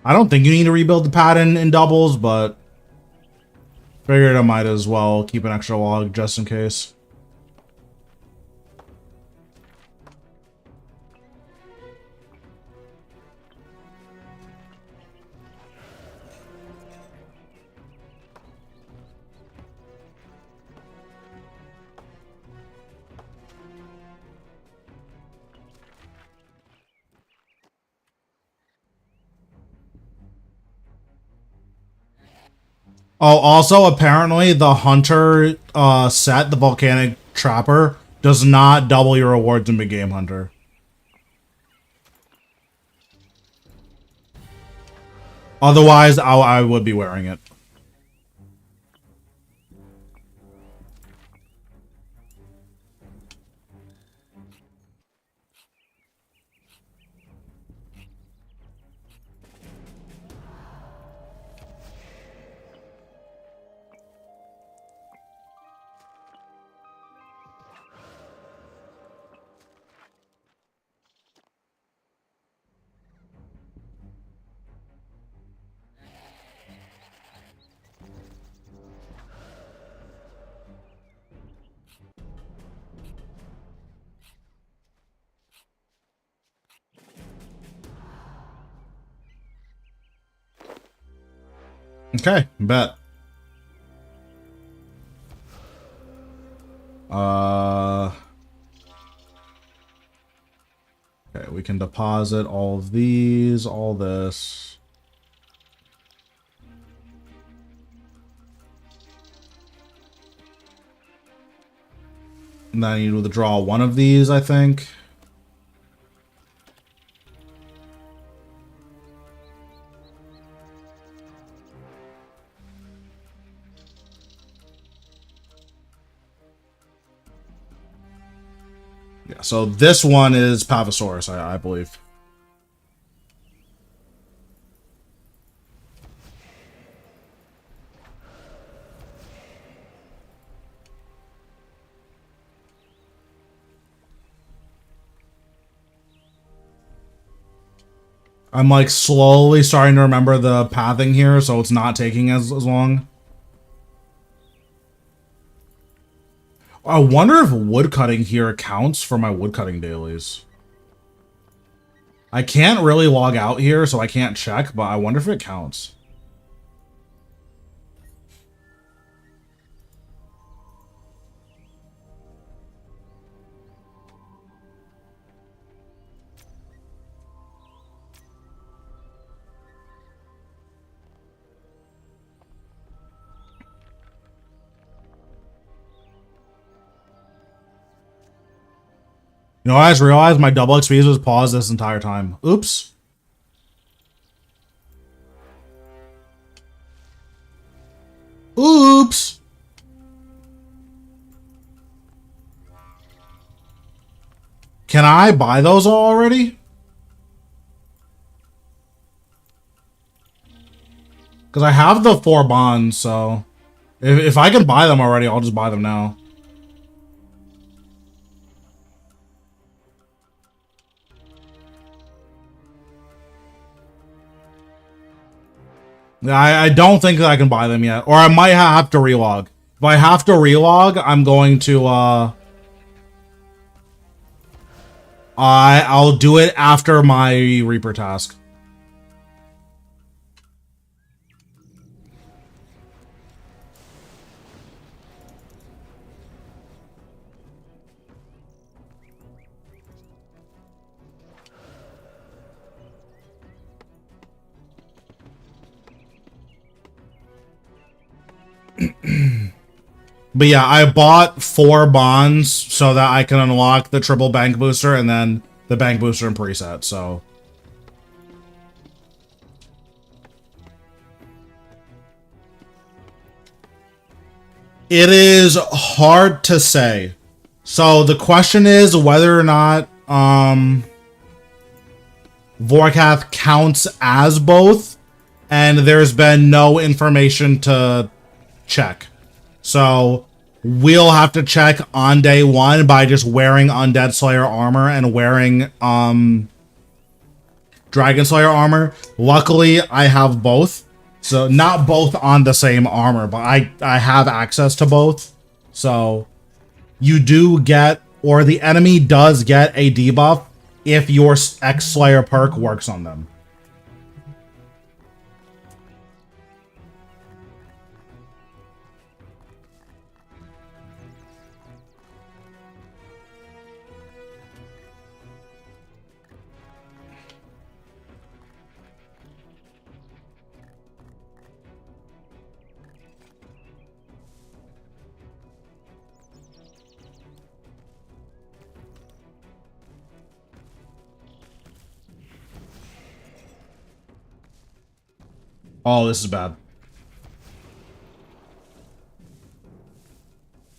I don't think you need to rebuild the pad in doubles, but figured I might as well keep an extra log just in case. Oh, also, apparently, the Hunter set, the Volcanic Trapper, does not double your rewards in Big Game Hunter. Otherwise, I would be wearing it. Okay, bet. Okay, we can deposit all of these, all this. And then I need to withdraw one of these, I think. Yeah, so this one is Pavosaurus, I believe. I'm like slowly starting to remember the pathing here, so it's not taking as long. I wonder if woodcutting here counts for my woodcutting dailies. I can't really log out here, so I can't check, but I wonder if it counts. You know, I just realized my double XP was paused this entire time. Oops. Oops. Can I buy those already? Because I have the 4 bonds, so... If I can buy them already, I'll just buy them now. I don't think that I can buy them yet. Or I might have to relog. If I have to relog, I'm going to I'll do it after my Reaper task. But yeah, I bought 4 bonds so that I can unlock the triple bank booster and then the bank booster and preset, so. It is hard to say. So the question is whether or not Vorkath counts as both, and there's been no information to check. So we'll have to check on day 1 by just wearing Undead Slayer armor and wearing Dragon Slayer armor. Luckily, I have both. So not both on the same armor, but I have access to both. So you do get, or the enemy does get a debuff if your X-Slayer perk works on them. Oh, this is bad.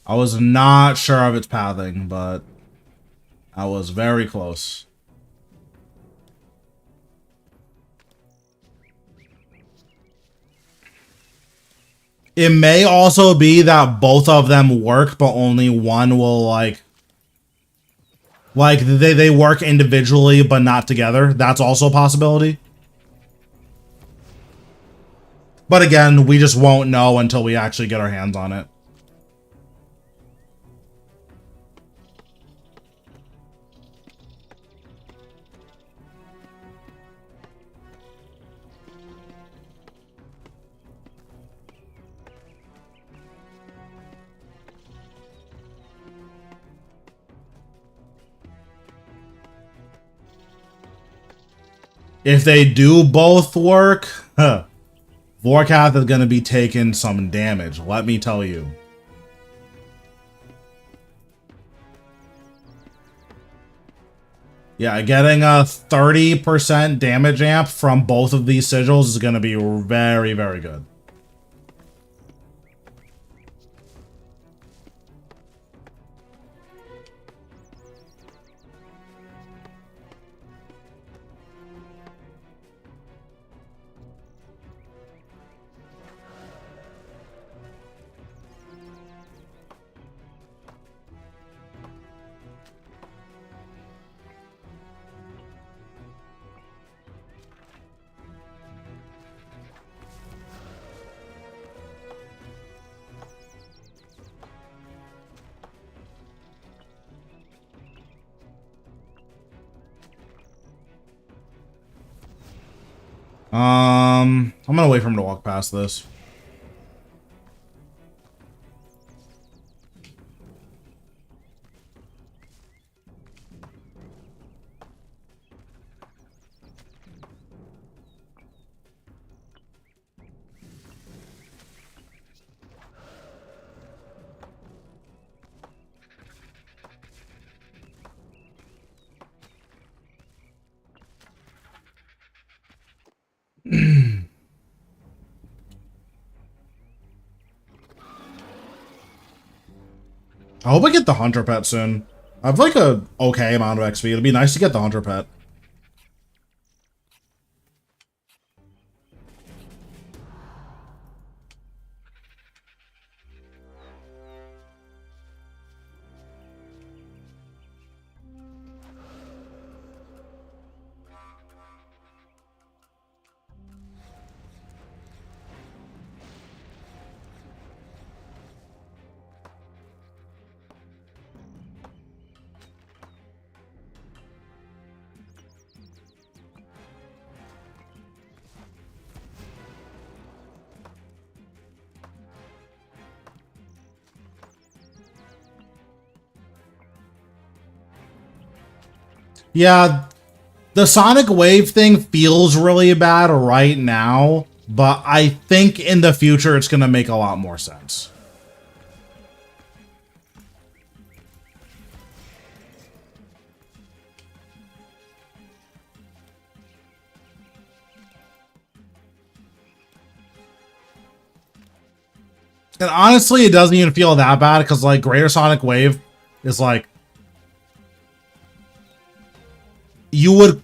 I was not sure of its pathing, but I was very close. It may also be that both of them work, but only one will like they work individually but not together. That's also a possibility. But again, we just won't know until we actually get our hands on it. If they do both work, Vorkath is going to be taking some damage, let me tell you. Yeah, getting a 30% damage amp from both of these sigils is going to be very, very good. I'm gonna wait for him to walk past this. I hope I get the Hunter Pet soon. I have like a okay amount of XP. It'd be nice to get the Hunter Pet. Yeah, the Sonic Wave thing feels really bad right now, but I think in the future it's going to make a lot more sense. And honestly, it doesn't even feel that bad because, like, Greater Sonic Wave is like, you would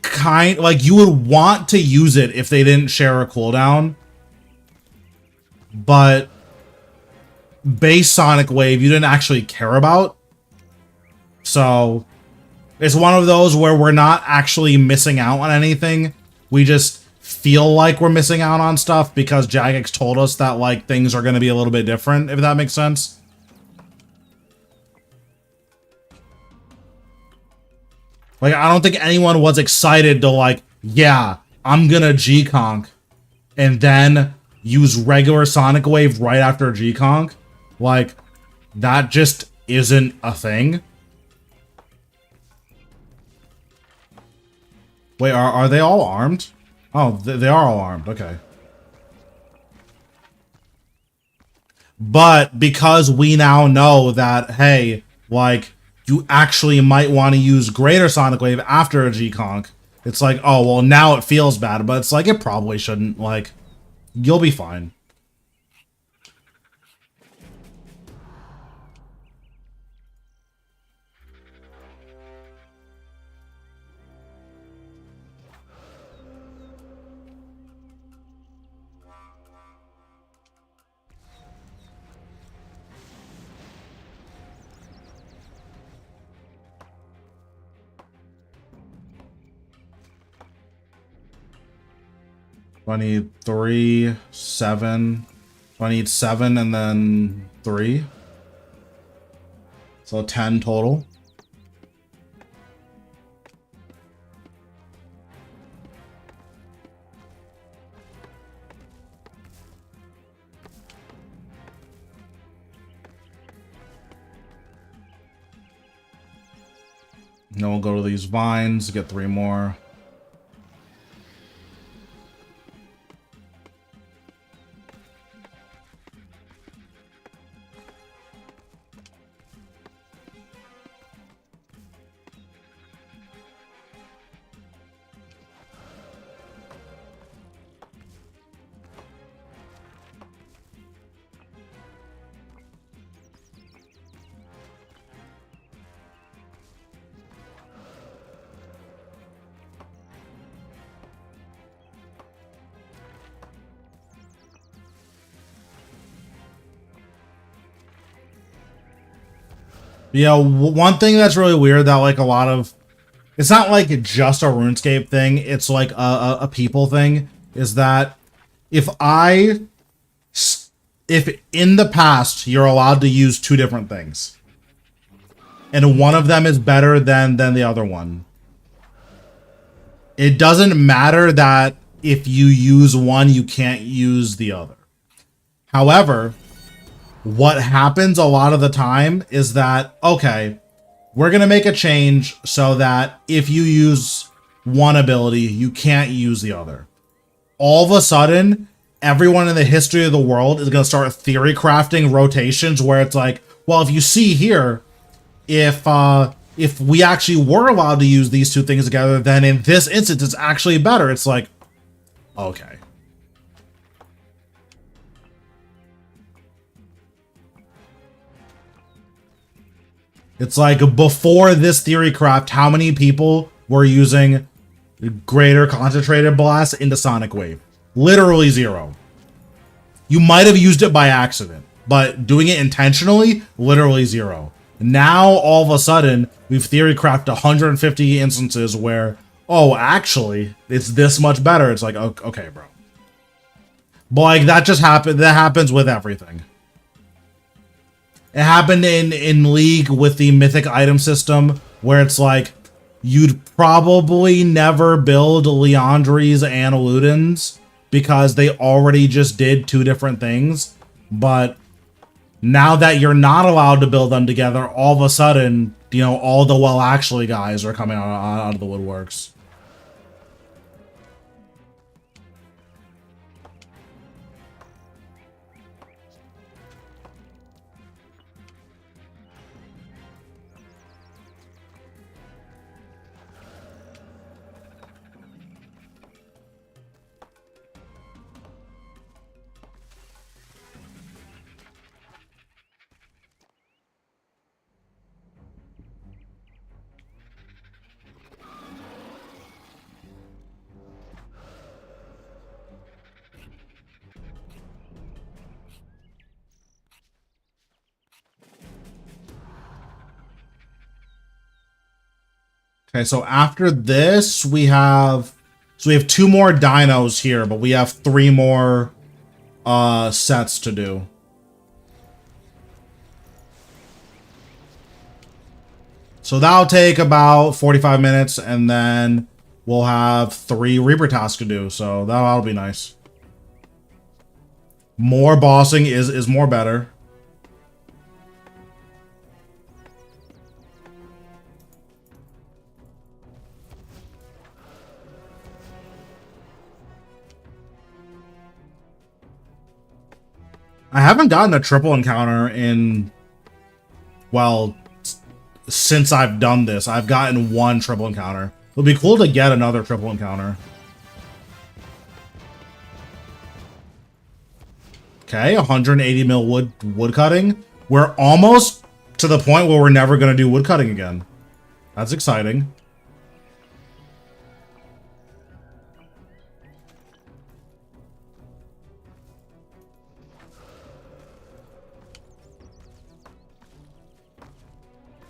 you would want to use it if they didn't share a cooldown. But base Sonic Wave, you didn't actually care about. So it's one of those where we're not actually missing out on anything. We just feel like we're missing out on stuff because Jagex told us that, like, things are going to be a little bit different, if that makes sense. Like, I don't think anyone was excited to, like, yeah, I'm gonna G-Conk and then use regular Sonic Wave right after G-Conk. Like, that just isn't a thing. Wait, are they all armed? Oh, they are all armed. Okay. But because we now know that, hey, like, you actually might want to use Greater Sonic Wave after a G-Conk, it's like, oh, well, now it feels bad, but it's like, it probably shouldn't. Like, you'll be fine. I need 3, 7. I need 7 and then 3. So 10 total. Then we'll go to these vines, get 3 more. Yeah, one thing that's really weird that, like, a lot of... It's not, like, just a RuneScape thing. It's, like, a people thing. Is that if in the past you're allowed to use 2 different things, and one of them is better than the other one, it doesn't matter that if you use one, you can't use the other. However, what happens a lot of the time is that, okay, we're going to make a change so that if you use one ability, you can't use the other. All of a sudden, everyone in the history of the world is going to start theory crafting rotations where it's like, well, if you see here, if we actually were allowed to use these 2 things together, then in this instance, it's actually better. It's like, okay. It's like, before this theory craft, how many people were using Greater Concentrated Blast into Sonic Wave? Literally 0. You might have used it by accident, but doing it intentionally, literally 0. Now, all of a sudden, we've theory crafted 150 instances where, oh, actually, it's this much better. It's like, okay, bro. But, like, that just happened. That happens with everything. It happened in League with the mythic item system, where it's like, you'd probably never build Leandries and Ludens because they already just did 2 different things. But Now that you're not allowed to build them together, all of a sudden, you know, all the well actually guys are coming out of the woodworks. Okay, so after this, we have two more dinos here, but we have 3 more sets to do. So that'll take about 45 minutes, and then we'll have 3 Reaper tasks to do. So that'll be nice. More bossing is more better. I haven't gotten a triple encounter in, well, since I've done this. I've gotten 1 triple encounter. It would be cool to get another triple encounter. Okay, 180 mil wood cutting. We're almost to the point where we're never going to do wood cutting again. That's exciting.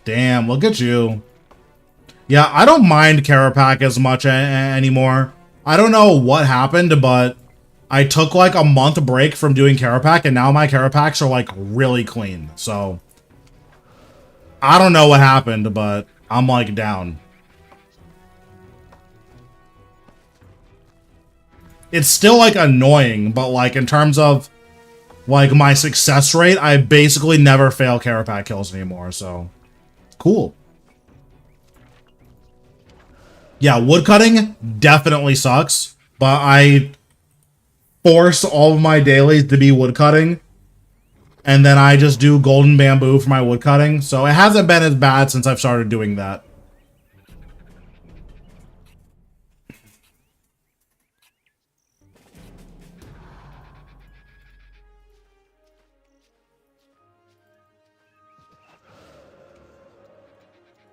Damn, look at you. Yeah, I don't mind Carapac as much anymore. I don't know what happened, but I took like a month break from doing Carapac, and now my Carapacs are like really clean. So I don't know what happened, but I'm like down. It's still like annoying, but like in terms of like my success rate, I basically never fail Carapac kills anymore, so cool. Yeah, woodcutting definitely sucks, but I force all of my dailies to be woodcutting, and then I just do golden bamboo for my woodcutting, so it hasn't been as bad since I've started doing that.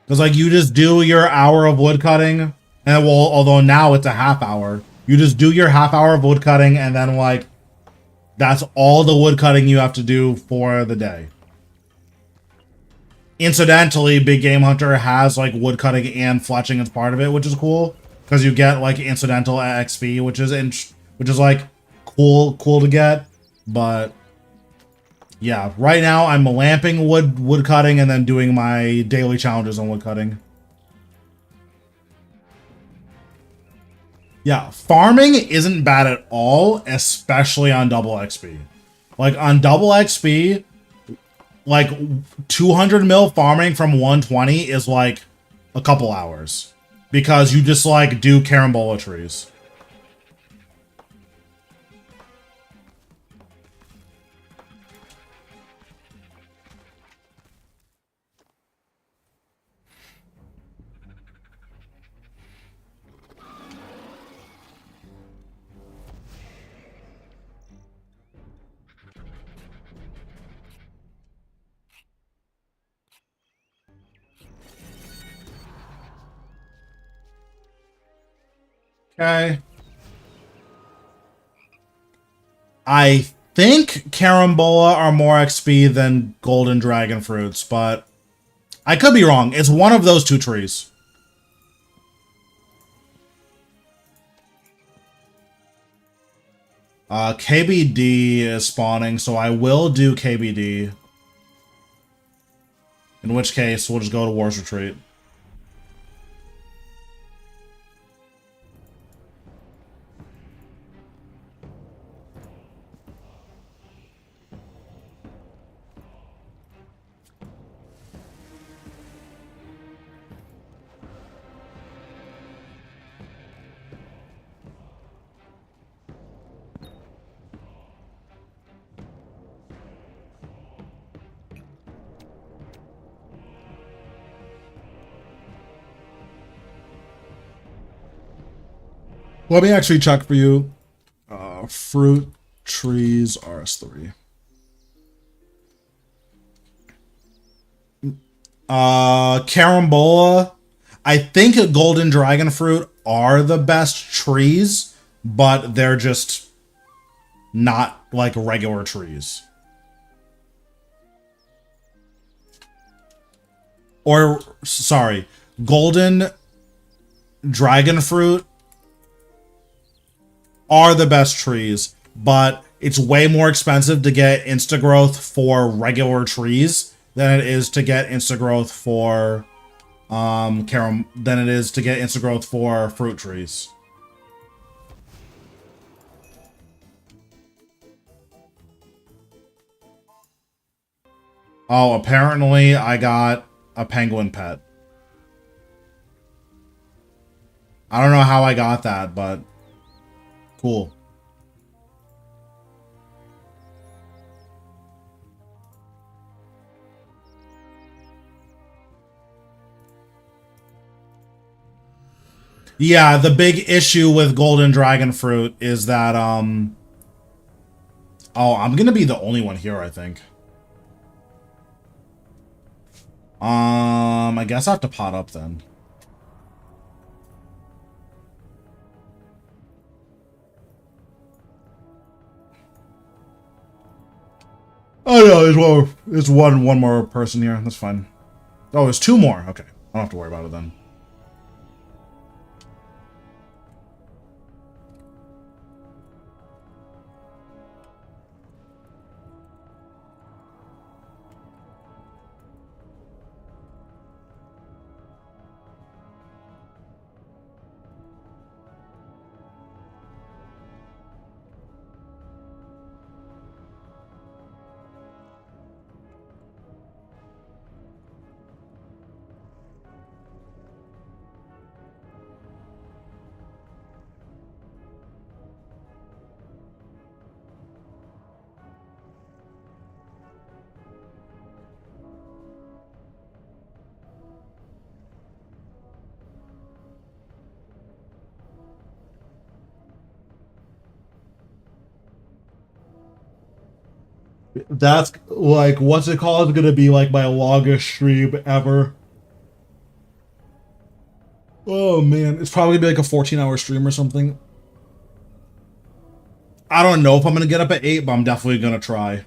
Because, like, you just do your hour of woodcutting, and, well, although now it's a half hour. You just do your half hour of woodcutting, and then, like, that's all the woodcutting you have to do for the day. Incidentally, Big Game Hunter has, like, woodcutting and fletching as part of it, which is cool. Because you get, like, incidental XP, which is, like, cool to get. But yeah, right now I'm lamping woodcutting and then doing my daily challenges on woodcutting. Yeah, farming isn't bad at all, especially on double XP. Like on double XP, like 200 mil farming from 120 is like a couple hours because you just like do carambola trees. Okay. I think carambola are more XP than golden dragon fruits, but I could be wrong. It's one of those 2 trees. KBD is spawning, so I will do KBD. In which case, we'll just go to War's Retreat. Let me actually check for you. Fruit trees RS3. Carambola. I think golden dragon fruit are the best trees, but they're just not like regular trees. Or, sorry, golden dragon fruit are the best trees, but it's way more expensive to get insta-growth for regular trees than it is to get insta-growth for than it is to get insta-growth for fruit trees. Oh, apparently I got a penguin pet. I don't know how I got that, but cool. Yeah, the big issue with golden dragon fruit is that, oh, I'm gonna be the only one here, I think. I guess I have to pot up then. Oh no, there's one more person here. That's fine. Oh, there's two more. Okay, I don't have to worry about it then. That's like, what's it called? It's gonna be like my longest stream ever. Oh man, it's probably gonna be like a 14-hour stream or something. I don't know if I'm gonna get up at 8, but I'm definitely gonna try.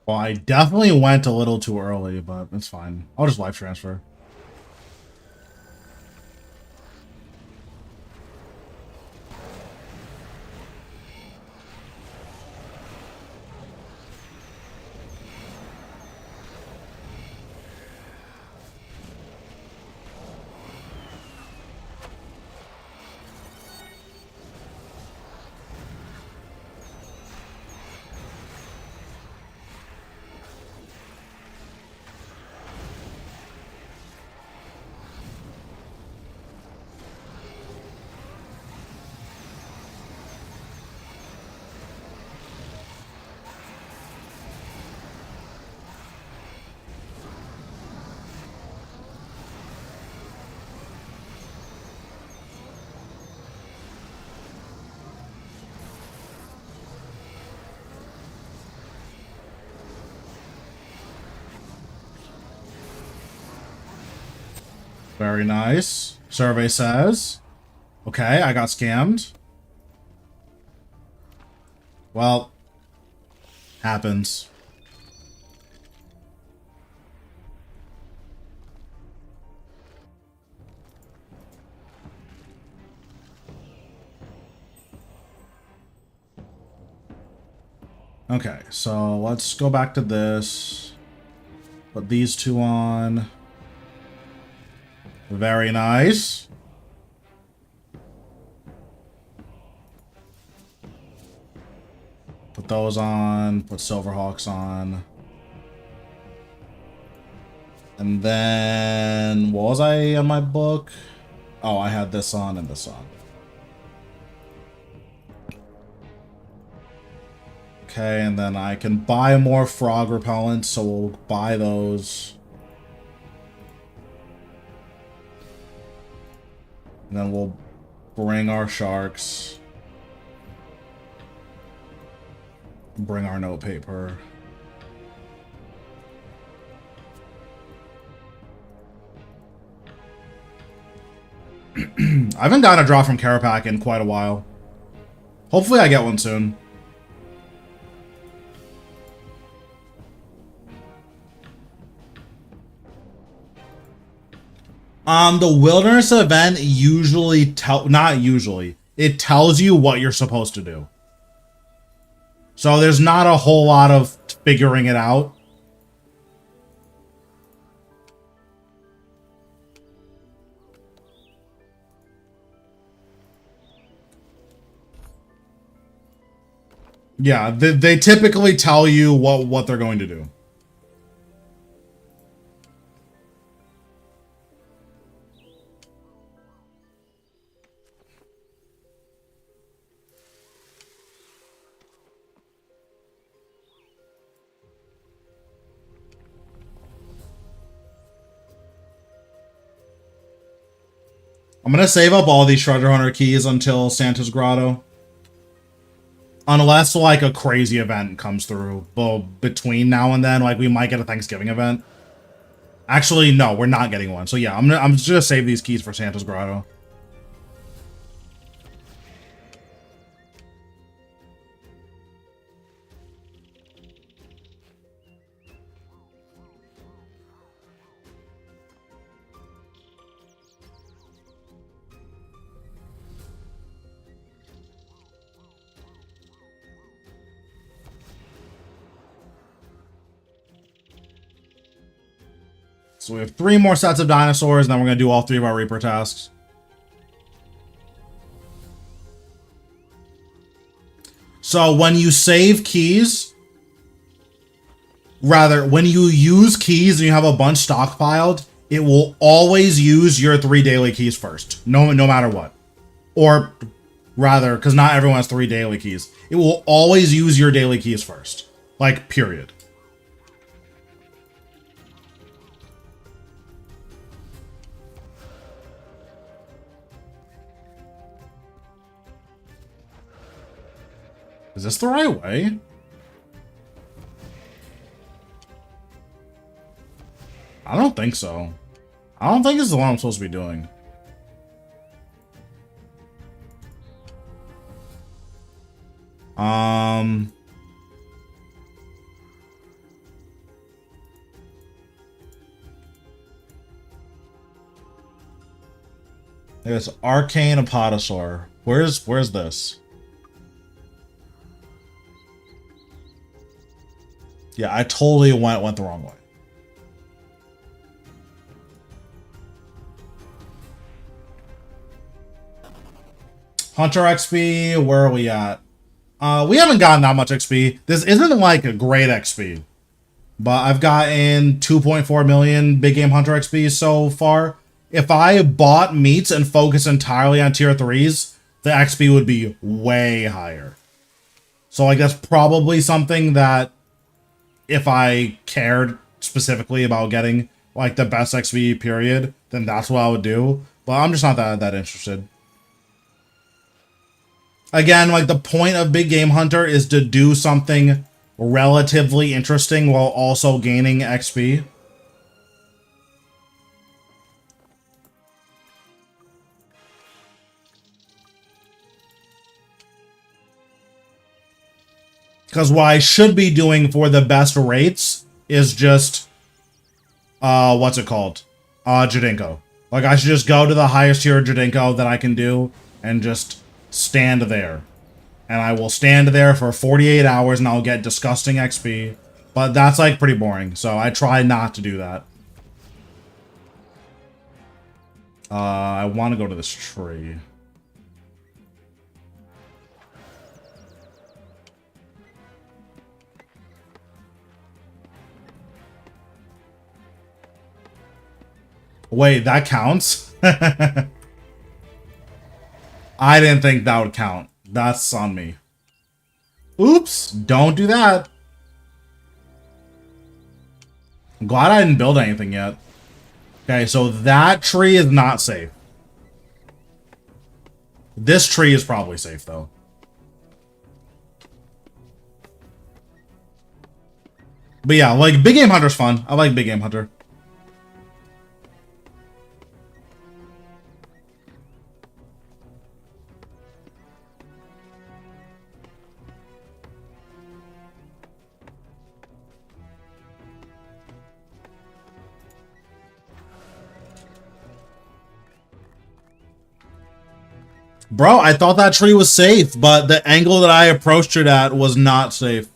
Well, I definitely went a little too early, but it's fine. I'll just live transfer. Very nice. Survey says. Okay, I got scammed. Well, happens. Okay, so let's go back to this. Put these two on. Very nice. Put those on. Put Silverhawks on. And then, what was I in my book? Oh, I had this on and this on. Okay, and then I can buy more frog repellents, so we'll buy those. And then we'll bring our sharks. Bring our note paper. I haven't gotten a draw from Carapac in quite a while. Hopefully I get one soon. The wilderness event usually not usually. It tells you what you're supposed to do. So there's not a whole lot of figuring it out. Yeah, they typically tell you what they're going to do. I'm gonna save up all these treasure hunter keys until Santa's Grotto. Unless, like, a crazy event comes through. But between now and then, like, we might get a Thanksgiving event. Actually, no, we're not getting one. So yeah, I'm just gonna save these keys for Santa's Grotto. So we have 3 more sets of dinosaurs, and then we're going to do all 3 of our Reaper tasks. So when you save keys, rather, when you use keys and you have a bunch stockpiled, it will always use your 3 daily keys first, no matter what. Or rather, because not everyone has 3 daily keys. It will always use your daily keys first. Like, period. Is this the right way? I don't think so. I don't think this is the one I'm supposed to be doing. There's Arcane Apatosaur. Where's this? Yeah, I totally went the wrong way. Hunter XP, where are we at? We haven't gotten that much XP. This isn't like a great XP. But I've gotten 2.4 million Big Game Hunter XP so far. If I bought meats and focused entirely on tier 3s, the XP would be way higher. So like that's probably something that if I cared specifically about getting like the best XP period, then that's what I would do. But I'm just not that interested. Again, like the point of Big Game Hunter is to do something relatively interesting while also gaining XP. Because what I should be doing for the best rates is just, what's it called? Jadinko. Like, I should just go to the highest tier of Jadinko that I can do and just stand there. And I will stand there for 48 hours and I'll get disgusting XP. But that's, like, pretty boring. So I try not to do that. I want to go to this tree. Wait, that counts? I didn't think that would count. That's on me. Oops, don't do that. I'm glad I didn't build anything yet. Okay, so that tree is not safe. This tree is probably safe, though. But yeah, like, Big Game Hunter's fun. I like Big Game Hunter. Bro, I thought that tree was safe, but the angle that I approached it at was not safe.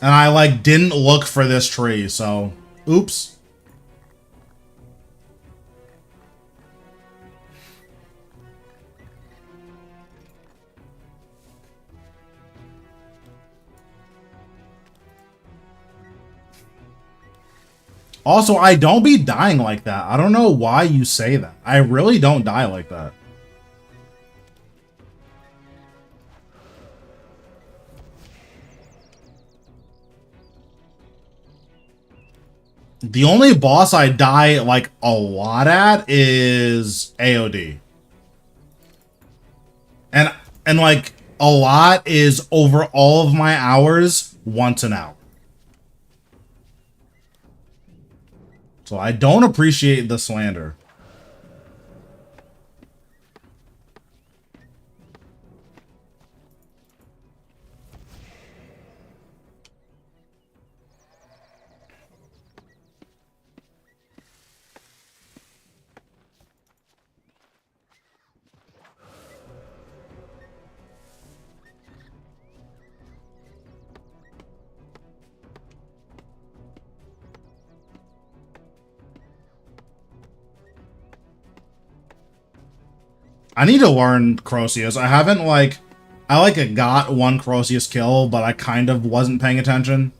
And I, like, didn't look for this tree, so... Oops. Also, I don't be dying like that. I don't know why you say that. I really don't die like that. The only boss I die, like, a lot at is AOD. And like, a lot is over all of my hours, once an hour. So I don't appreciate the slander. I need to learn Crozius. I haven't, like... I, like, got one Crozius kill, but I kind of wasn't paying attention.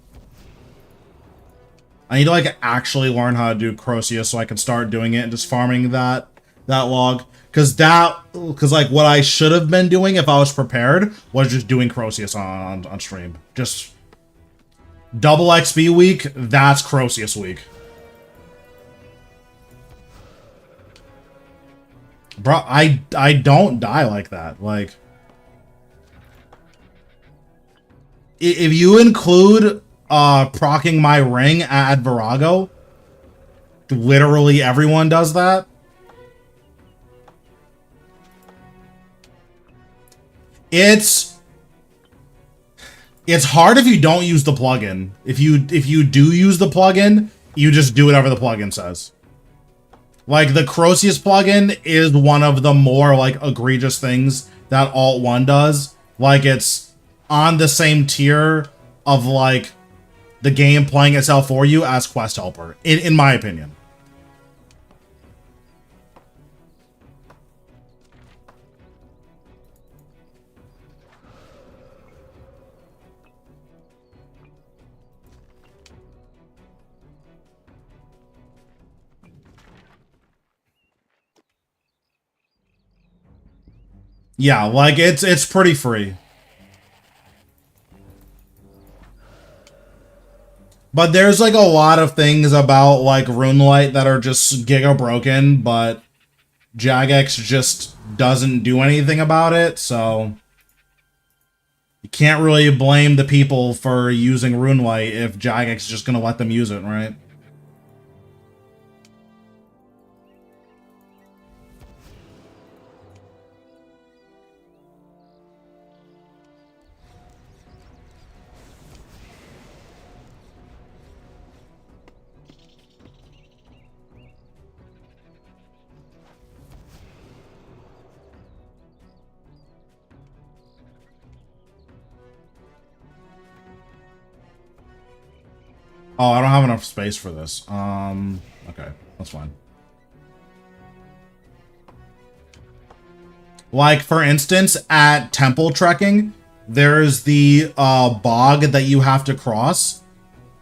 I need to, like, actually learn how to do Crozius so I can start doing it and just farming that log. Because, like, what I should have been doing if I was prepared was just doing Crozius on stream. Just... double XP week, that's Crozius week. Bro, I don't die like that. Like, if you include proccing my ring at Virago, literally everyone does that. It's hard if you don't use the plugin. If you do use the plugin, you just do whatever the plugin says. Like, the Crozius plugin is one of the more, like, egregious things that Alt 1 does. Like, it's on the same tier of, like, the game playing itself for you as Quest Helper, in my opinion. Yeah, like, it's pretty free. But there's, like, a lot of things about, like, RuneLite that are just giga broken, but Jagex just doesn't do anything about it, so... You can't really blame the people for using Runelight if Jagex is just going to let them use it, right? Oh, I don't have enough space for this. Okay, that's fine. Like, for instance, at temple trekking, there's the bog that you have to cross.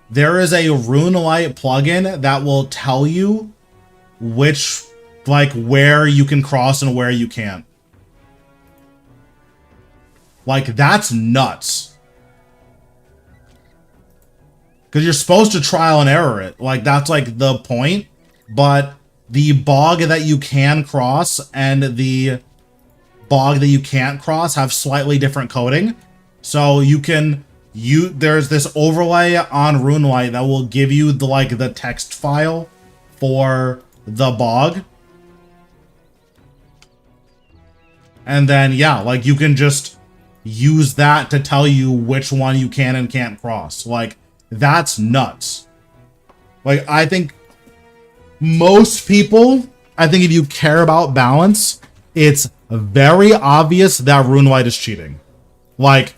There is a Runelight plugin that will tell you which, like, where you can cross and where you can't. Like, that's nuts. Because you're supposed to trial and error it. Like, that's, like, the point. But the bog that you can cross and the bog that you can't cross have slightly different coding. So you can... there's this overlay on Runelight that will give you the, like, the text file for the bog. And then, yeah, like, you can just use that to tell you which one you can and can't cross. Like... That's nuts. Like, I think most people, I think if you care about balance, it's very obvious that Runelight is cheating. Like,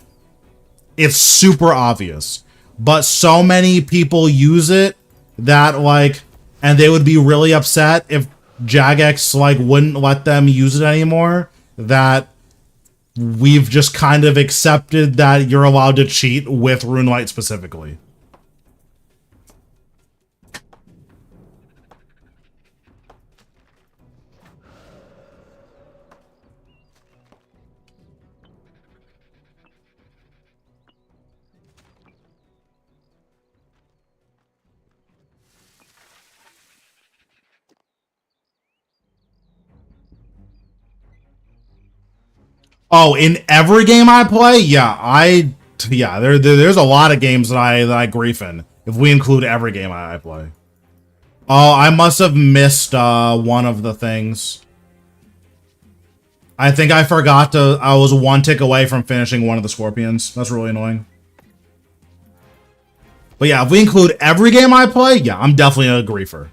it's super obvious. But so many people use it that, like, and they would be really upset if Jagex, like, wouldn't let them use it anymore, that we've just kind of accepted that you're allowed to cheat with Runelight specifically. Oh, in every game I play? Yeah, there's a lot of games that I grief in, if we include every game I play. Oh, I must have missed one of the things. I think I forgot to... I was one tick away from finishing one of the Scorpions. That's really annoying. But yeah, if we include every game I play, yeah, I'm definitely a griefer.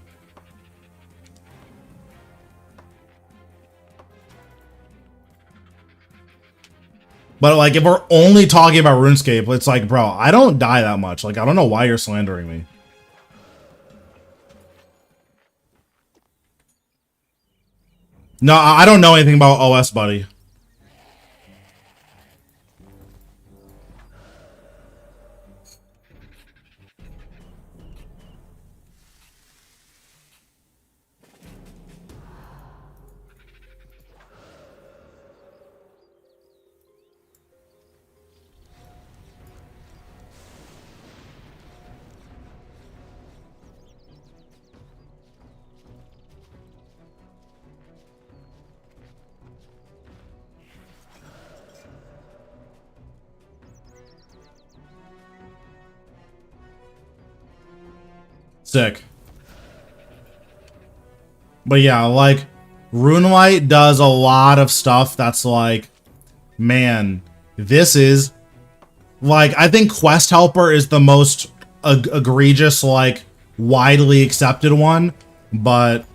But, like, if we're only talking about RuneScape, it's like, bro, I don't die that much. Like, I don't know why you're slandering me. No, I don't know anything about OS, buddy. Sick. But yeah, like, Runelight does a lot of stuff that's like, man, this is... Like, I think Quest Helper is the most egregious, like, widely accepted one. But,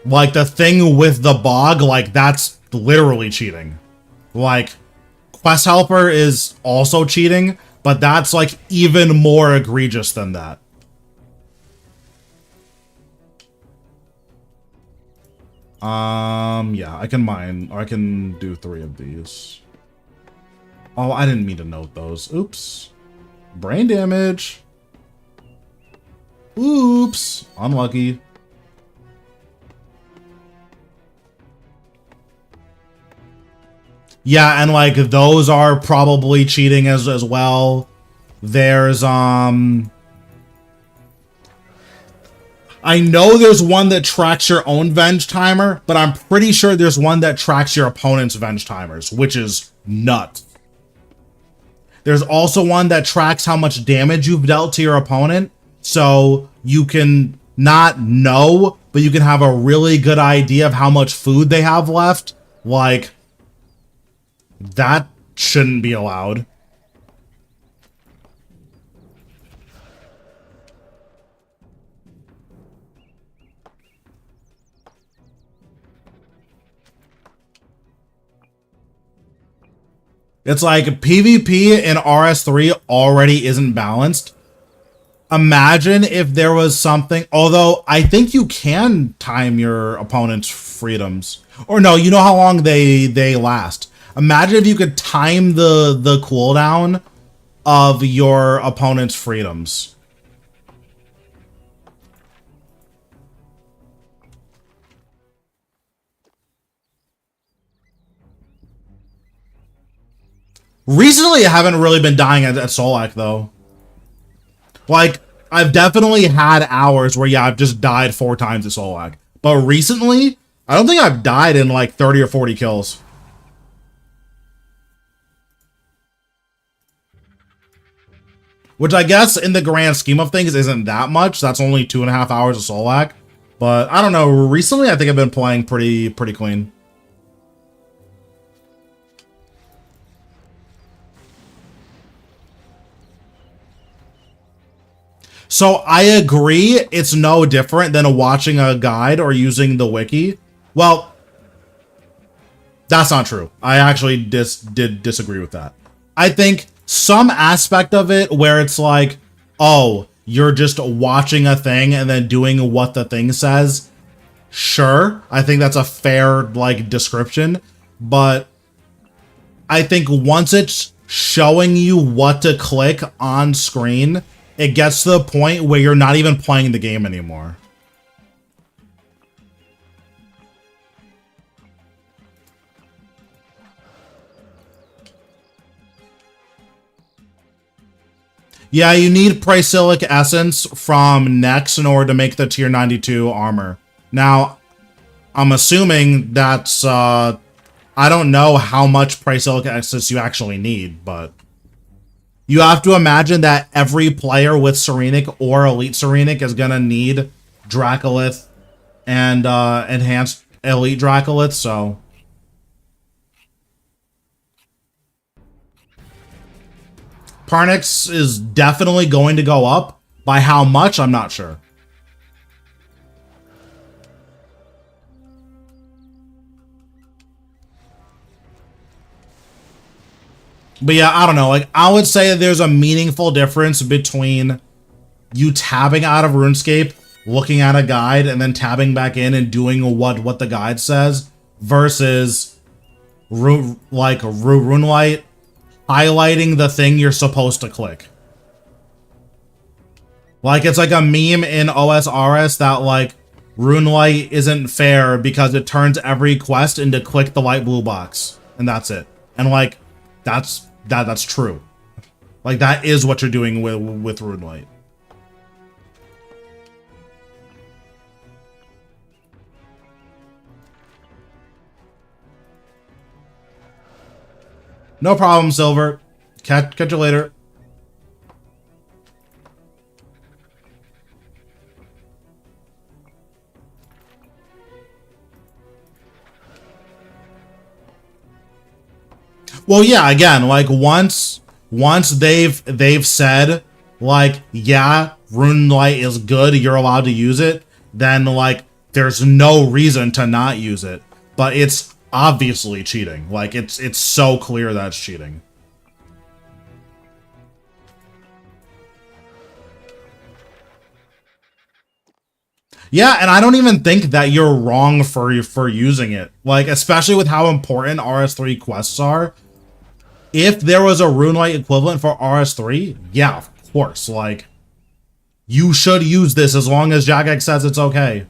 like, the thing with the bog, like, that's literally cheating. Like, Quest Helper is also cheating, but that's, like, even more egregious than that. Yeah, I can mine, or I can do 3 of these. Oh, I didn't mean to note those. Oops. Brain damage. Oops. Unlucky. Yeah, and like those are probably cheating as well. There's I know there's one that tracks your own Venge timer, but I'm pretty sure there's one that tracks your opponent's Venge timers, which is nuts. There's also one that tracks how much damage you've dealt to your opponent, so you can not know, but you can have a really good idea of how much food they have left. Like, that shouldn't be allowed. It's like PvP in RS3 already isn't balanced. Imagine if there was something, although I think you can time your opponent's freedoms. Or no, you know how long they last. Imagine if you could time the cooldown of your opponent's freedoms. Recently, I haven't really been dying at Solak, though. Like, I've definitely had hours where, yeah, I've just died 4 times at Solak. But recently, I don't think I've died in, like, 30 or 40 kills. Which I guess, in the grand scheme of things, isn't that much. That's only 2.5 hours of Solak. But, I don't know, recently I think I've been playing pretty clean. So I agree, it's no different than watching a guide or using the wiki. Well, that's not true. I actually did disagree with that. I think some aspect of it where it's like, oh, you're just watching a thing and then doing what the thing says. Sure, I think that's a fair, like, description. But I think once it's showing you what to click on screen, it gets to the point where you're not even playing the game anymore. Yeah, you need Priscillic Essence from Nex in order to make the tier 92 armor. Now, I'm assuming that's, I don't know how much Priscillic Essence you actually need, but you have to imagine that every player with Serenic or Elite Serenic is gonna need Dracolith and enhanced Elite Dracolith, so Parnix is definitely going to go up. By how much, I'm not sure. But yeah, I don't know. Like, I would say there's a meaningful difference between you tabbing out of RuneScape, looking at a guide, and then tabbing back in and doing what the guide says, versus RuneLite highlighting the thing you're supposed to click. Like, it's like a meme in OSRS that, like, RuneLite isn't fair because it turns every quest into click the light blue box. And that's it. And, like, that's true. Like, that is what you're doing with RuneLite. No problem, Silver. Catch you later. Well, yeah, again, like once they've said, like, yeah, RuneLite is good, you're allowed to use it, then, like, there's no reason to not use it. But it's obviously cheating. Like, it's so clear that it's cheating. Yeah, and I don't even think that you're wrong for using it. Like, especially with how important RS3 quests are. If there was a RuneLite equivalent for RS3, yeah, of course. Like, you should use this as long as Jagex says it's okay.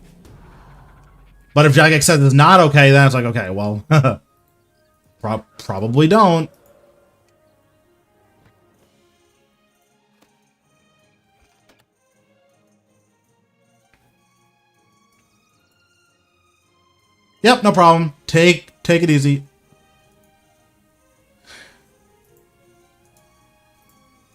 But if Jagex says it's not okay, then it's like, okay, well, probably don't. Yep, no problem. Take it easy.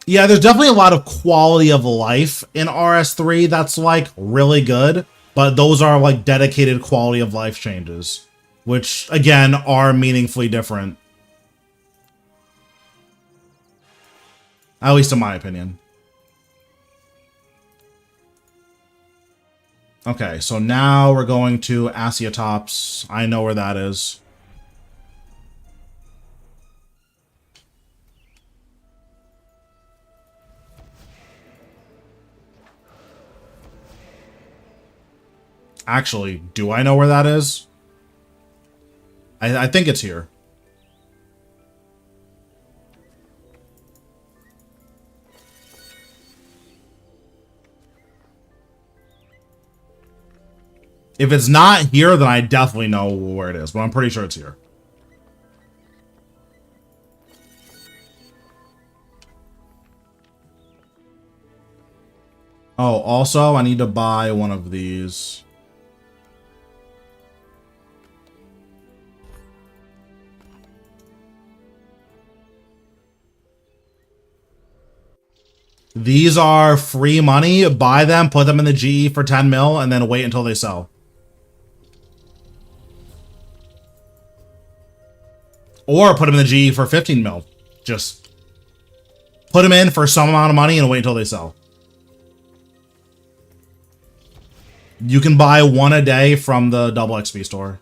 Yeah, there's definitely a lot of quality of life in RS3 that's like really good, but those are like dedicated quality of life changes, which again are meaningfully different. At least in my opinion. Okay, so now we're going to Asiatops. I know where that is. Actually, do I know where that is? I think it's here. If it's not here, then I definitely know where it is, but I'm pretty sure it's here. Oh, also, I need to buy one of these. These are free money. Buy them, put them in the GE for 10 mil, and then wait until they sell. Or put them in the GE for 15 mil. Just put them in for some amount of money and wait until they sell. You can buy one a day from the double XP store.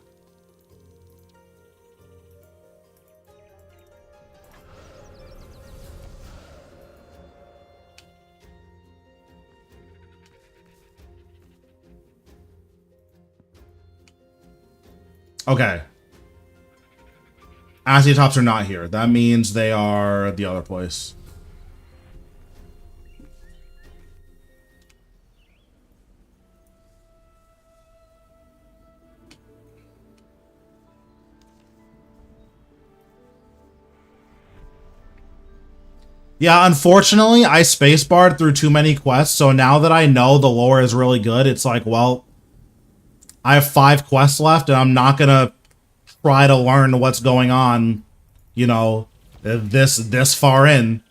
Okay. Asiatops are not here. That means they are the other place. Yeah, unfortunately, I spacebarred through too many quests, so now that I know the lore is really good, it's like, well, I have 5 quests left, and I'm not gonna try to learn what's going on, you know, this far in.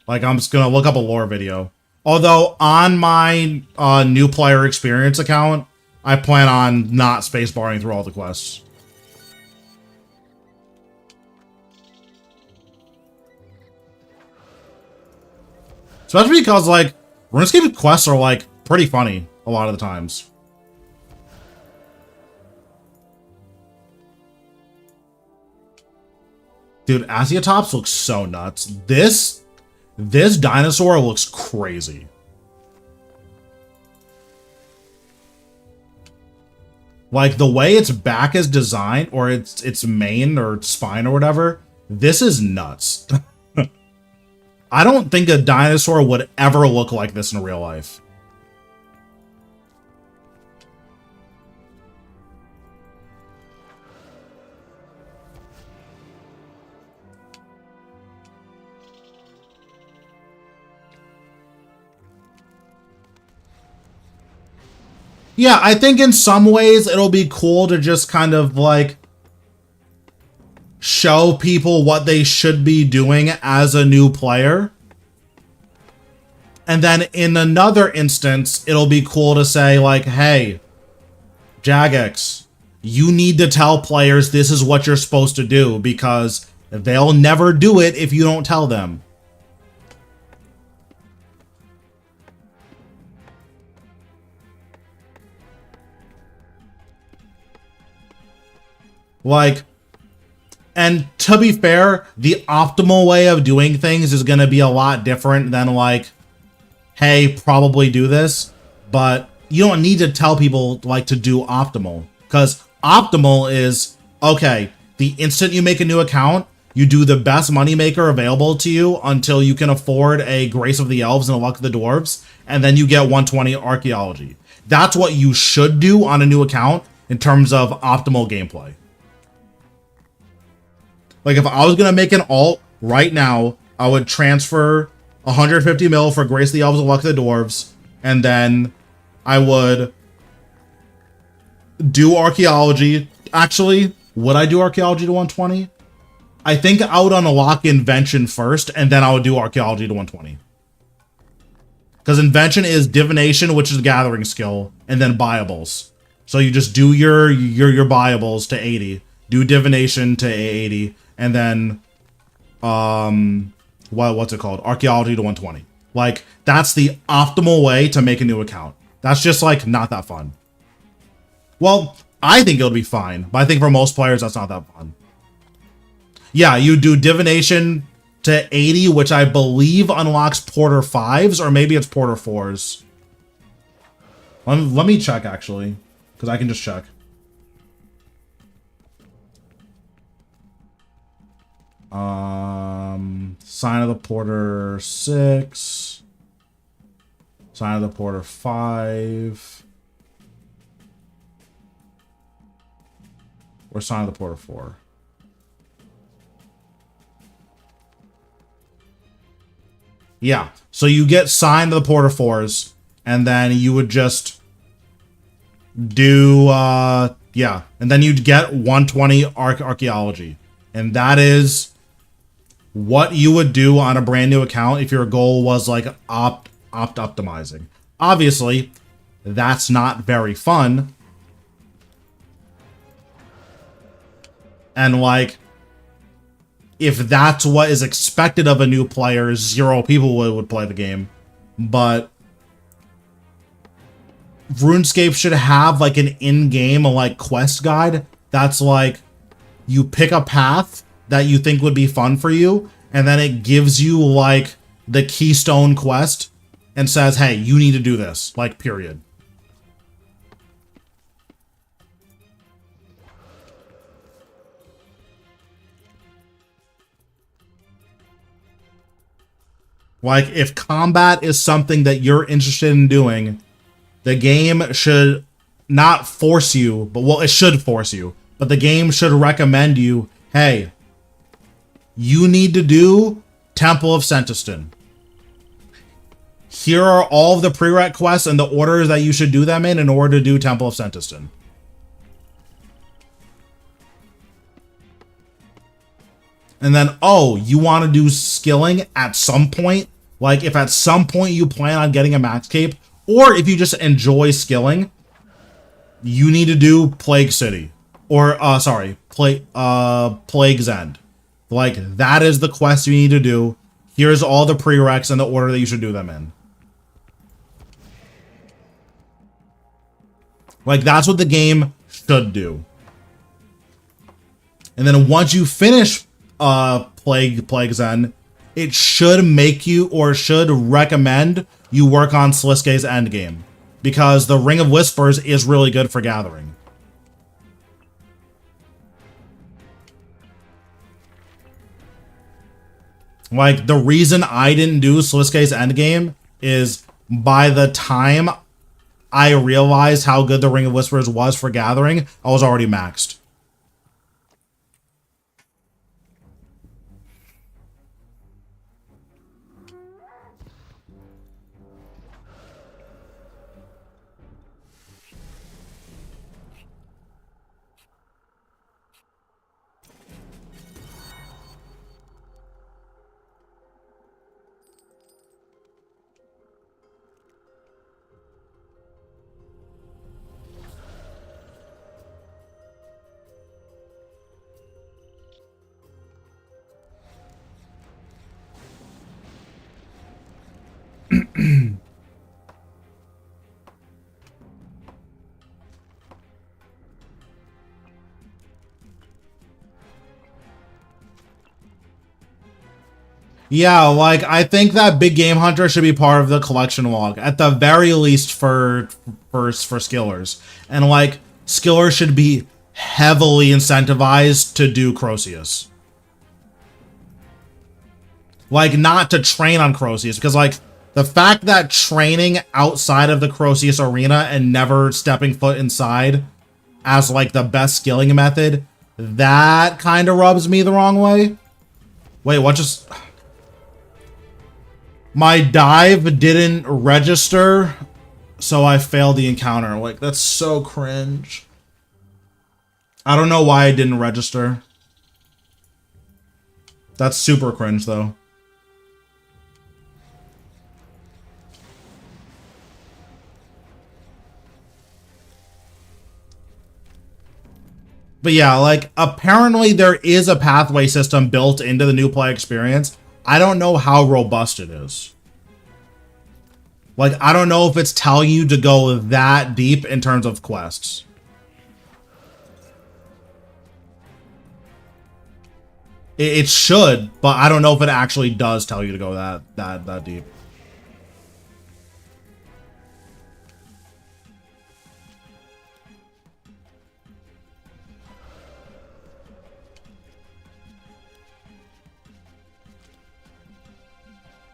Like, I'm just gonna look up a lore video. Although, on my new player experience account, I plan on not spacebarring through all the quests. Especially because, like, RuneScape quests are, like, pretty funny a lot of the times. Dude, Asiatops looks so nuts. This dinosaur looks crazy. Like, the way its back is designed, or its mane or spine or whatever, this is nuts. I don't think a dinosaur would ever look like this in real life. Yeah, I think in some ways it'll be cool to just kind of like show people what they should be doing as a new player. And then in another instance, it'll be cool to say like, hey, Jagex, you need to tell players this is what you're supposed to do because they'll never do it if you don't tell them. Like, and to be fair, the optimal way of doing things is going to be a lot different than like, hey, probably do this. But you don't need to tell people like to do optimal, because optimal is, okay, the instant you make a new account, you do the best moneymaker available to you until you can afford a Grace of the Elves and a Luck of the Dwarves, and then you get 120 Archaeology. That's what you should do on a new account in terms of optimal gameplay. Like, if I was going to make an alt right now, I would transfer 150 mil for Grace of the Elves and Luck of the Dwarves, and then I would do Archaeology. Actually, would I do Archaeology to 120? I think I would unlock Invention first, and then I would do Archaeology to 120. Because invention is divination, which is a gathering skill, and then buyables. So you just do your buyables to 80, do divination to 80, and then what's it called? Archaeology to 120. Like, that's the optimal way to make a new account. That's just, like, not that fun. Well, I think it'll be fine, but I think for most players, that's not that fun. Yeah, you do divination to 80, which I believe unlocks Porter 5s, or maybe it's Porter 4s. Let me check, actually, because I can just check. Sign of the Porter 6. Sign of the Porter 5. Or Sign of the Porter 4. Yeah, so you get Sign of the Porter 4s, and then you would just do, yeah, and then you'd get 120 Archaeology. And that is what you would do on a brand new account if your goal was like optimizing. Obviously, that's not very fun. And like, if that's what is expected of a new player, 0 people would play the game. But RuneScape should have like an in-game like quest guide that's like, you pick a path that you think would be fun for you, and then it gives you like the keystone quest and says, hey, you need to do this, like, period. Like, if combat is something that you're interested in doing, the game should not force you, but, well, it should force you, but the game should recommend you, hey, you need to do Temple of Sentiston. Here are all of the prereq quests and the orders that you should do them in order to do Temple of Sentiston. And then, oh, you want to do skilling at some point? Like, if at some point you plan on getting a max cape, or if you just enjoy skilling, you need to do Plague City. Or, Plague's End. Like, that is the quest you need to do. Here's all the prereqs and the order that you should do them in. Like, that's what the game should do. And then once you finish Plague's End, it should make you, or should recommend you work on Sliske's endgame. Because the Ring of Whispers is really good for gathering. Like, the reason I didn't do Sliske's endgame is by the time I realized how good the Ring of Whispers was for gathering, I was already maxed. Yeah, like, I think that Big Game Hunter should be part of the collection log, at the very least for skillers. And, like, skillers should be heavily incentivized to do Croceus. Like, not to train on Croceus, because, like, the fact that training outside of the Croceus arena and never stepping foot inside as, like, the best skilling method, that kind of rubs me the wrong way. Wait, what just... My dive didn't register, so I failed the encounter. Like, that's so cringe. I don't know why I didn't register. That's super cringe, though. But yeah, like, apparently there is a pathway system built into the new play experience. I don't know how robust it is. Like, I don't know if it's telling you to go that deep in terms of quests. It should, but I don't know if it actually does tell you to go that deep.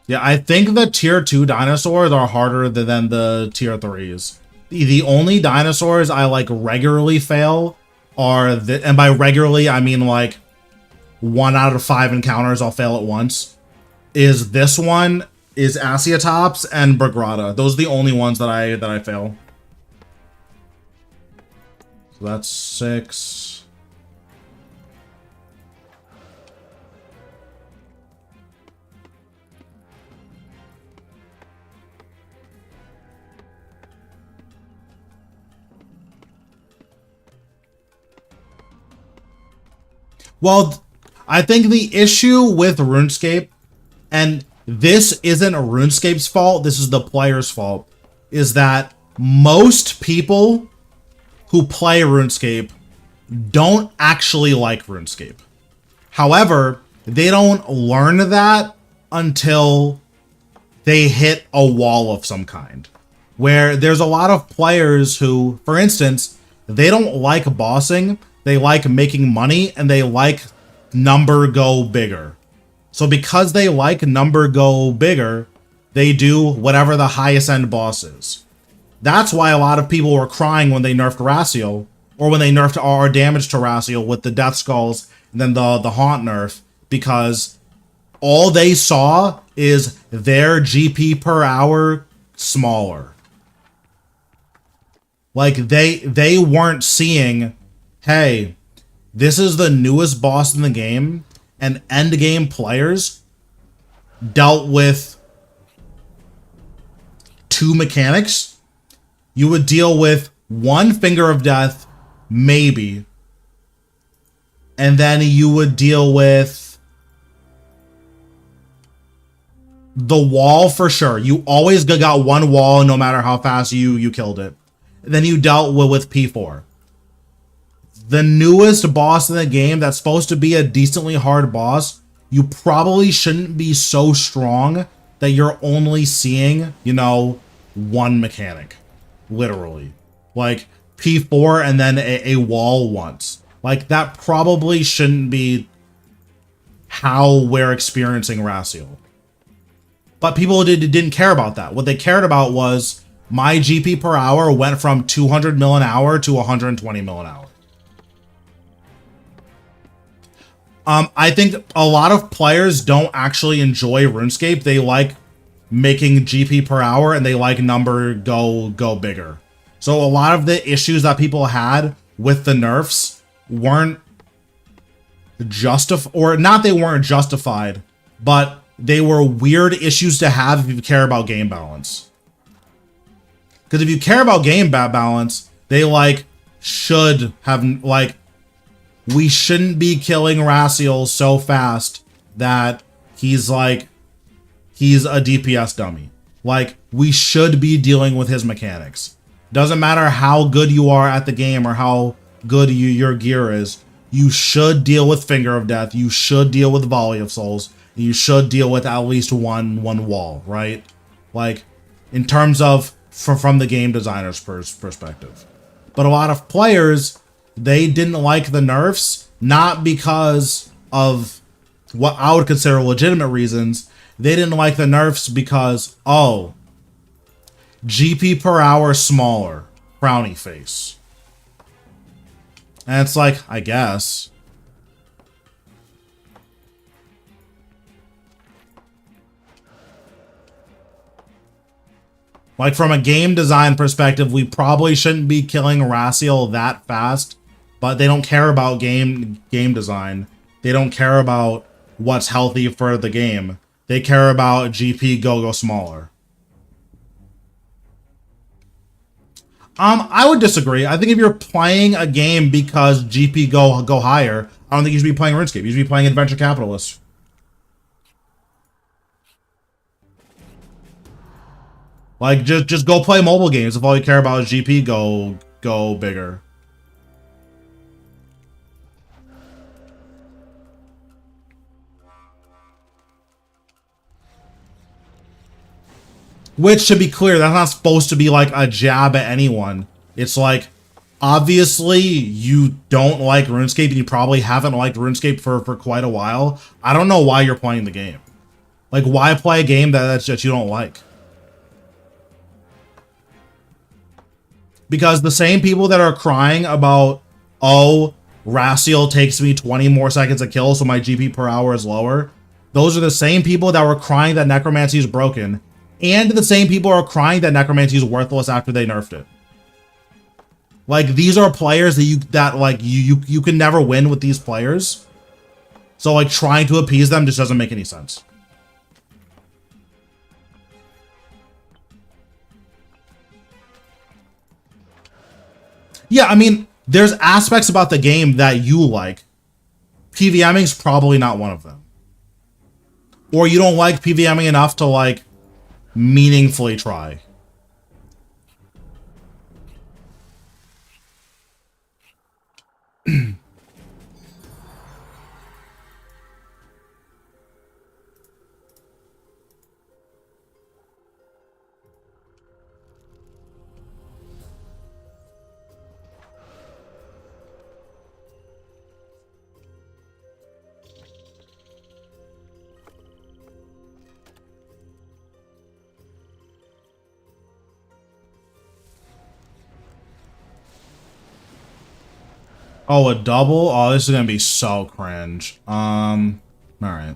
Yeah, I think the tier 2 dinosaurs are harder than the tier 3s. The only dinosaurs I like regularly fail are and by regularly I mean like 1 out of 5 encounters I'll fail at once. Is this one, is Asiatops and Bergrata. Those are the only ones that I fail. So that's 6. Well, I think the issue with RuneScape, and this isn't RuneScape's fault, this is the player's fault, is that most people who play RuneScape don't actually like RuneScape. However, they don't learn that until they hit a wall of some kind. Where there's a lot of players who, for instance, they don't like bossing, they like making money, and they like number go bigger. So because they like number go bigger, they do whatever the highest end boss is. That's why a lot of people were crying when they nerfed Raciel, or when they nerfed our damage to Raciel with the Death Skulls and then the Haunt nerf, because all they saw is their GP per hour smaller. Like, they weren't seeing, hey, this is the newest boss in the game, and endgame players dealt with 2 mechanics. You would deal with 1 Finger of Death, maybe, and then you would deal with the wall for sure. You always got 1 wall no matter how fast you killed it. And then you dealt with P4. The newest boss in the game that's supposed to be a decently hard boss, you probably shouldn't be so strong that you're only seeing, you know, 1 mechanic. Literally. Like, P4 and then a wall once. Like, that probably shouldn't be how we're experiencing Raciel. But people didn't care about that. What they cared about was my GP per hour went from 200 mil an hour to 120 mil an hour. I think a lot of players don't actually enjoy RuneScape. They like making GP per hour and they like number go bigger. So a lot of the issues that people had with the nerfs weren't justified, or not they weren't justified, but they were weird issues to have if you care about game balance. Because if you care about game balance, they like should have like, we shouldn't be killing Raciel so fast that he's a DPS dummy. Like, we should be dealing with his mechanics. Doesn't matter how good you are at the game or how good your gear is. You should deal with Finger of Death. You should deal with Volley of Souls. And you should deal with at least one wall, right? Like, in terms of from the game designer's perspective. But a lot of players, they didn't like the nerfs, not because of what I would consider legitimate reasons. They didn't like the nerfs because, oh, GP per hour smaller, frowny face. And it's like, I guess. Like, from a game design perspective, we probably shouldn't be killing Raciel that fast, but they don't care about game design. They don't care about what's healthy for the game. They care about GP go smaller. I would disagree. I think if you're playing a game because GP go higher, I don't think you should be playing RuneScape. You should be playing Adventure Capitalist. Like, just go play mobile games if all you care about is GP go bigger. Which, to be clear, that's not supposed to be like a jab at anyone. It's like, obviously, you don't like RuneScape and you probably haven't liked RuneScape for quite a while. I don't know why you're playing the game. Like, why play a game that you don't like? Because the same people that are crying about, oh, Racial takes me 20 more seconds to kill, so my GP per hour is lower. Those are the same people that were crying that Necromancy is broken. And the same people are crying that Necromancy is worthless after they nerfed it. Like, these are players that you can never win with these players. So, like, trying to appease them just doesn't make any sense. Yeah, I mean, there's aspects about the game that you like. PVMing's probably not one of them. Or you don't like PVMing enough to, like, meaningfully try. Oh, a double? Oh, this is gonna be so cringe. Alright.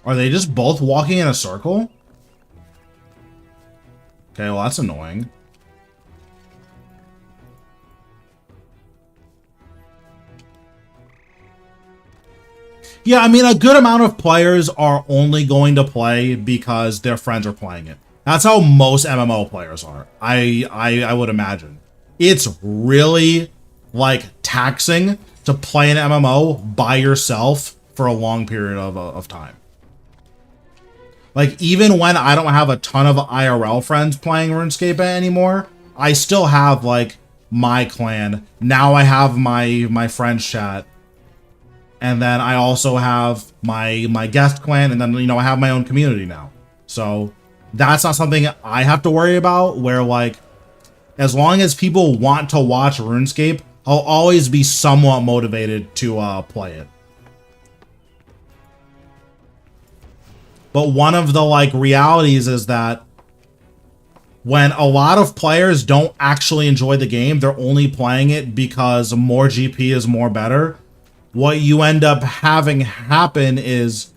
Are they just both walking in a circle? Okay, well, that's annoying. Yeah, I mean, a good amount of players are only going to play because their friends are playing it. That's how most MMO players are. I would imagine. It's really, like, taxing to play an MMO by yourself for a long period of time. Like, even when I don't have a ton of IRL friends playing RuneScape anymore, I still have, like, my clan. Now I have my friends chat. And then I also have my guest clan, and then, you know, I have my own community now. So that's not something I have to worry about, where, like, as long as people want to watch RuneScape, I'll always be somewhat motivated to play it. But one of the, like, realities is that when a lot of players don't actually enjoy the game, they're only playing it because more GP is more better. What you end up having happen is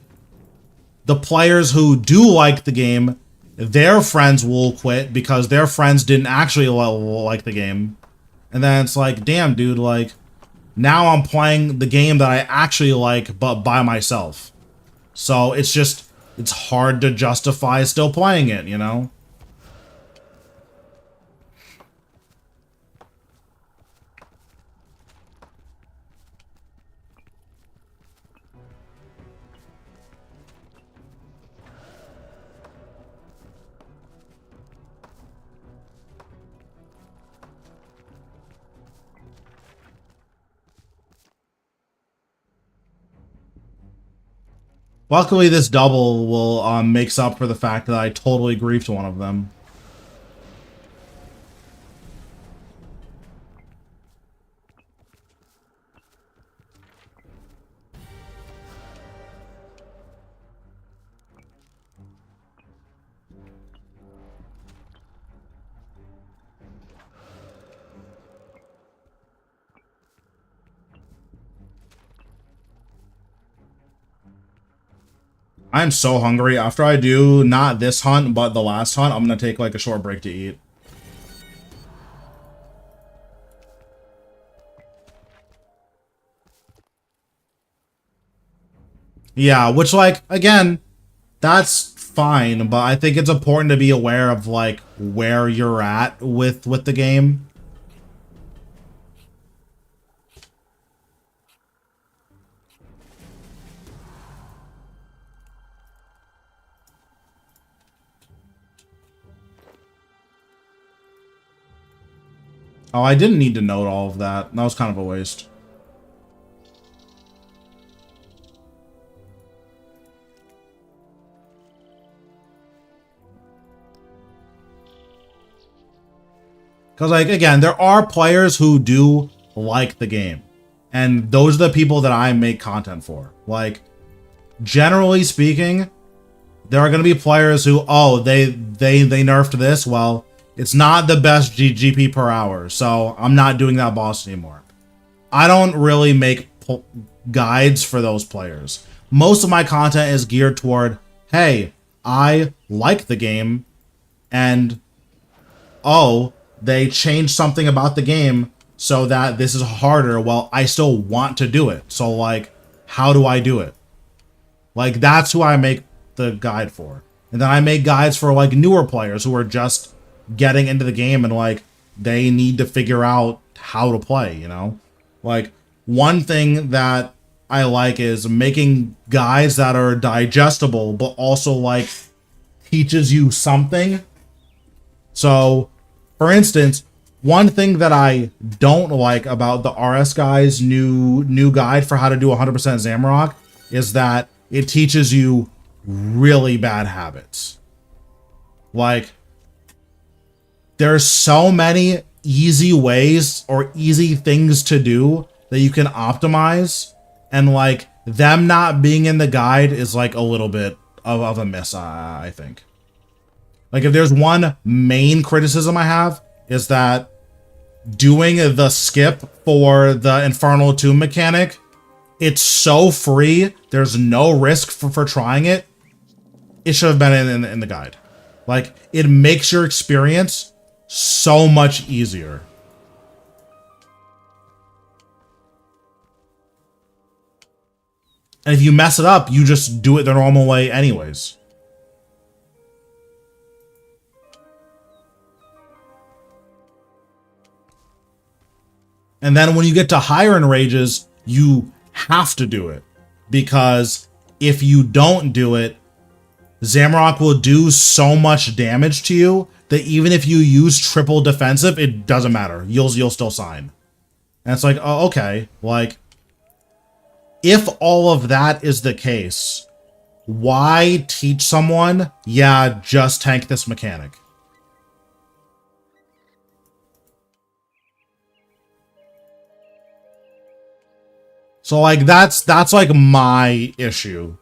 the players who do like the game, their friends will quit because their friends didn't actually like the game. And then it's like, damn, dude, like, now I'm playing the game that I actually like, but by myself. So it's just, it's hard to justify still playing it, you know? Luckily, this double will makes up for the fact that I totally griefed one of them. I'm so hungry. After I do not this hunt, but the last hunt, I'm gonna take like a short break to eat. Yeah, which like, again, that's fine, but I think it's important to be aware of like where you're at with the game. Oh, I didn't need to note all of that. That was kind of a waste. Because, like, again, there are players who do like the game. And those are the people that I make content for. Like, generally speaking, there are going to be players who, oh, they nerfed this. Well, it's not the best GP per hour, so I'm not doing that boss anymore. I don't really make guides for those players. Most of my content is geared toward, hey, I like the game, and, oh, they changed something about the game so that this is harder. Well, I still want to do it. So, like, how do I do it? Like, that's who I make the guide for. And then I make guides for, like, newer players who are just getting into the game and, like, they need to figure out how to play, you know? Like, one thing that I like is making guides that are digestible, but also, like, teaches you something. So, for instance, one thing that I don't like about the RS Guy's new guide for how to do 100% Zamrock is that it teaches you really bad habits. Like, there's so many easy ways or easy things to do that you can optimize, and like them not being in the guide is like a little bit of a miss, I think. Like, if there's one main criticism I have, is that doing the skip for the Infernal Tomb mechanic, it's so free, there's no risk for trying it. It should have been in the guide. Like, it makes your experience so much easier. And if you mess it up, you just do it the normal way anyways. And then when you get to higher enrages, you have to do it. Because if you don't do it, Zamrock will do so much damage to you that even if you use triple defensive, it doesn't matter. You'll still sign. And it's like, oh, okay. Like, if all of that is the case, why teach someone, yeah, just tank this mechanic? So, like, that's like my issue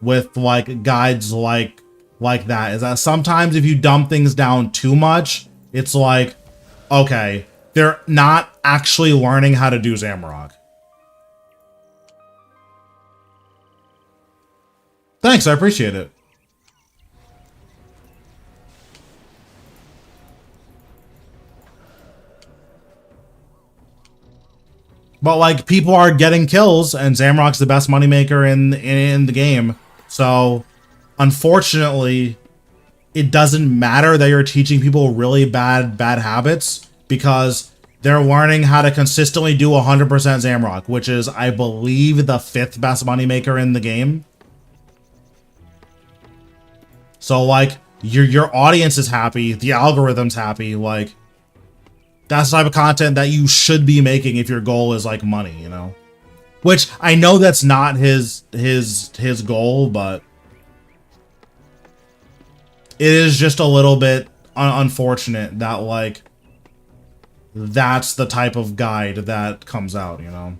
with like guides like that, is that sometimes if you dumb things down too much, it's like, okay, they're not actually learning how to do Zamrock. Thanks, I appreciate it. But like, people are getting kills, and Zamrock's the best moneymaker in the game. So, unfortunately, it doesn't matter that you're teaching people really bad habits, because they're learning how to consistently do 100% Zamrock, which is, I believe, the 5th best moneymaker in the game. So, like, your audience is happy, the algorithm's happy, like, that's the type of content that you should be making if your goal is, like, money, you know? Which, I know that's not his goal, but it is just a little bit unfortunate that, like, that's the type of guide that comes out, you know?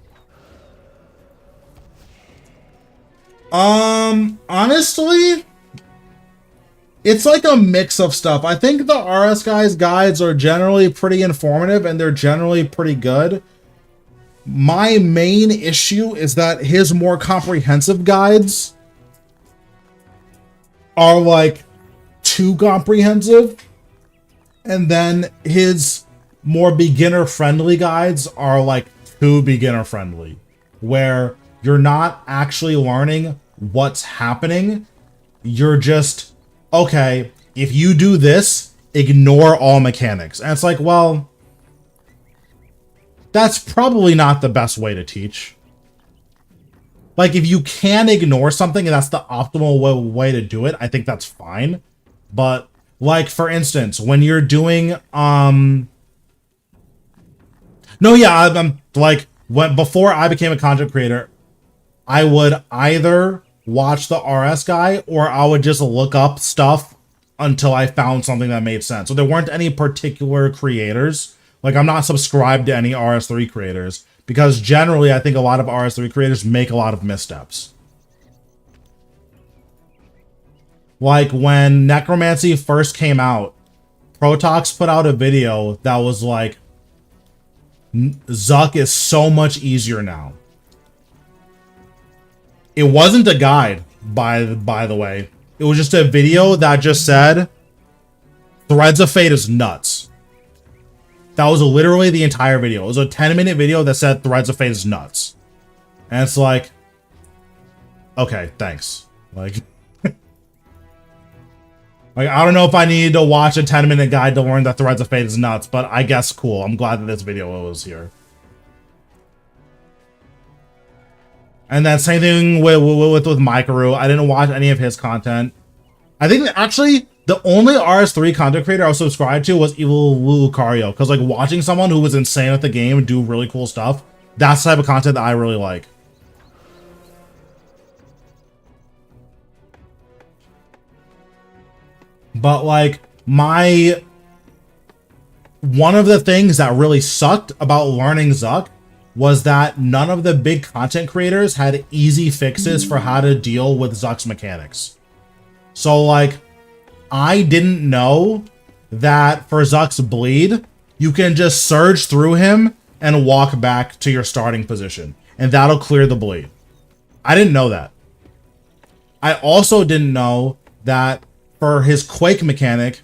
Honestly, it's like a mix of stuff. I think the RS Guy's guides are generally pretty informative, and they're generally pretty good. My main issue is that his more comprehensive guides are like too comprehensive, and then his more beginner friendly guides are like too beginner friendly, where you're not actually learning what's happening. You're just, okay, if you do this, ignore all mechanics. And it's like, well, that's probably not the best way to teach. Like, if you can ignore something and that's the optimal way to do it, I think that's fine. But, like, for instance, when you're doing, I'm like, before I became a content creator, I would either watch the RS guy or I would just look up stuff until I found something that made sense. So there weren't any particular creators. Like, I'm not subscribed to any RS3 creators because generally I think a lot of RS3 creators make a lot of missteps. Like, when Necromancy first came out, Protox put out a video that was like, Zuk is so much easier now. It wasn't a guide, by the way. It was just a video that just said, Threads of Fate is nuts. That was literally the entire video. It was a 10-minute video that said Threads of Fate is nuts. And it's like, okay, thanks. Like, I don't know if I needed to watch a 10-minute guide to learn that Threads of Fate is nuts, but I guess cool. I'm glad that this video was here. And then same thing with Mikaru. I didn't watch any of his content. I think that actually the only RS3 content creator I was subscribed to was Evil Lucario. Because like watching someone who was insane at the game do really cool stuff, that's the type of content that I really like. But like one of the things that really sucked about learning Zuk was that none of the big content creators had easy fixes for how to deal with Zuk's mechanics. So like, I didn't know that for Zuk's bleed, you can just surge through him and walk back to your starting position, and that'll clear the bleed. I didn't know that. I also didn't know that for his Quake mechanic,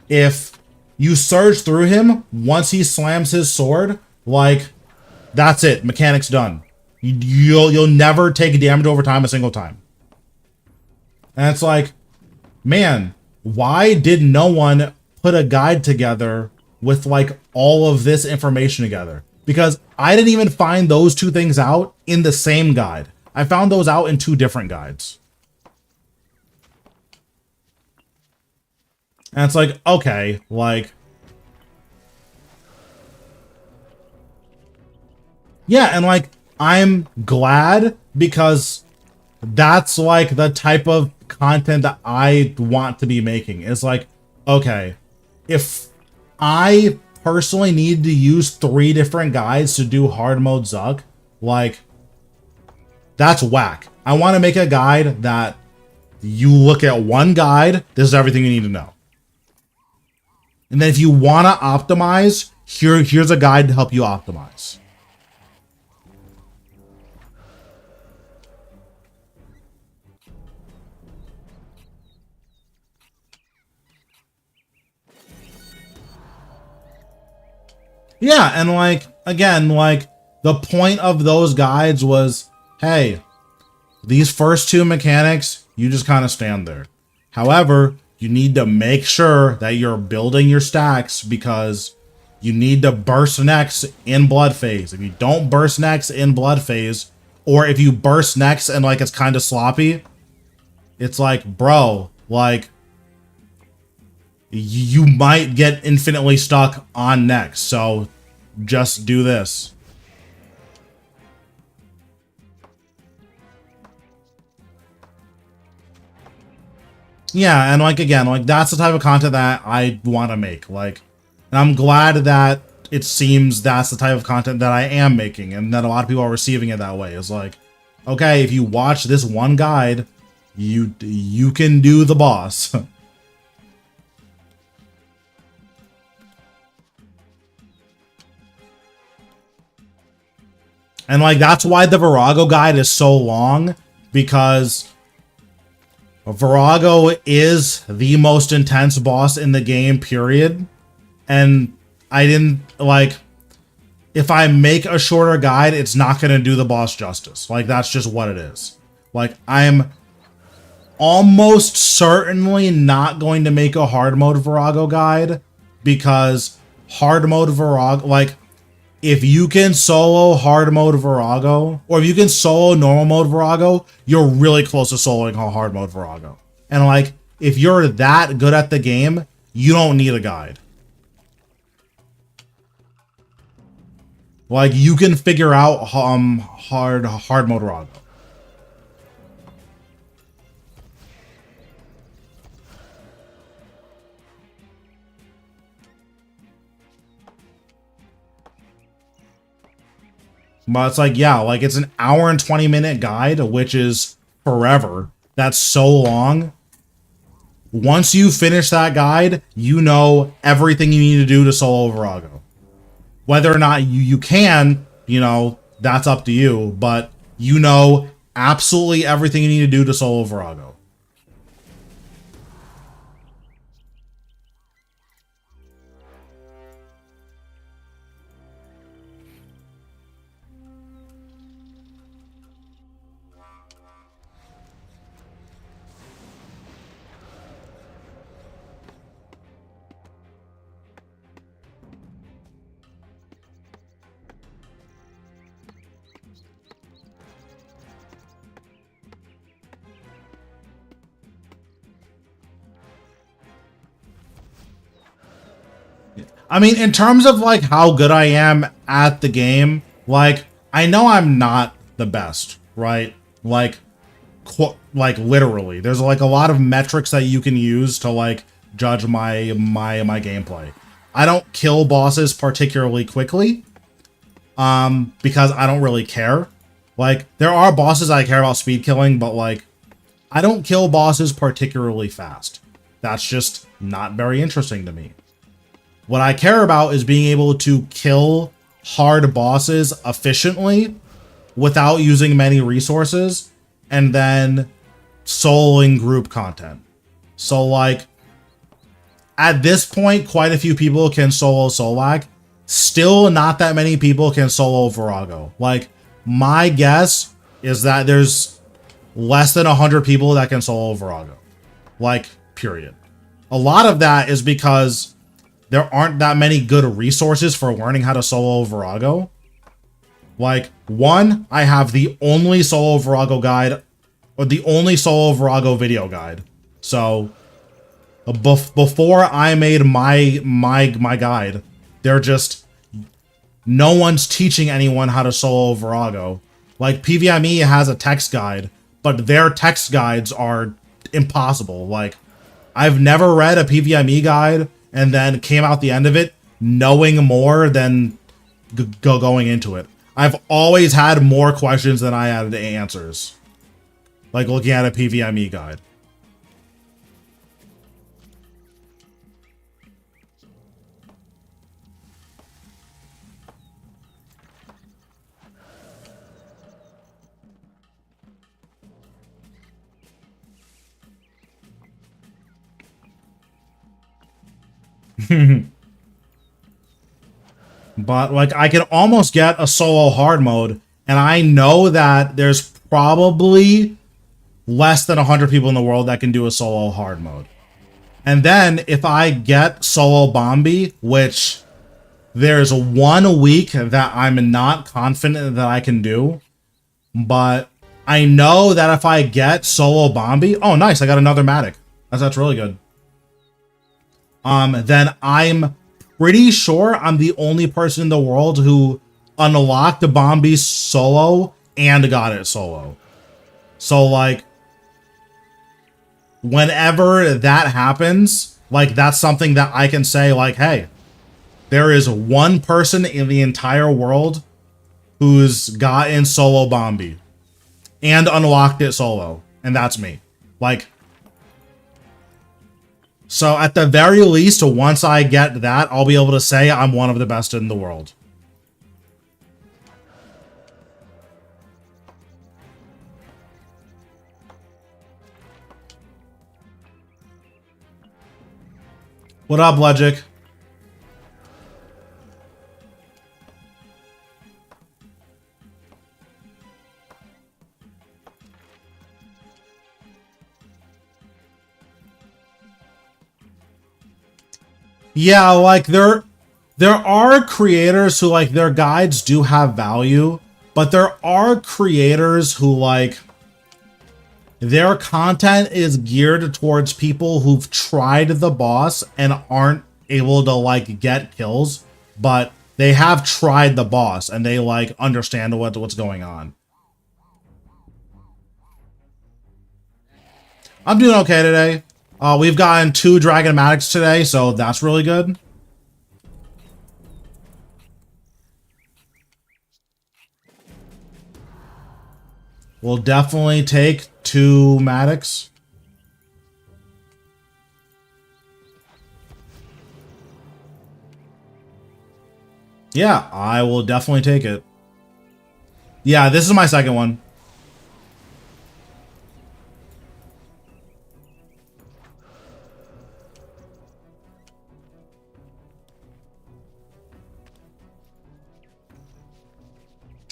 if you surge through him, once he slams his sword, like, that's it. Mechanic's done. You'll never take damage over time a single time. And it's like, man, why did no one put a guide together with like all of this information together? Because I didn't even find those two things out in the same guide. I found those out in two different guides. And it's like, okay, like, yeah, and like, I'm glad because that's like the type of content that I want to be making. It's like, okay, if I personally need to use 3 different guides to do hard mode Zuk, like, that's whack. I want to make a guide that you look at one guide, this is everything you need to know. And then if you want to optimize, here's a guide to help you optimize. Yeah, and like, again, like, the point of those guides was, hey, these first 2 mechanics, you just kind of stand there. However, you need to make sure that you're building your stacks because you need to burst next in blood phase. If you don't burst next in blood phase, or if you burst next and like it's kind of sloppy, it's like, bro, like, you might get infinitely stuck on next, so just do this. Yeah, and like, again, like, that's the type of content that I want to make. Like, and I'm glad that it seems that's the type of content that I am making and that a lot of people are receiving it that way. It's like, okay, if you watch this one guide, you can do the boss. And like, that's why the Virago guide is so long, because Virago is the most intense boss in the game, period. And I didn't, like, if I make a shorter guide, it's not going to do the boss justice. Like, that's just what it is. Like, I'm almost certainly not going to make a hard mode Virago guide, because hard mode Virago, like, if you can solo hard mode Virago, or if you can solo normal mode Virago, you're really close to soloing hard mode Virago. And like, if you're that good at the game, you don't need a guide. Like, you can figure out hard mode Virago. But it's like, yeah, like, it's an hour and 20-minute guide, which is forever. That's so long. Once you finish that guide, you know everything you need to do to solo Virago. Whether or not you can, you know, that's up to you, but you know absolutely everything you need to do to solo Virago. I mean, in terms of like how good I am at the game, like, I know I'm not the best, right? Like, literally, there's like a lot of metrics that you can use to like judge my gameplay. I don't kill bosses particularly quickly, because I don't really care. Like, there are bosses I care about speed killing, but like, I don't kill bosses particularly fast. That's just not very interesting to me. What I care about is being able to kill hard bosses efficiently without using many resources, and then soloing group content. So like, at this point, quite a few people can solo Solak. Still not that many people can solo Virago. Like, my guess is that there's less than 100 people that can solo Virago. Like, period. A lot of that is because there aren't that many good resources for learning how to solo Virago. Like, one, I have the only solo Virago guide, or the only solo Virago video guide. So, before I made my guide, they're just, no one's teaching anyone how to solo Virago. Like, PVME has a text guide, but their text guides are impossible. Like, I've never read a PVME guide and then came out the end of it knowing more than going into it. I've always had more questions than I had answers. Like, looking at a PVME guide. But like, I can almost get a solo hard mode, and I know that there's probably less than 100 people in the world that can do a solo hard mode. And then if I get solo Bombi, which there's 1 week that I'm not confident that I can do, but I know that if I get solo Bombi, oh nice, I got another Matic. That's really good. Then I'm pretty sure I'm the only person in the world who unlocked the Bombi solo and got it solo. So like, whenever that happens, like, that's something that I can say like, hey, there is one person in the entire world who's gotten solo Bombi and unlocked it solo, and that's me. Like, so at the very least, once I get that, I'll be able to say I'm one of the best in the world. What up, Legic? Yeah, like there are creators who like their guides do have value, but there are creators who like their content is geared towards people who've tried the boss and aren't able to like get kills, but they have tried the boss and they like understand what's going on. I'm doing okay today. We've gotten 2 Dragonmatics today, so that's really good. We'll definitely take 2 Matics. Yeah, I will definitely take it. Yeah, this is my second one.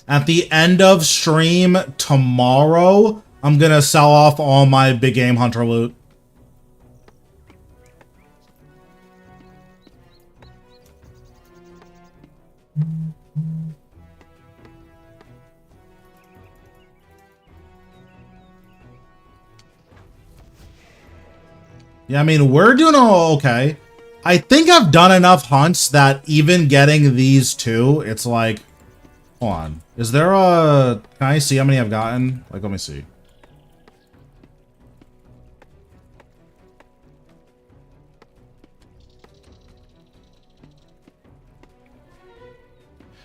At the end of stream tomorrow, I'm gonna sell off all my big game hunter loot. Yeah, I mean, we're doing all okay. I think I've done enough hunts that even getting these 2, it's like, hold on. Is there a, can I see how many I've gotten? Like, let me see.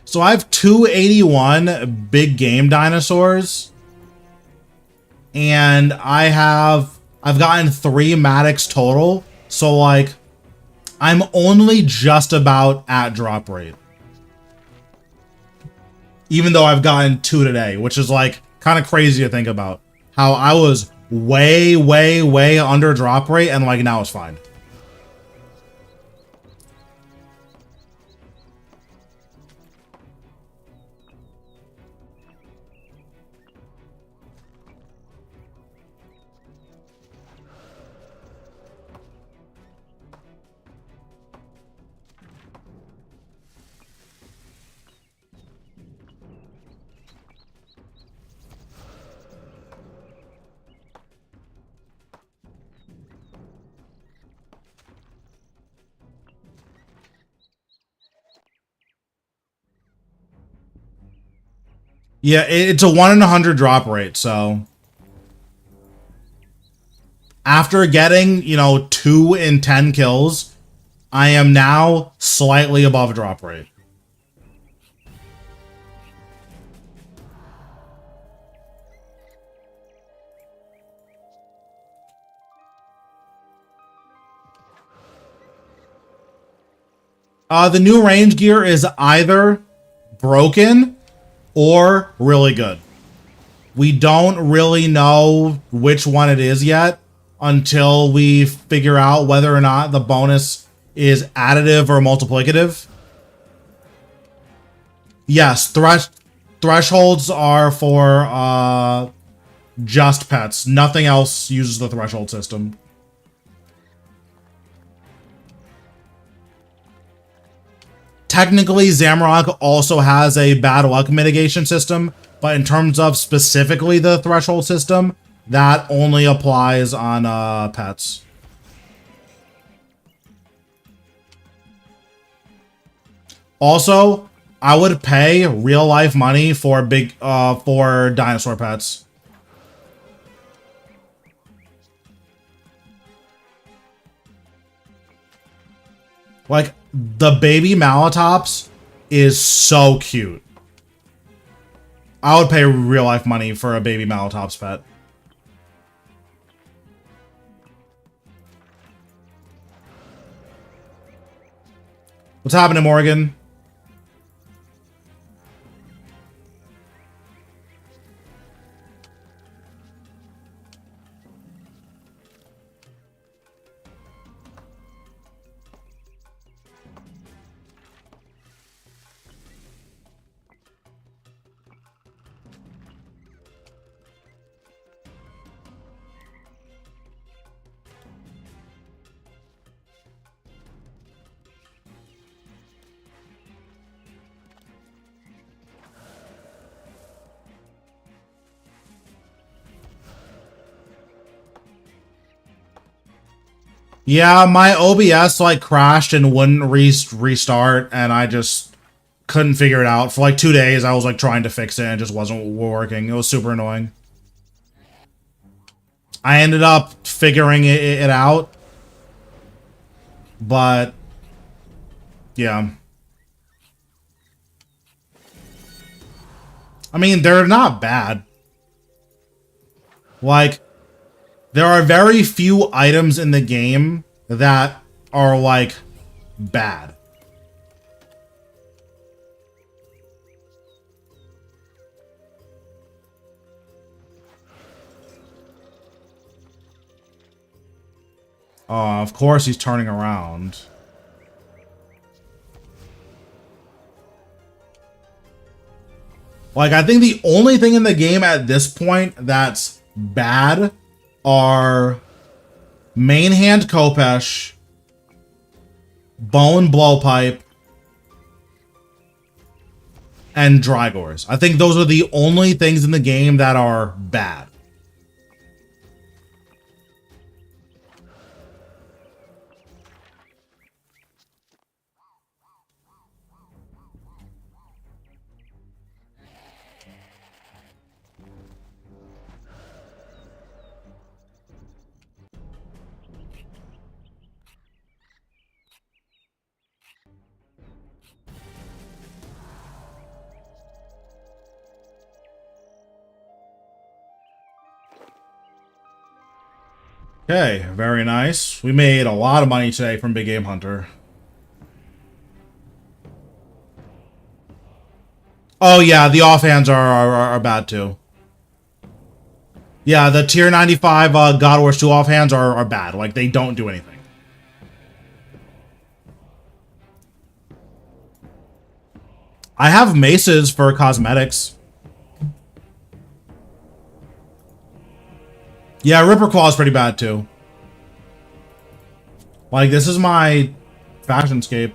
So I have 281 big game dinosaurs. And I've gotten 3 Matics total. So like, I'm only just about at drop rate. Even though I've gotten 2 today, which is like kind of crazy to think about. How I was way, way, way under drop rate and like now it's fine. Yeah, it's a 1 in 100 drop rate, so after getting, you know, 2 in 10 kills, I am now slightly above drop rate. The new range gear is either broken or really good. We don't really know which one it is yet until we figure out whether or not the bonus is additive or multiplicative. Yes, thresholds are for just pets. Nothing else uses the threshold system. Technically, Zamrock also has a bad luck mitigation system, but in terms of specifically the threshold system, that only applies on pets. Also, I would pay real life money for for dinosaur pets. Like, the baby Malatops is so cute. I would pay real life money for a baby Malatops pet. What's happening, Morgan? Yeah, my OBS like crashed and wouldn't restart, and I just couldn't figure it out. For like 2 days, I was like trying to fix it and it just wasn't working. It was super annoying. I ended up figuring it out, but yeah. I mean, they're not bad. Like, there are very few items in the game that are, like, bad. Of course he's turning around. Like, I think the only thing in the game at this point that's bad are main hand Kopesh, bone blowpipe, and Drygors. I think those are the only things in the game that are bad. Okay, very nice. We made a lot of money today from Big Game Hunter. Oh yeah, the offhands are bad too. Yeah, the tier 95 God Wars 2 offhands are bad. Like, they don't do anything. I have maces for cosmetics. Yeah, Ripper Claw is pretty bad too. Like, this is my fashionscape.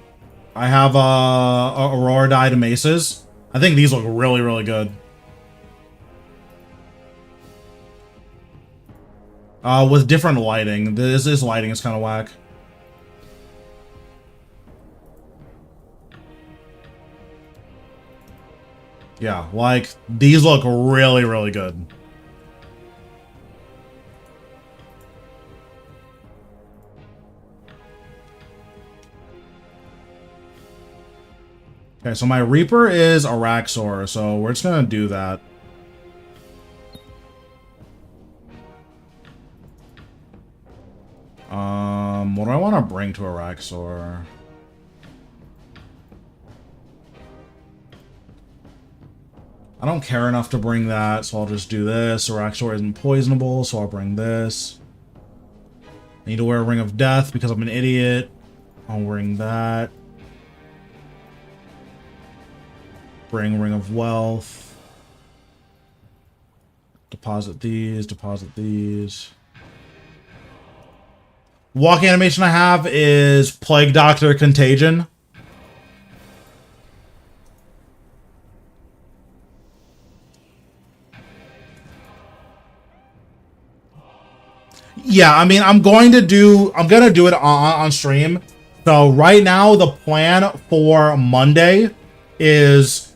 I have Aurora dyed maces. I think these look really, really good. With different lighting. This lighting is kind of whack. Yeah, like, these look really, really good. Okay, so my Reaper is Araxor, so we're just gonna do that. What do I want to bring to Araxor? I don't care enough to bring that, so I'll just do this. Araxor isn't poisonable, so I'll bring this. I need to wear a Ring of Death because I'm an idiot. I'll bring that. Bring Ring of Wealth. Deposit these, deposit these. Walk animation I have is Plague Doctor Contagion. Yeah, I mean, I'm gonna do it on stream. So right now, the plan for Monday is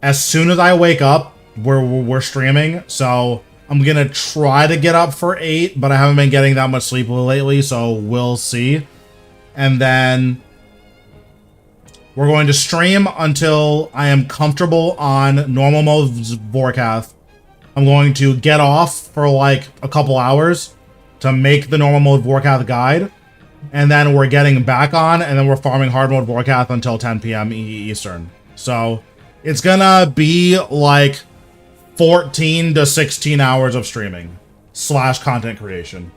as soon as I wake up, we're streaming. So I'm gonna try to get up for 8, but I haven't been getting that much sleep lately, so we'll see. And then we're going to stream until I am comfortable on normal mode Vorkath. I'm going to get off for like a couple hours to make the normal mode Vorkath guide. And then we're getting back on, and then we're farming hard mode Vorkath until 10 p.m. Eastern. So it's gonna be like 14 to 16 hours of streaming / content creation.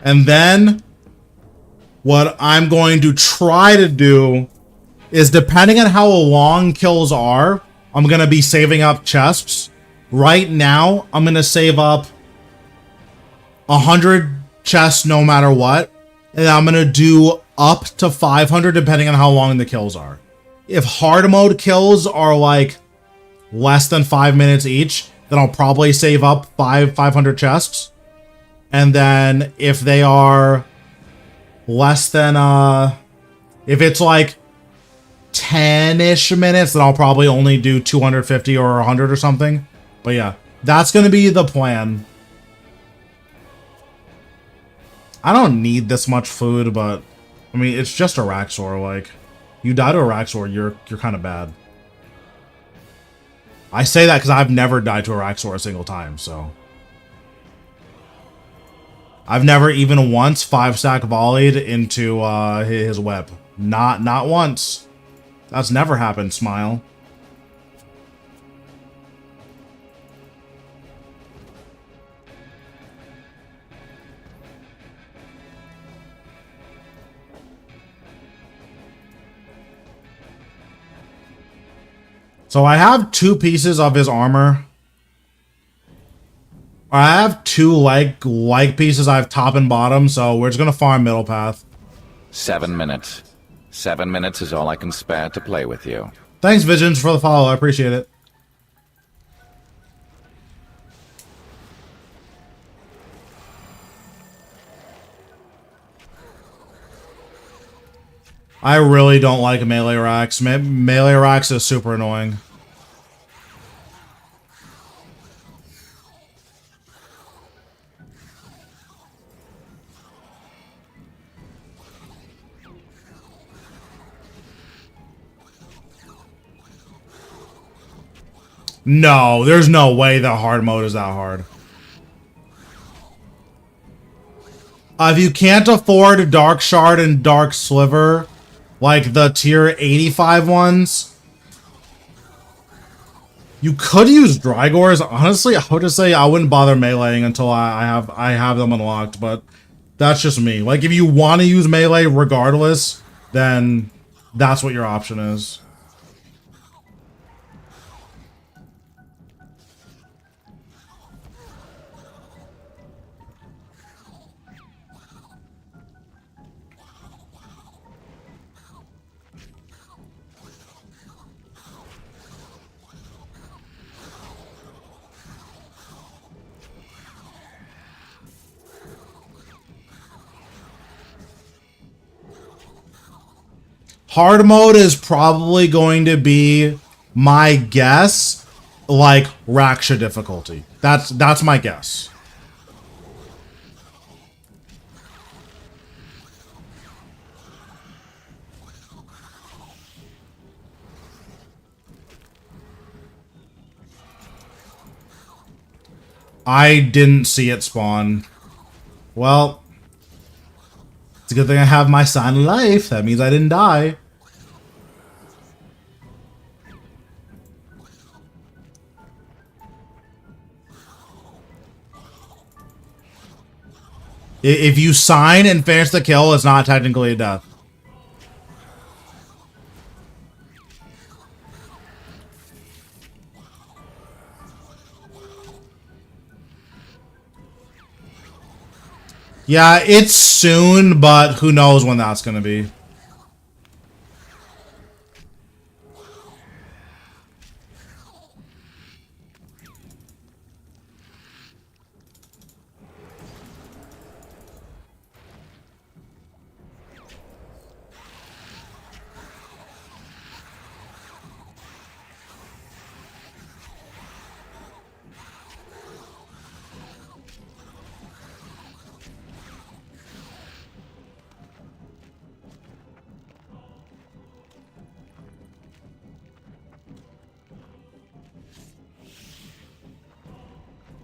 And then what I'm going to try to do is, depending on how long kills are, I'm going to be saving up chests. Right now, I'm going to save up 100 chests no matter what. And I'm going to do up to 500 depending on how long the kills are. If hard mode kills are like less than 5 minutes each, then I'll probably save up 500 chests. And then if they are less than, if it's like 10-ish minutes, then I'll probably only do 250 or 100 or something. But yeah, that's going to be the plan. I don't need this much food, but I mean, it's just a Raxor. Like, you die to a Raxor, you're kind of bad. I say that because I've never died to a Raxor a single time, so. I've never even once 5-stack volleyed into his web. Not once. That's never happened, Smile. So I have 2 pieces of his armor. I have 2 leg pieces. I have top and bottom, so we're just gonna farm middle path. 7 minutes. 7 minutes is all I can spare to play with you. Thanks, Visions, for the follow. I appreciate it. I really don't like melee racks. Melee racks is super annoying. No, there's no way that hard mode is that hard. If you can't afford Dark Shard and Dark Sliver, like the tier 85 ones, you could use Drygores. Honestly, I would just say I wouldn't bother meleeing until I have them unlocked, but that's just me. Like, if you want to use melee regardless, then that's what your option is. Hard mode is probably going to be, my guess, like Raksha difficulty. That's my guess. I didn't see it spawn. Well, it's a good thing I have my sign of life. That means I didn't die. If you sign and finish the kill, it's not technically a death. Yeah, it's soon, but who knows when that's going to be.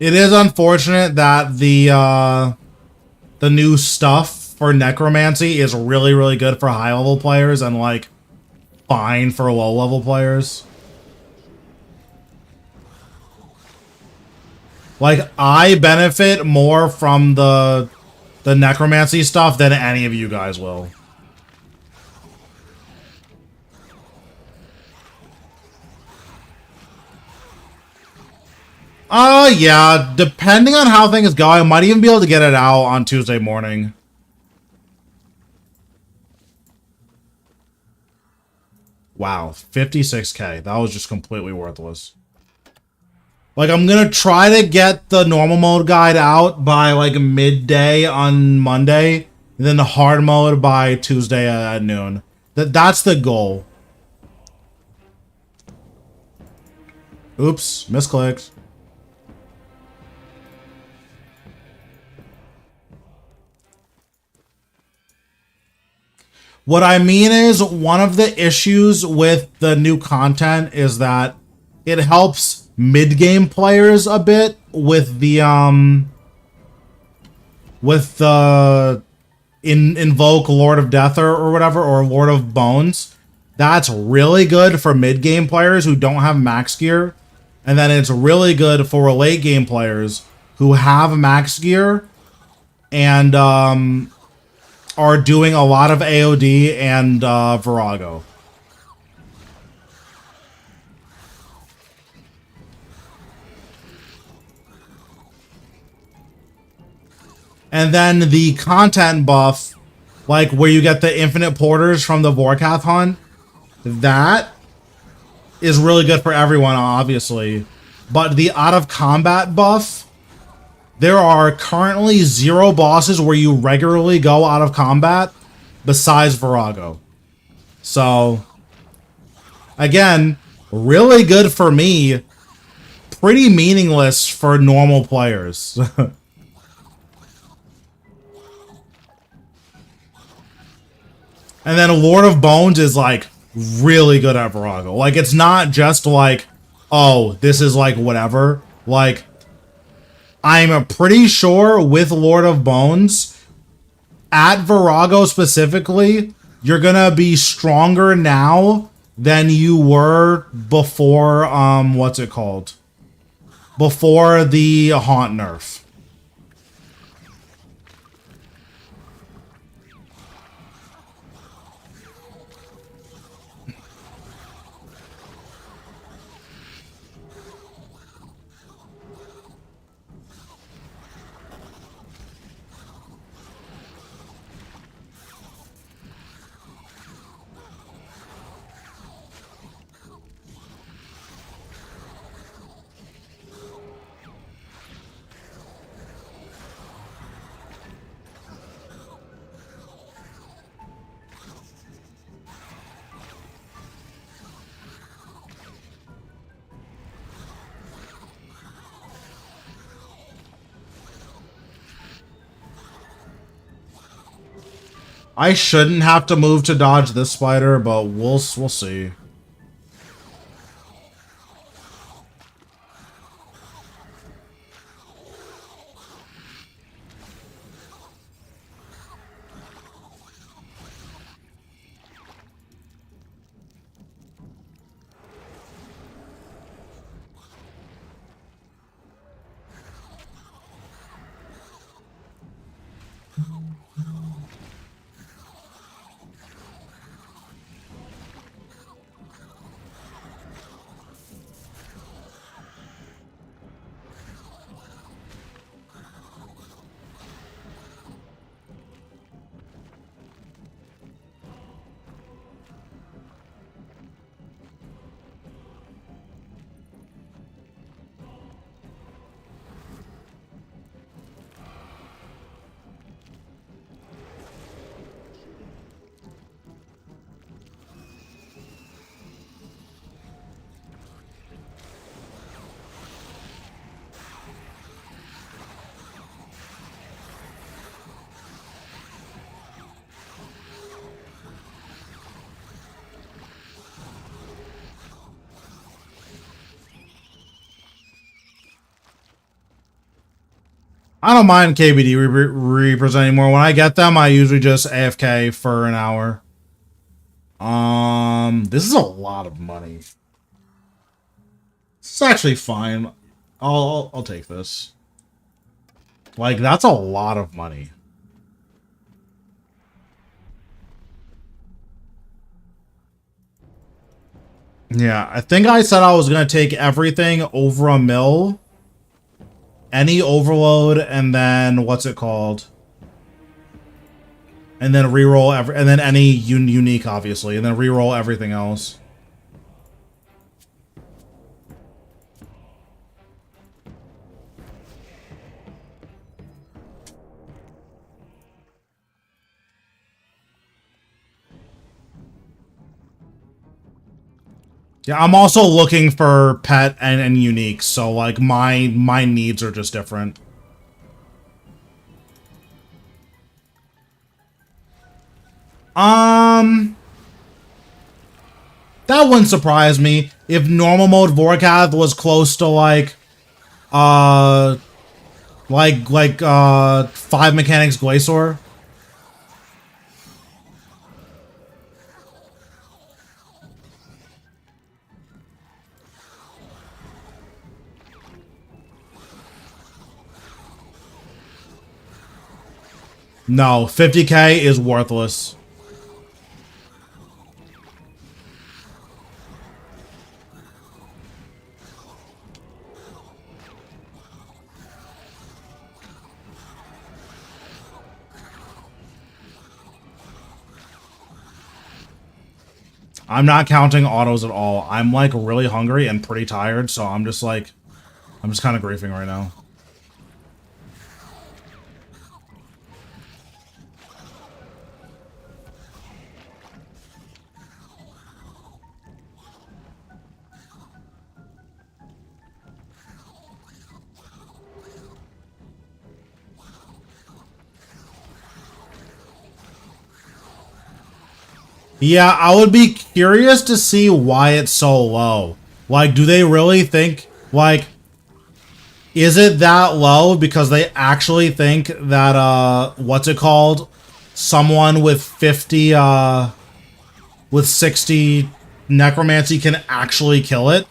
It is unfortunate that the new stuff for necromancy is really, really good for high level players and like fine for low level players. Like, I benefit more from the necromancy stuff than any of you guys will. Yeah, depending on how things go, I might even be able to get it out on Tuesday morning. Wow, 56k. That was just completely worthless. Like, I'm gonna try to get the normal mode guide out by, like, midday on Monday. And then the hard mode by Tuesday at noon. That's the goal. Oops, misclicked. What I mean is, one of the issues with the new content is that it helps mid-game players a bit with the invoke Lord of Death or whatever, or Lord of Bones. That's really good for mid-game players who don't have max gear. And then it's really good for late game players who have max gear and are doing a lot of AOD and Virago. And then the content buff, like where you get the infinite porters from the Vorkath hunt, that is really good for everyone, obviously. But the out of combat buff, there are currently 0 bosses where you regularly go out of combat besides Virago. So, again, really good for me. Pretty meaningless for normal players. And then Lord of Bones is, like, really good at Virago. Like, it's not just like, oh, this is, like, whatever. Like, I'm pretty sure with Lord of Bones, at Virago specifically, you're gonna be stronger now than you were before, what's it called? Before the Haunt nerf. I shouldn't have to move to dodge this spider, but we'll see. I don't mind KBD Reapers anymore. When I get them, I usually just AFK for an hour. This is a lot of money. It's actually fine. I'll take this. Like, that's a lot of money. Yeah, I think I said I was gonna take everything over a mil. Any overload, and then what's it called? And then reroll and then any unique, obviously, and then reroll everything else. Yeah, I'm also looking for pet and unique, so like my needs are just different. That wouldn't surprise me if normal mode Vorkath was close to like 5 mechanics Glacier. No, 50k is worthless. I'm not counting autos at all. I'm like really hungry and pretty tired, so I'm just kind of griefing right now. Yeah, I would be curious to see why it's so low. Like, do they really think, like, is it that low because they actually think that, what's it called? Someone with 50, with 60 necromancy can actually kill it?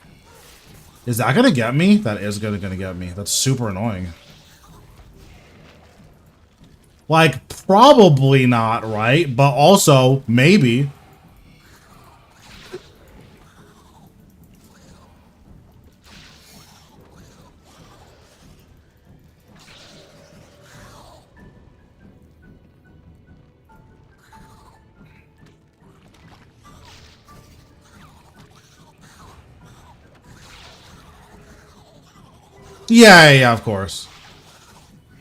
Is that gonna get me? That is gonna get me. That's super annoying. Like, probably not, right? But also, maybe. Yeah, of course.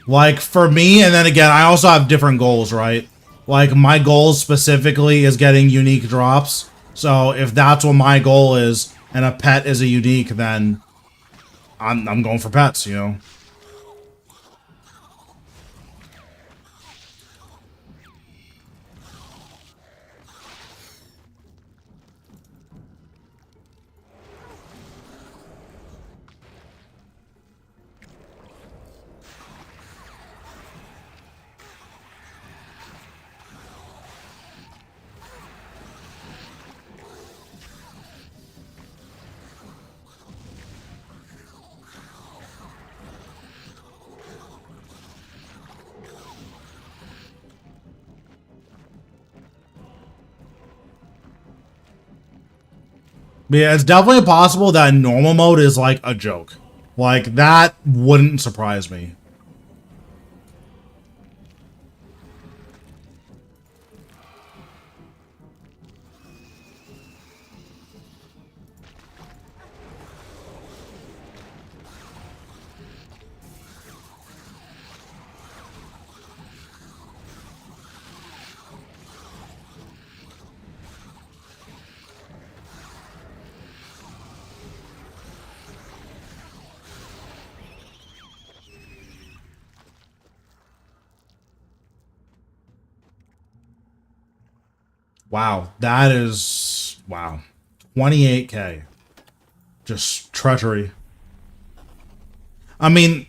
Like, for me, and then again, I also have different goals, right? Like, my goal specifically is getting unique drops. So, if that's what my goal is, and a pet is a unique, then I'm going for pets, you know? But yeah, it's definitely possible that normal mode is like a joke. Like, that wouldn't surprise me. Wow, that is... wow. 28k. Just treachery. I mean...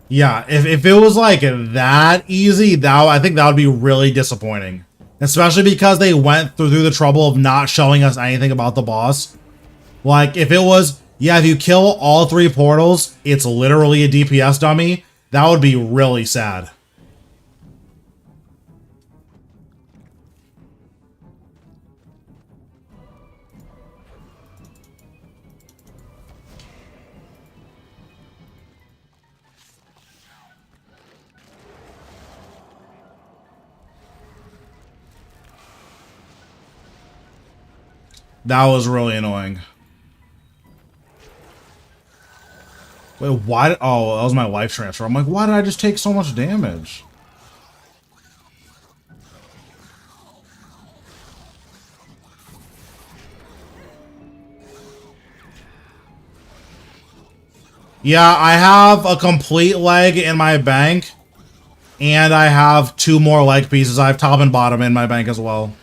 yeah, if it was like that easy, I think that would be really disappointing. Especially because they went through the trouble of not showing us anything about the boss. Like, if it was, yeah, if you kill all 3 portals, it's literally a DPS dummy, that would be really sad. That was really annoying. Wait, why? Oh, that was my life transfer. I'm like, why did I just take so much damage? Yeah, I have a complete leg in my bank, and I have 2 more leg pieces. I have top and bottom in my bank as well.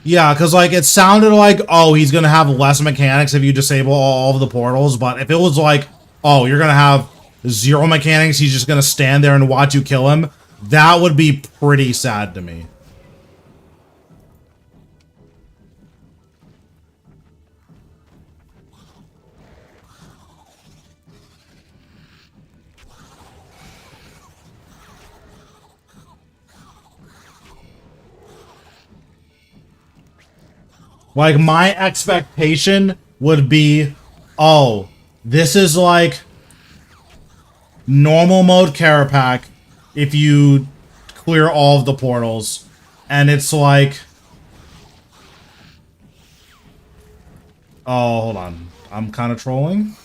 Yeah, because, like, it sounded like, oh, he's going to have less mechanics if you disable all of the portals, but if it was like, oh, you're going to have 0 mechanics, he's just going to stand there and watch you kill him, that would be pretty sad to me. Like, my expectation would be, oh, this is like normal mode Carapac if you clear all of the portals. And it's like... Oh, hold on. I'm kind of trolling.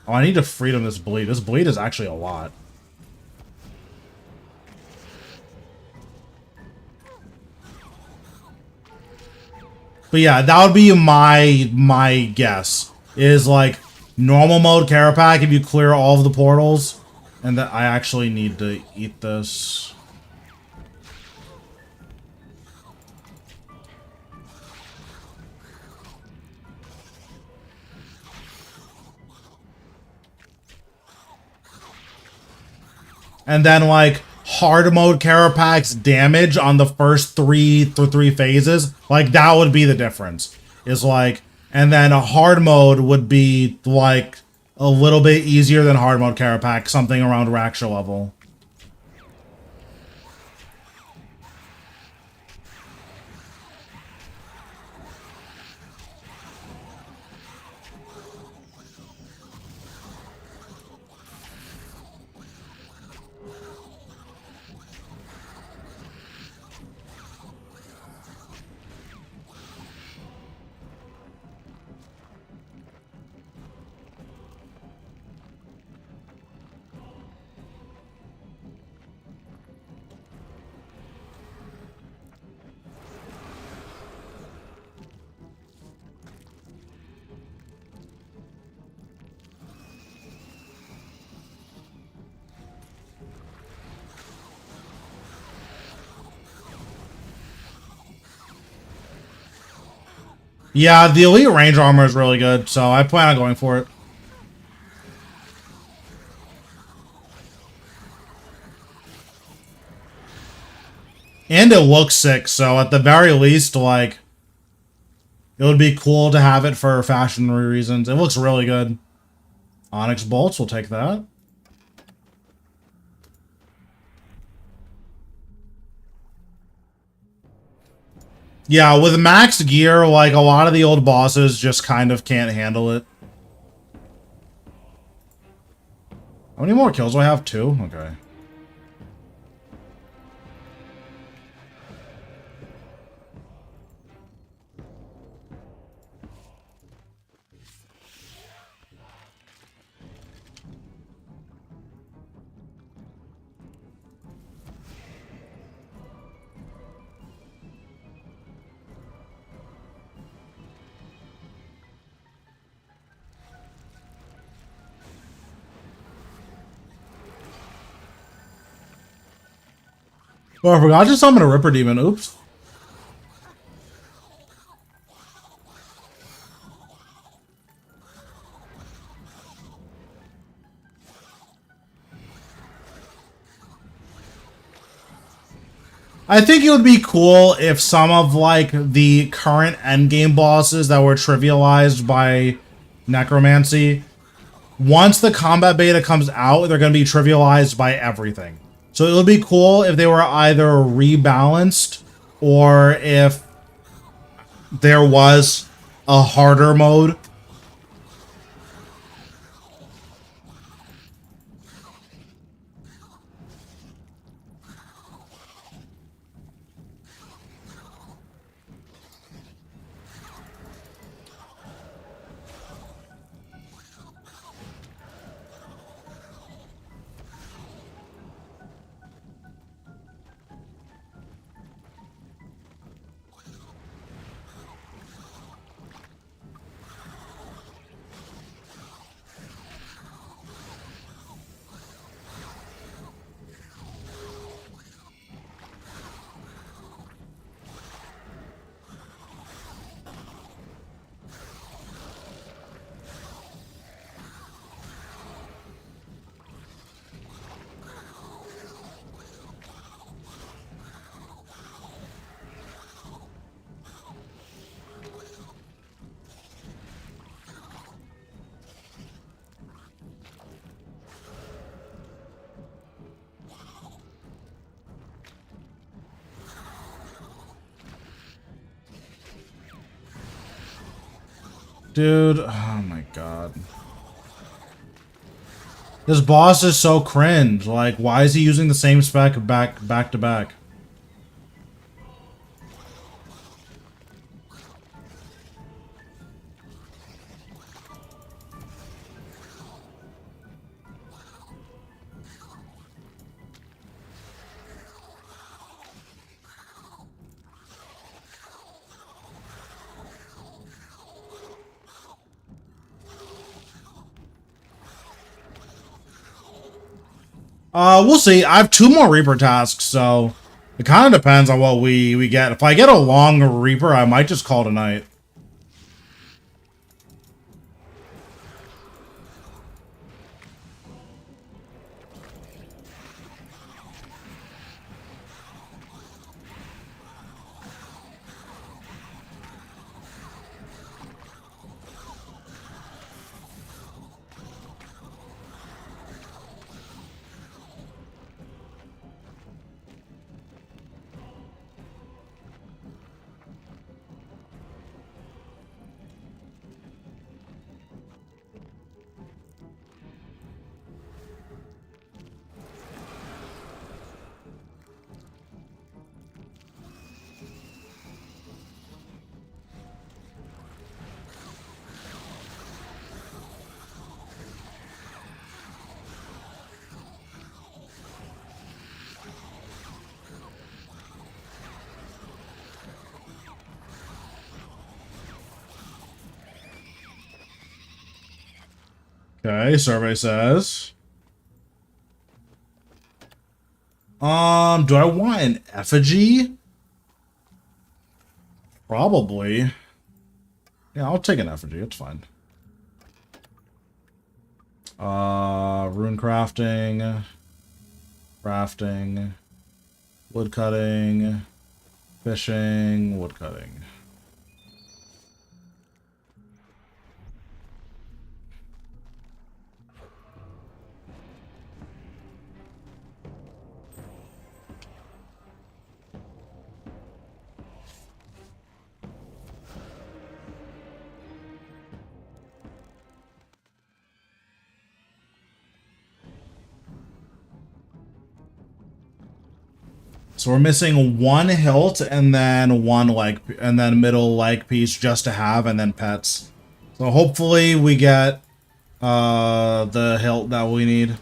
Oh, I need to freedom this bleed. This bleed is actually a lot. But yeah, that would be my guess. Is like normal mode Carapac if you clear all of the portals. And that I actually need to eat this. And then, like, hard mode Carapac's damage on the first three phases, like, that would be the difference. Is like, and then a hard mode would be, like, a little bit easier than hard mode Carapac, something around Raksha level. Yeah, the elite range armor is really good, so I plan on going for it. And it looks sick, so at the very least, like, it would be cool to have it for fashion reasons. It looks really good. Onyx bolts, we'll take that. Yeah, with max gear, like, a lot of the old bosses just kind of can't handle it. How many more kills do I have? 2? Okay. Oh, I forgot to summon a Ripper Demon. Oops. I think it would be cool if some of, like, the current endgame bosses that were trivialized by Necromancy, once the combat beta comes out, they're going to be trivialized by everything. So it would be cool if they were either rebalanced or if there was a harder mode. Dude, oh my god. This boss is so cringe. Like, why is he using the same spec back to back? We'll see. I have 2 more Reaper tasks, so it kind of depends on what we get. If I get a long Reaper, I might just call tonight. Okay, survey says. Do I want an effigy? Probably. Yeah, I'll take an effigy. It's fine. Rune crafting, wood cutting, fishing, wood cutting. So we're missing 1 hilt and then 1 leg, and then middle leg piece just to have, and then pets. So hopefully we get the hilt that we need.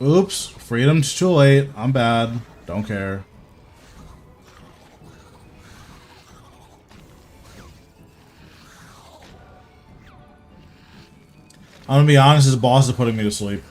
Oops, freedom's too late. I'm bad. Don't care. I'm gonna be honest, this boss is putting me to sleep.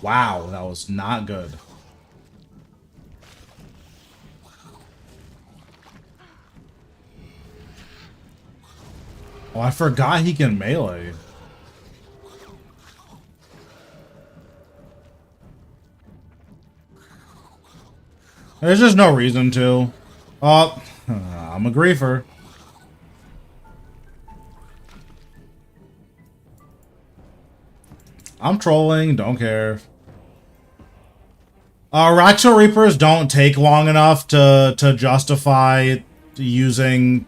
Wow, that was not good. Oh, I forgot he can melee. There's just no reason to. Oh, I'm a griefer. I'm trolling, don't care. Raxo Reapers don't take long enough to justify using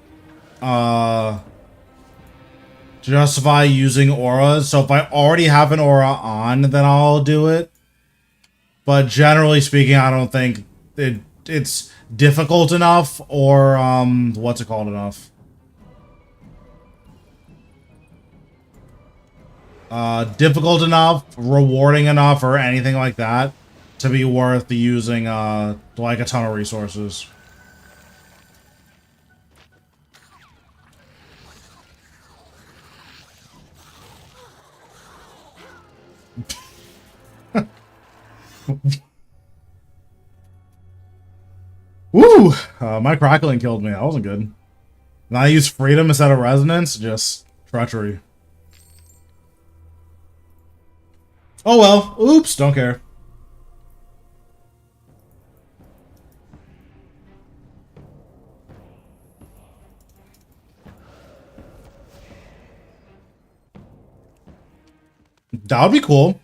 justify using auras. So if I already have an aura on, then I'll do it. But generally speaking, I don't think it's difficult enough or what's it called enough. Difficult enough, rewarding enough, or anything like that to be worth using like a ton of resources. Woo! My crackling killed me. That wasn't good. Now I use freedom instead of resonance. Just treachery. Oh well. Oops. Don't care. That would be cool.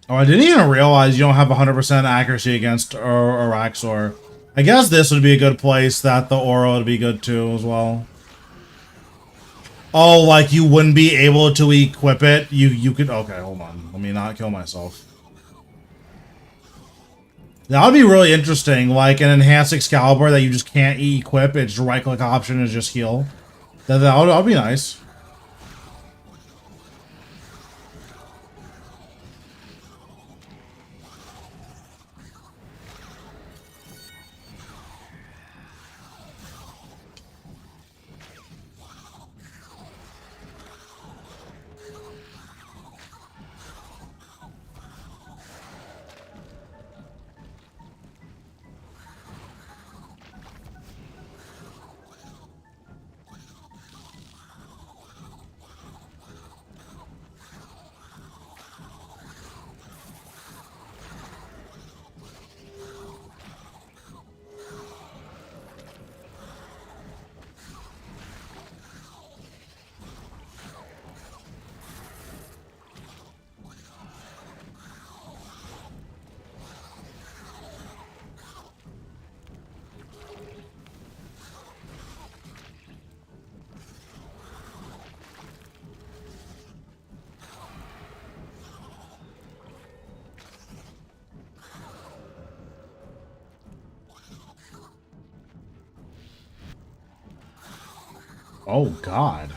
Oh, I didn't even realize you don't have 100% accuracy against Araxor. I guess this would be a good place that the aura would be good too as well. Oh, like you wouldn't be able to equip it? You could... Okay, hold on. Let me not kill myself. That would be really interesting. Like an enhanced Excalibur that you just can't equip. Its right-click option is just heal. That would be nice. Oh, God.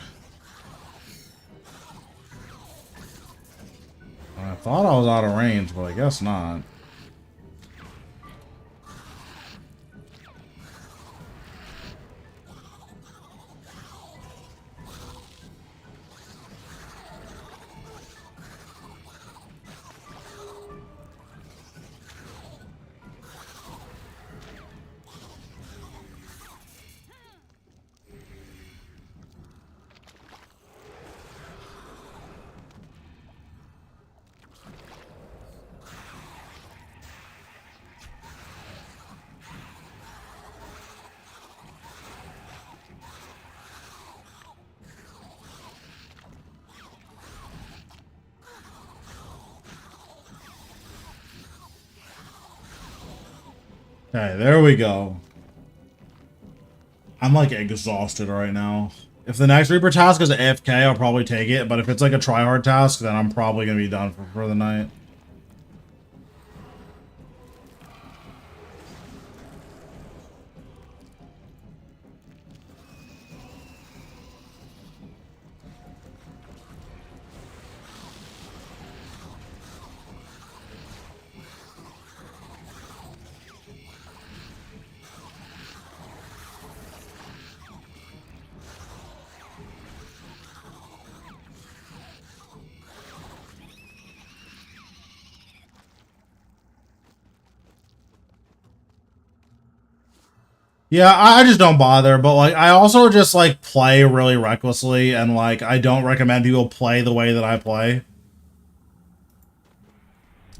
I thought I was out of range, but I guess not. Okay, there we go. I'm like exhausted right now. If the next Reaper task is AFK, I'll probably take it, but if it's like a tryhard task, then I'm probably gonna be done for the night. Yeah, I just don't bother, but like I also just like play really recklessly, and like I don't recommend people play the way that I play.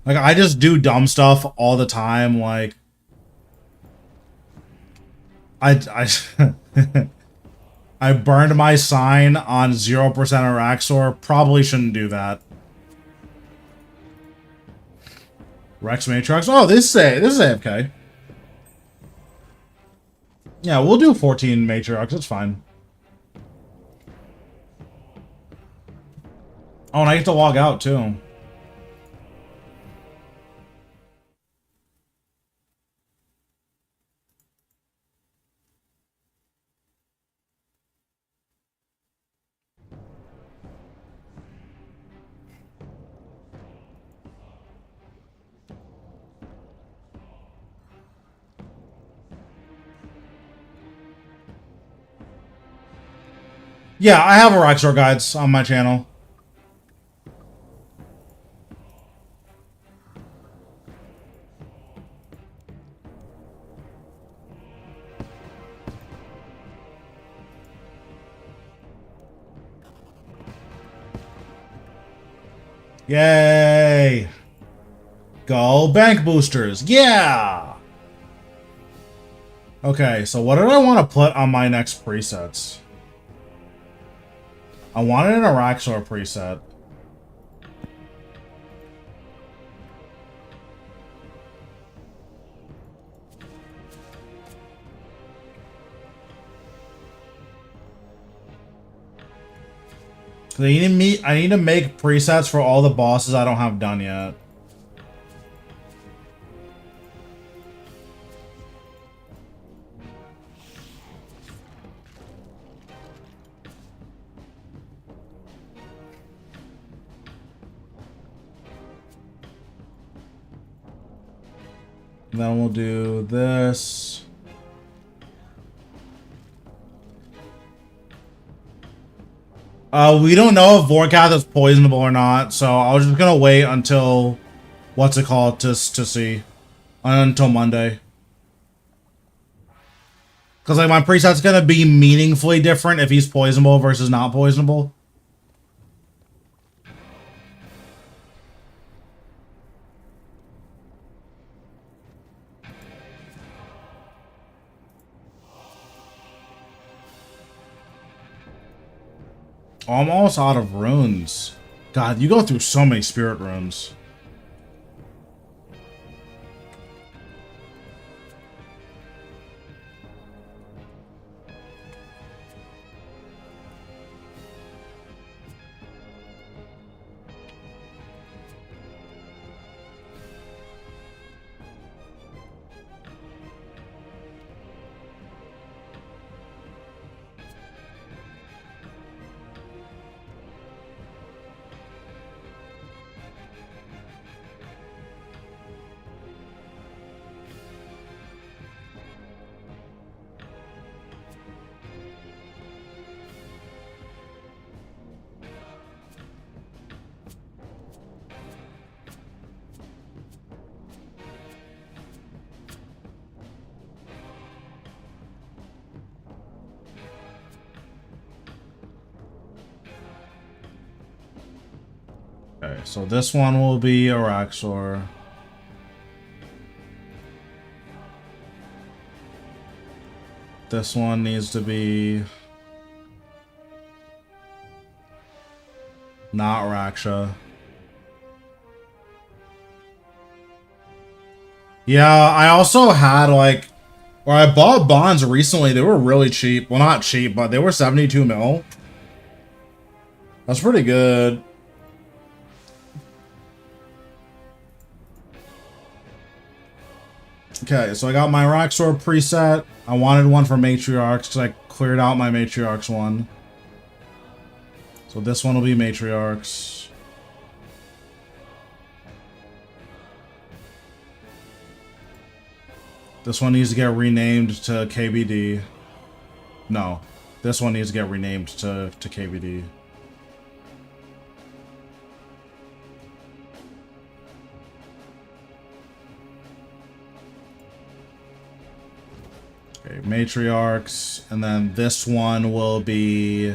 Like I just do dumb stuff all the time. Like I I burned my sign on 0% Araxor. Probably shouldn't do that. Rex Matrix. Oh, this is AFK. Yeah, we'll do 14 Matriarchs. It's fine. Oh, and I get to log out too. Yeah, I have Araxor guides on my channel. Yay! Go bank boosters. Yeah! Okay, so what did I want to put on my next presets? I wanted an Araxor preset. I need to make presets for all the bosses I don't have done yet. And then we'll do this. We don't know if Vorkath is poisonable or not, so I was just gonna wait until what's it called to see until Monday. Because like my preset's gonna be meaningfully different if he's poisonable versus not poisonable. Almost out of runes. God, you go through so many spirit runes. Okay, so this one will be Araxor. This one needs to be not Raksha. Yeah, I also had like, or I bought bonds recently. They were really cheap. Well, not cheap, but they were 72 mil. That's pretty good. Okay, so I got my Raxor preset. I wanted one for Matriarchs because I cleared out my Matriarchs one. So this one will be Matriarchs. This one needs to get renamed to KBD. No, this one needs to get renamed to KBD. Okay, matriarchs, and then this one will be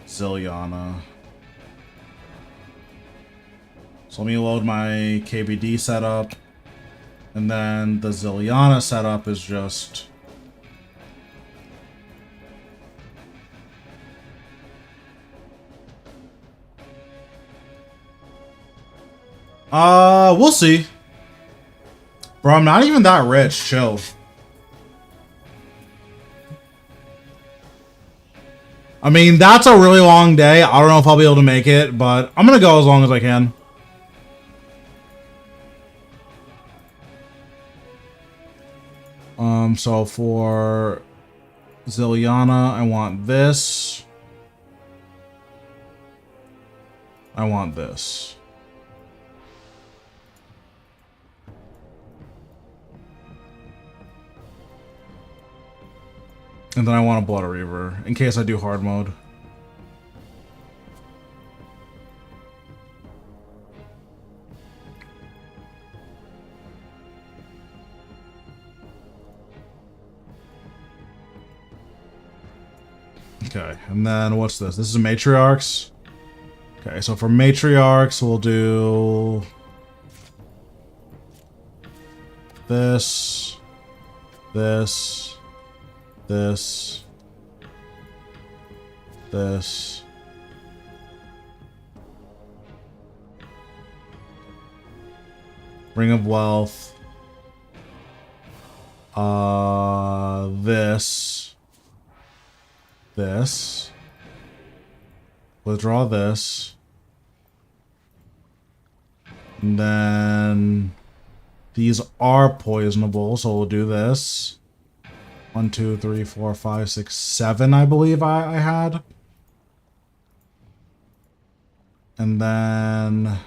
Ziliana. So let me load my KBD setup, and then the Ziliana setup is just we'll see. Bro, I'm not even that rich, chill. I mean, that's a really long day. I don't know if I'll be able to make it, but I'm gonna go as long as I can. So for Ziliana, I want this. I want this. And then I want a Blood Reaver, in case I do hard mode. Okay, and then what's this? This is Matriarchs. Okay, so for Matriarchs, we'll do this, this, this, this. Ring of Wealth. This. Withdraw this. And then these are poisonable, so we'll do this. 1, 2, 3, 4, 5, 6, 7, I believe I had. And then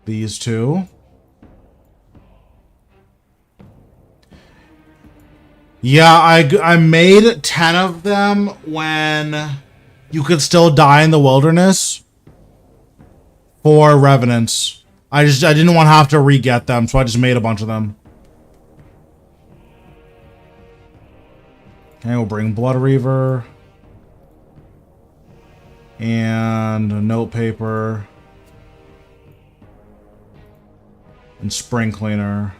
these two. Yeah, I made 10 of them when you could still die in the wilderness for revenants. I didn't want to have to re-get them, so I just made a bunch of them. Okay, we'll bring Blood Reaver and note paper and Spring Cleaner.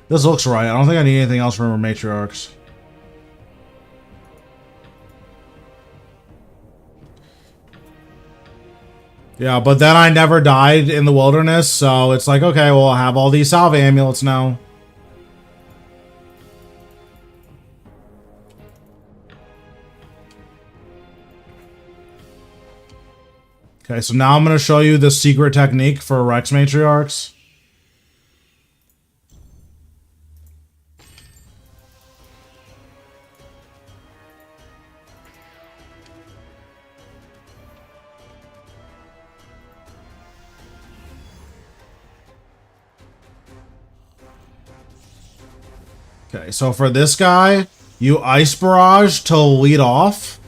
This looks right. I don't think I need anything else from Matriarchs. Yeah, but then I never died in the wilderness, so it's like, okay, well, I have all these salve amulets now. Okay, so now I'm going to show you the secret technique for Rex Matriarchs. Okay, so for this guy, you Ice Barrage to lead off.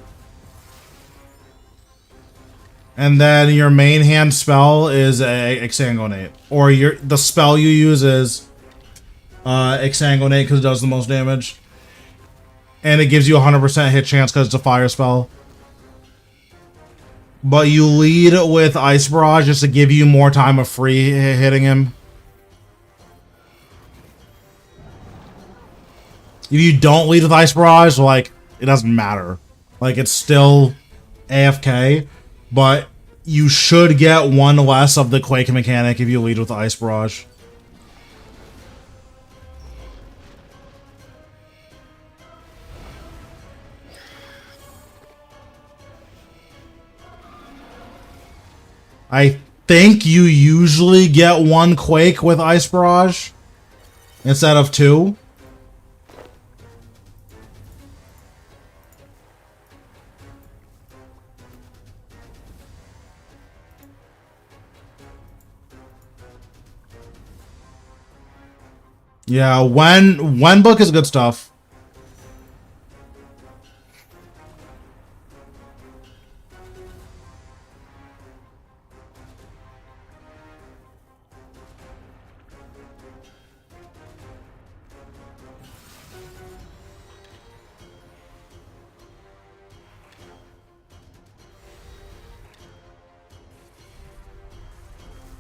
And then your main hand spell is a Exsanguinate. Or the spell you use is Exsanguinate because it does the most damage. And it gives you a 100% hit chance because it's a fire spell. But you lead with Ice Barrage just to give you more time of free hitting him. If you don't lead with Ice Barrage, like, it doesn't matter. Like, it's still AFK, but you should get one less of the Quake mechanic if you lead with Ice Barrage. I think you usually get one Quake with Ice Barrage instead of 2. Yeah, when book is good stuff.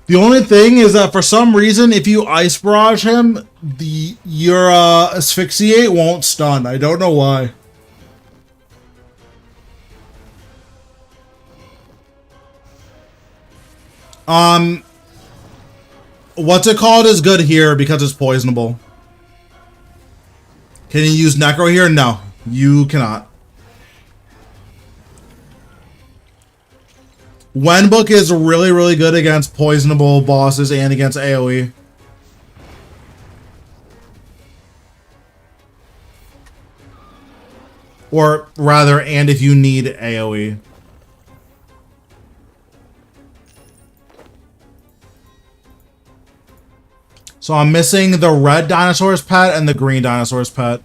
The only thing is that for some reason, if you ice barrage him, your asphyxiate won't stun. I don't know why. What's it called is good here because it's poisonable. Can you use Necro here? No, you cannot. Wenbook is really, really good against poisonable bosses and against AoE. Or rather, and if you need AoE. So I'm missing the red dinosaur's pet and the green dinosaur's pet.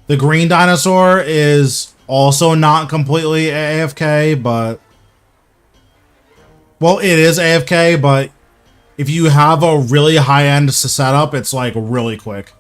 The green dinosaur is also not completely AFK, but... Well, it is AFK, but if you have a really high-end setup, it's like really quick.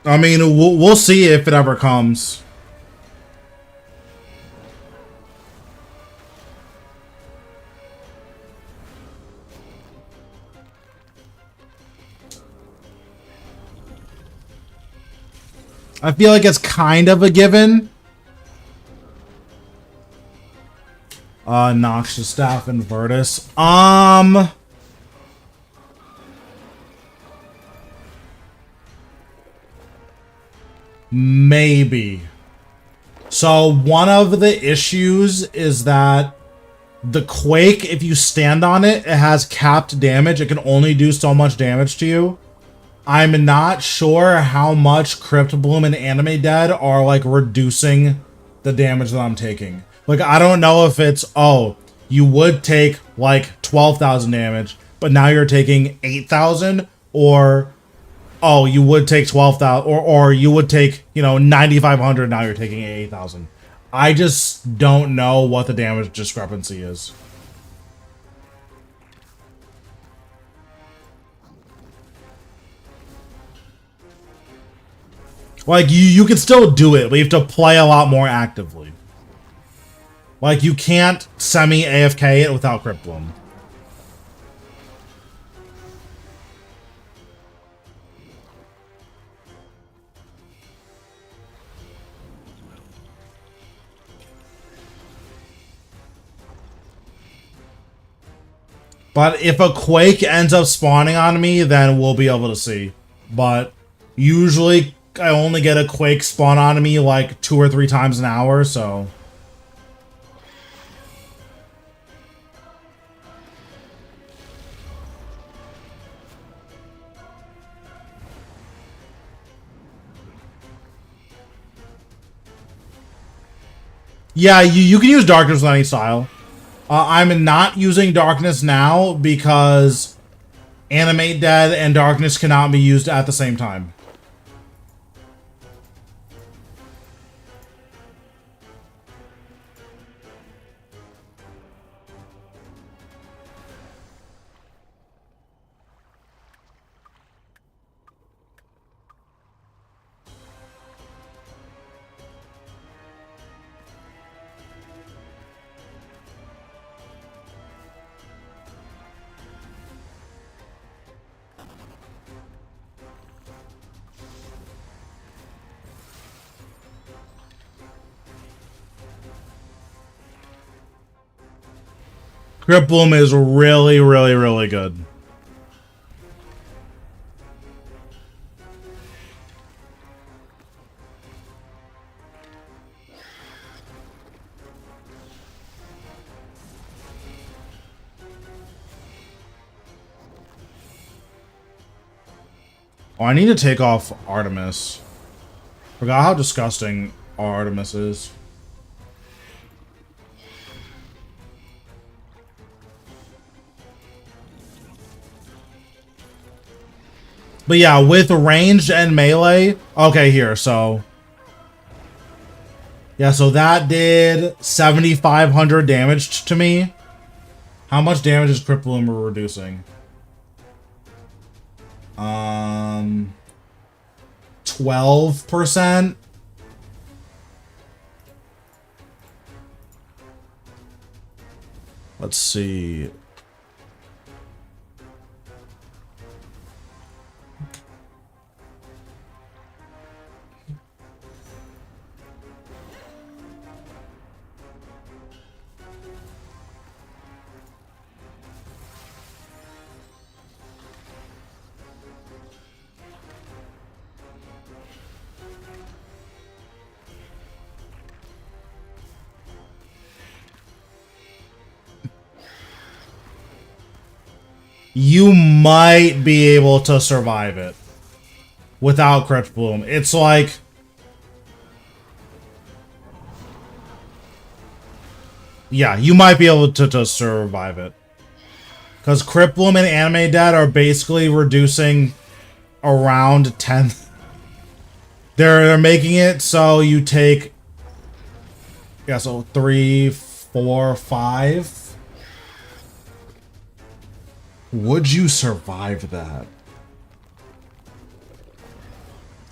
I mean, we'll see if it ever comes. I feel like it's kind of a given. Noxious Staff and Virtus. Maybe. So one of the issues is that the Quake, if you stand on it, it has capped damage. It can only do so much damage to you. I'm not sure how much Crypt Bloom and Anime Dead are like reducing the damage that I'm taking. Like, I don't know if it's, oh, you would take like 12,000 damage, but now you're taking 8,000, or oh, you would take 12,000, or you would take, you know, 9,500, now you're taking 8,000. I just don't know what the damage discrepancy is. Like, you can still do it, but you have to play a lot more actively. Like, you can't semi-AFK it without Crypt Bloom. But if a Quake ends up spawning on me, then we'll be able to see. But usually I only get a Quake spawn on me like 2 or 3 times an hour, so... Yeah, you can use Darkness with any style. I'm not using Darkness now because Animate Dead and Darkness cannot be used at the same time. Crypt Bloom is really, really, really good. Oh, I need to take off Artemis. Forgot how disgusting Artemis is. But yeah, with ranged and melee... Okay, here, so... Yeah, so that did 7,500 damage to me. How much damage is Crypt Bloomer reducing? 12%. Let's see. You might be able to survive it without Crypt Bloom. It's like... Yeah, you might be able to survive it. Because Crypt Bloom and Anime Dead are basically reducing around 10. They're making it so you take... Yeah, so 3, 4, 5... Would you survive that?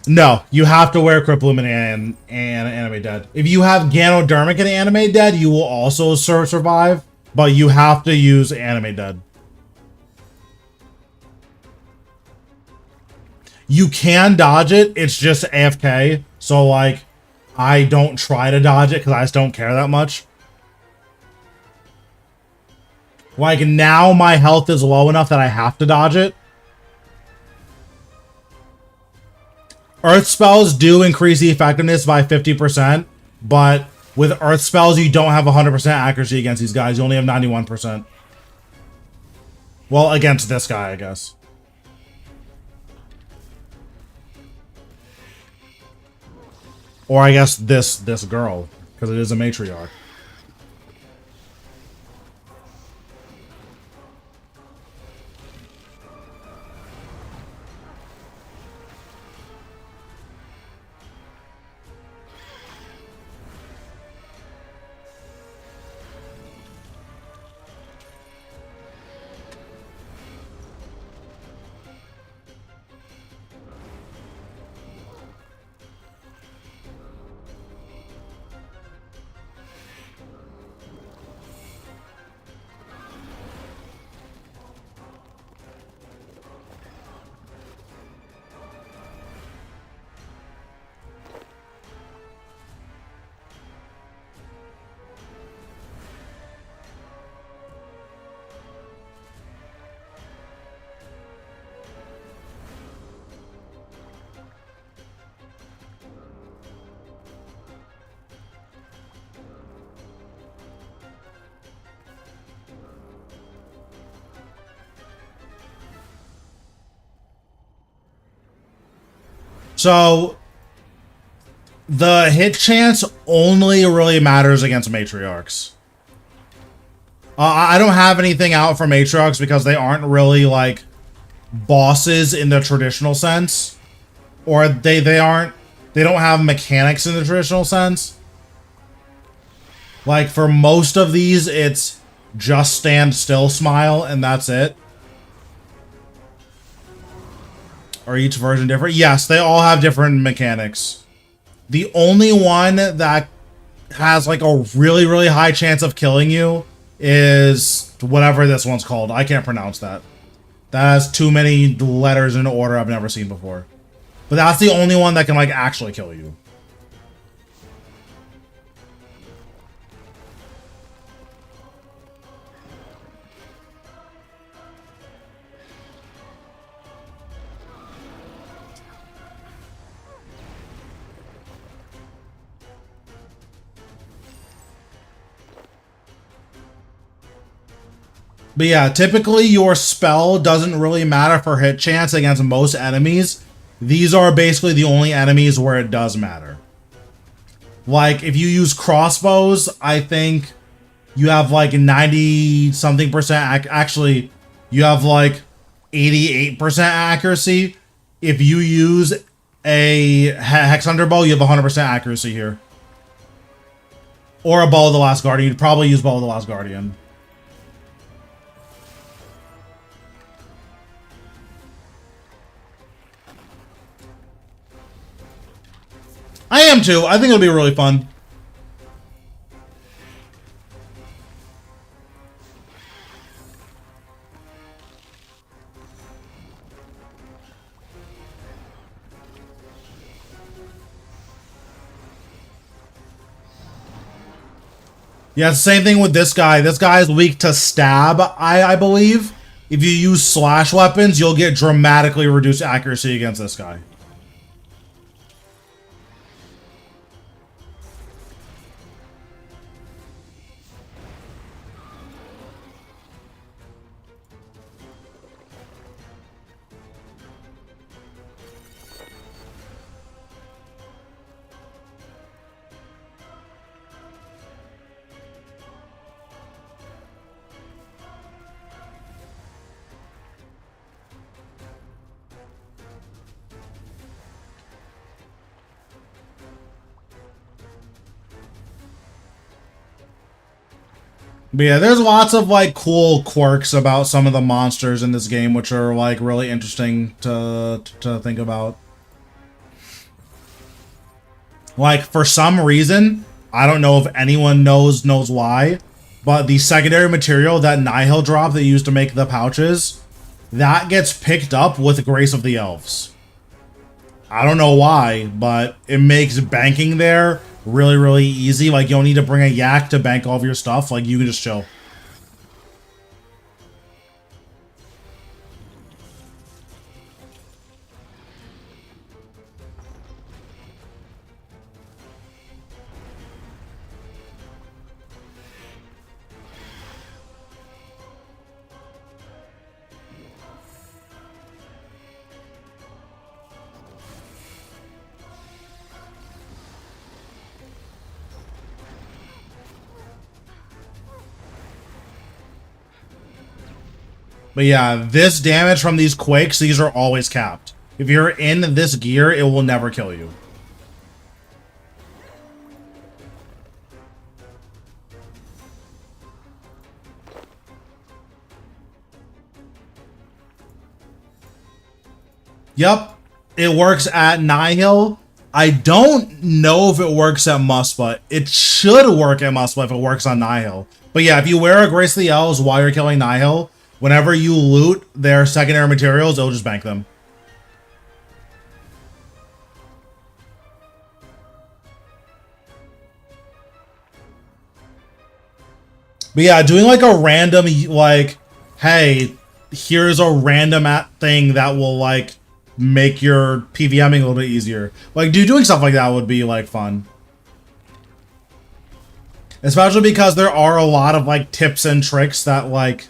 No, you have to wear Crypt Bloom and Anime Dead. If you have Ganodermic and Anime Dead, you will also survive, but you have to use Anime Dead. You can dodge it, it's just AFK, so like, I don't try to dodge it because I just don't care that much. Like, now my health is low enough that I have to dodge it. Earth spells do increase the effectiveness by 50%, but with earth spells, you don't have 100% accuracy against these guys. You only have 91%. Well, against this guy, I guess. Or I guess this girl, because it is a matriarch. So, the hit chance only really matters against matriarchs. I don't have anything out for matriarchs because they aren't really, like, bosses in the traditional sense. Or they don't have mechanics in the traditional sense. Like, for most of these, it's just stand still, smile, and that's it. Are each version different? Yes, they all have different mechanics. The only one that has like a really, really high chance of killing you is whatever this one's called. I can't pronounce that. That has too many letters in order I've never seen before. But that's the only one that can like actually kill you. But yeah, typically your spell doesn't really matter for hit chance against most enemies. These are basically the only enemies where it does matter. Like, if you use crossbows, I think you have like 90-something percent. Actually, you have like 88% accuracy. if you use a Hex Hunter bow, you have 100% accuracy here. Or a Bow of the Last Guardian. You'd probably use Bow of the Last Guardian. I am too. I think it'll be really fun. Yeah, it's the same thing with this guy. This guy is weak to stab, I believe. If you use slash weapons, you'll get dramatically reduced accuracy against this guy. But yeah, there's lots of like cool quirks about some of the monsters in this game, which are like really interesting to think about. Like for some reason, I don't know if anyone knows why, but the secondary material that Nihil dropped that used to make the pouches, that gets picked up with Grace of the Elves. I don't know why, but it makes banking there really easy. Like, you don't need to bring a yak to bank all of your stuff. Like, you can just chill. But yeah, this damage from these quakes, these are always capped. If you're in this gear, it will never kill you. Yep, it works at Nihil. I don't know if it works at Muspah. It should work at Muspah if it works on Nihil. But yeah, if you wear a Grace of the Elves while you're killing Nihil, whenever you loot their secondary materials, it'll just bank them. But yeah, doing like a random, like, hey, here's a random thing that will like make your PVMing a little bit easier. Like, doing stuff like that would be like fun. Especially because there are a lot of like tips and tricks that like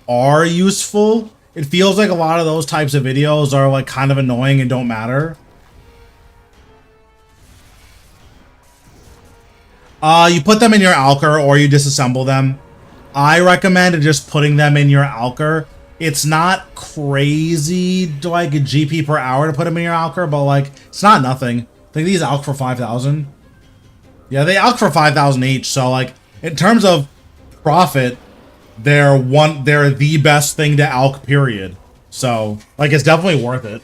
are useful. It feels like a lot of those types of videos are like kind of annoying and don't matter. You put them in your Alker or you disassemble them. I recommend just putting them in your Alker. It's not crazy like a GP per hour to put them in your Alker, but like it's not nothing. I think these Alk for 5,000. Yeah, they Alk for 5,000 each. So like in terms of profit, they're the best thing to Alk, period. So like it's definitely worth it.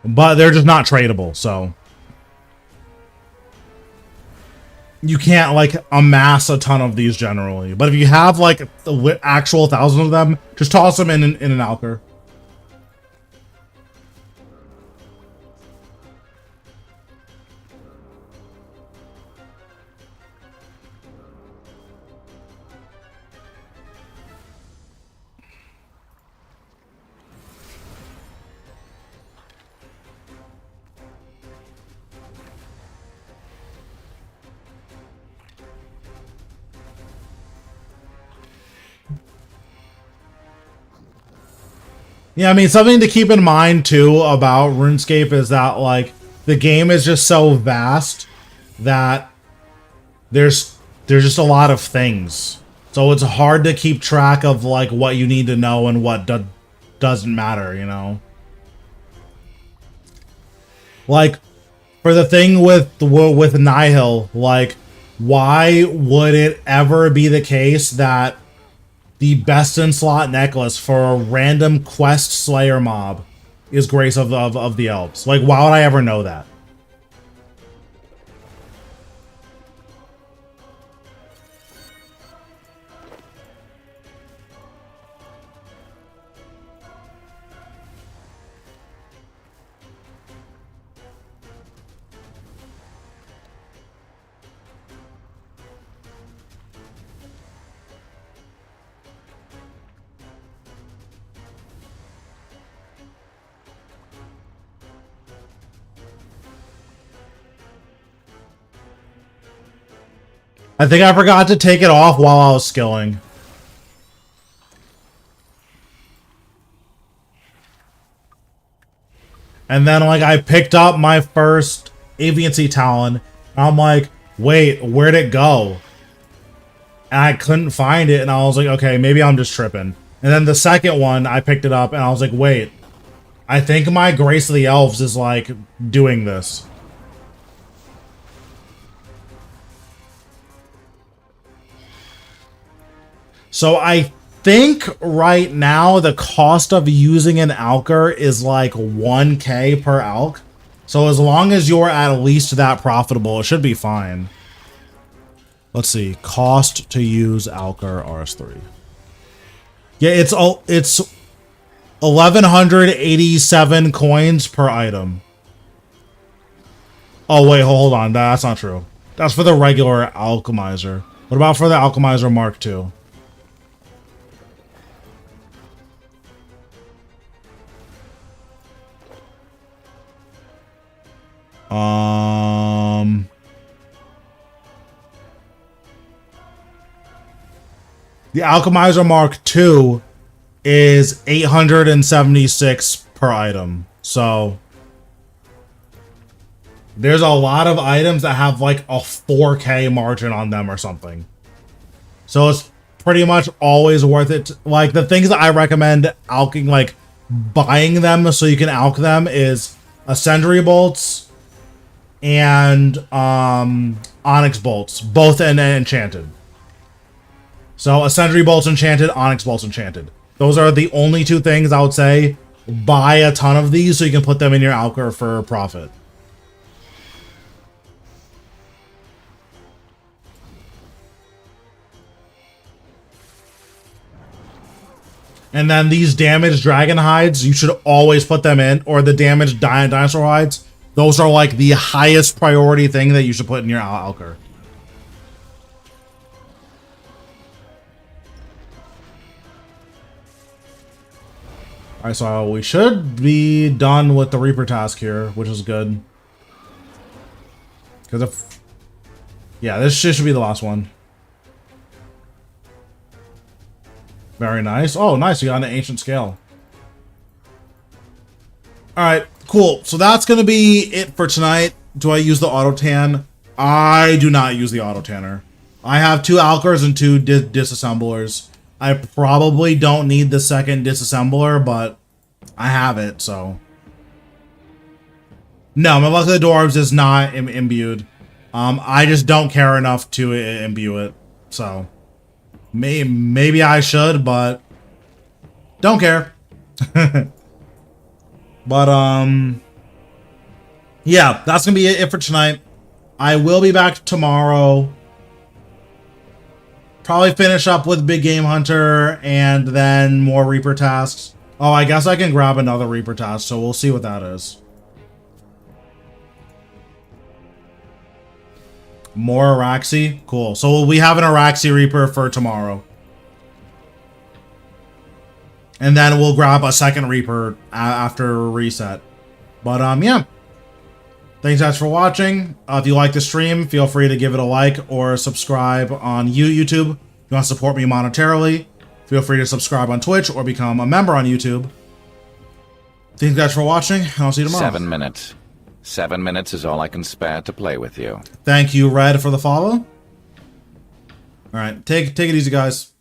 But they're just not tradable, so you can't like amass a ton of these generally. But if you have like the actual thousands of them, just toss them in an Alker. Yeah, I mean, something to keep in mind, too, about RuneScape is that, like, the game is just so vast that there's just a lot of things. So it's hard to keep track of like what you need to know and what doesn't matter, you know? Like, for the thing with Nihil, like, why would it ever be the case that the best in slot necklace for a random quest slayer mob is Grace of the Elves? Like, why would I ever know that? I think I forgot to take it off while I was skilling. And then, like, I picked up my first Aviancy Talon, and I'm like, wait, where'd it go? And I couldn't find it, and I was like, okay, maybe I'm just tripping. And then the second one, I picked it up, and I was like, wait, I think my Grace of the Elves is, like, doing this. So I think right now the cost of using an Alker is like 1k per Alk. So as long as you're at least that profitable, it should be fine. Let's see. Cost to use Alker RS3. Yeah, it's 1187 coins per item. Oh wait, hold on. That's not true. That's for the regular Alchemizer. What about for the Alchemizer Mark II? The Alchemizer Mark II is 876 per item. So there's a lot of items that have like a 4k margin on them or something. So it's pretty much always worth it. Like the things that I recommend alching, like buying them so you can alch them, is Ascendary Bolts and Onyx Bolts, both enchanted. So Ascendary Bolts enchanted, Onyx Bolts enchanted. Those are the only two things I would say. Buy a ton of these so you can put them in your Alker for profit. And then these damaged dragon hides, you should always put them in, or the damaged dinosaur hides. Those are like the highest priority thing that you should put in your Alker. Alright, so we should be done with the Reaper task here, which is good. Because if... yeah, this should be the last one. Very nice. Oh, nice. You got an ancient scale. Alright, cool. So that's going to be it for tonight. Do I use the auto tan? I do not use the auto tanner. I have 2 Alkers and 2 disassemblers. I probably don't need the second disassembler, but I have it, so. No, my Luck of the Dwarves is not imbued. I just don't care enough to imbue it, so. Maybe I should, but don't care. But, yeah, that's gonna be it for tonight. I will be back tomorrow. Probably finish up with Big Game Hunter and then more Reaper tasks. Oh, I guess I can grab another Reaper task, so we'll see what that is. More Araxi? Cool. So we have an Araxi Reaper for tomorrow. And then we'll grab a second Reaper after reset. But, yeah. Thanks guys for watching. If you like the stream, feel free to give it a like or subscribe on YouTube. If you want to support me monetarily, feel free to subscribe on Twitch or become a member on YouTube. Thanks guys for watching, and I'll see you tomorrow. 7 minutes. 7 minutes is all I can spare to play with you. Thank you, Red, for the follow. All right, take it easy, guys.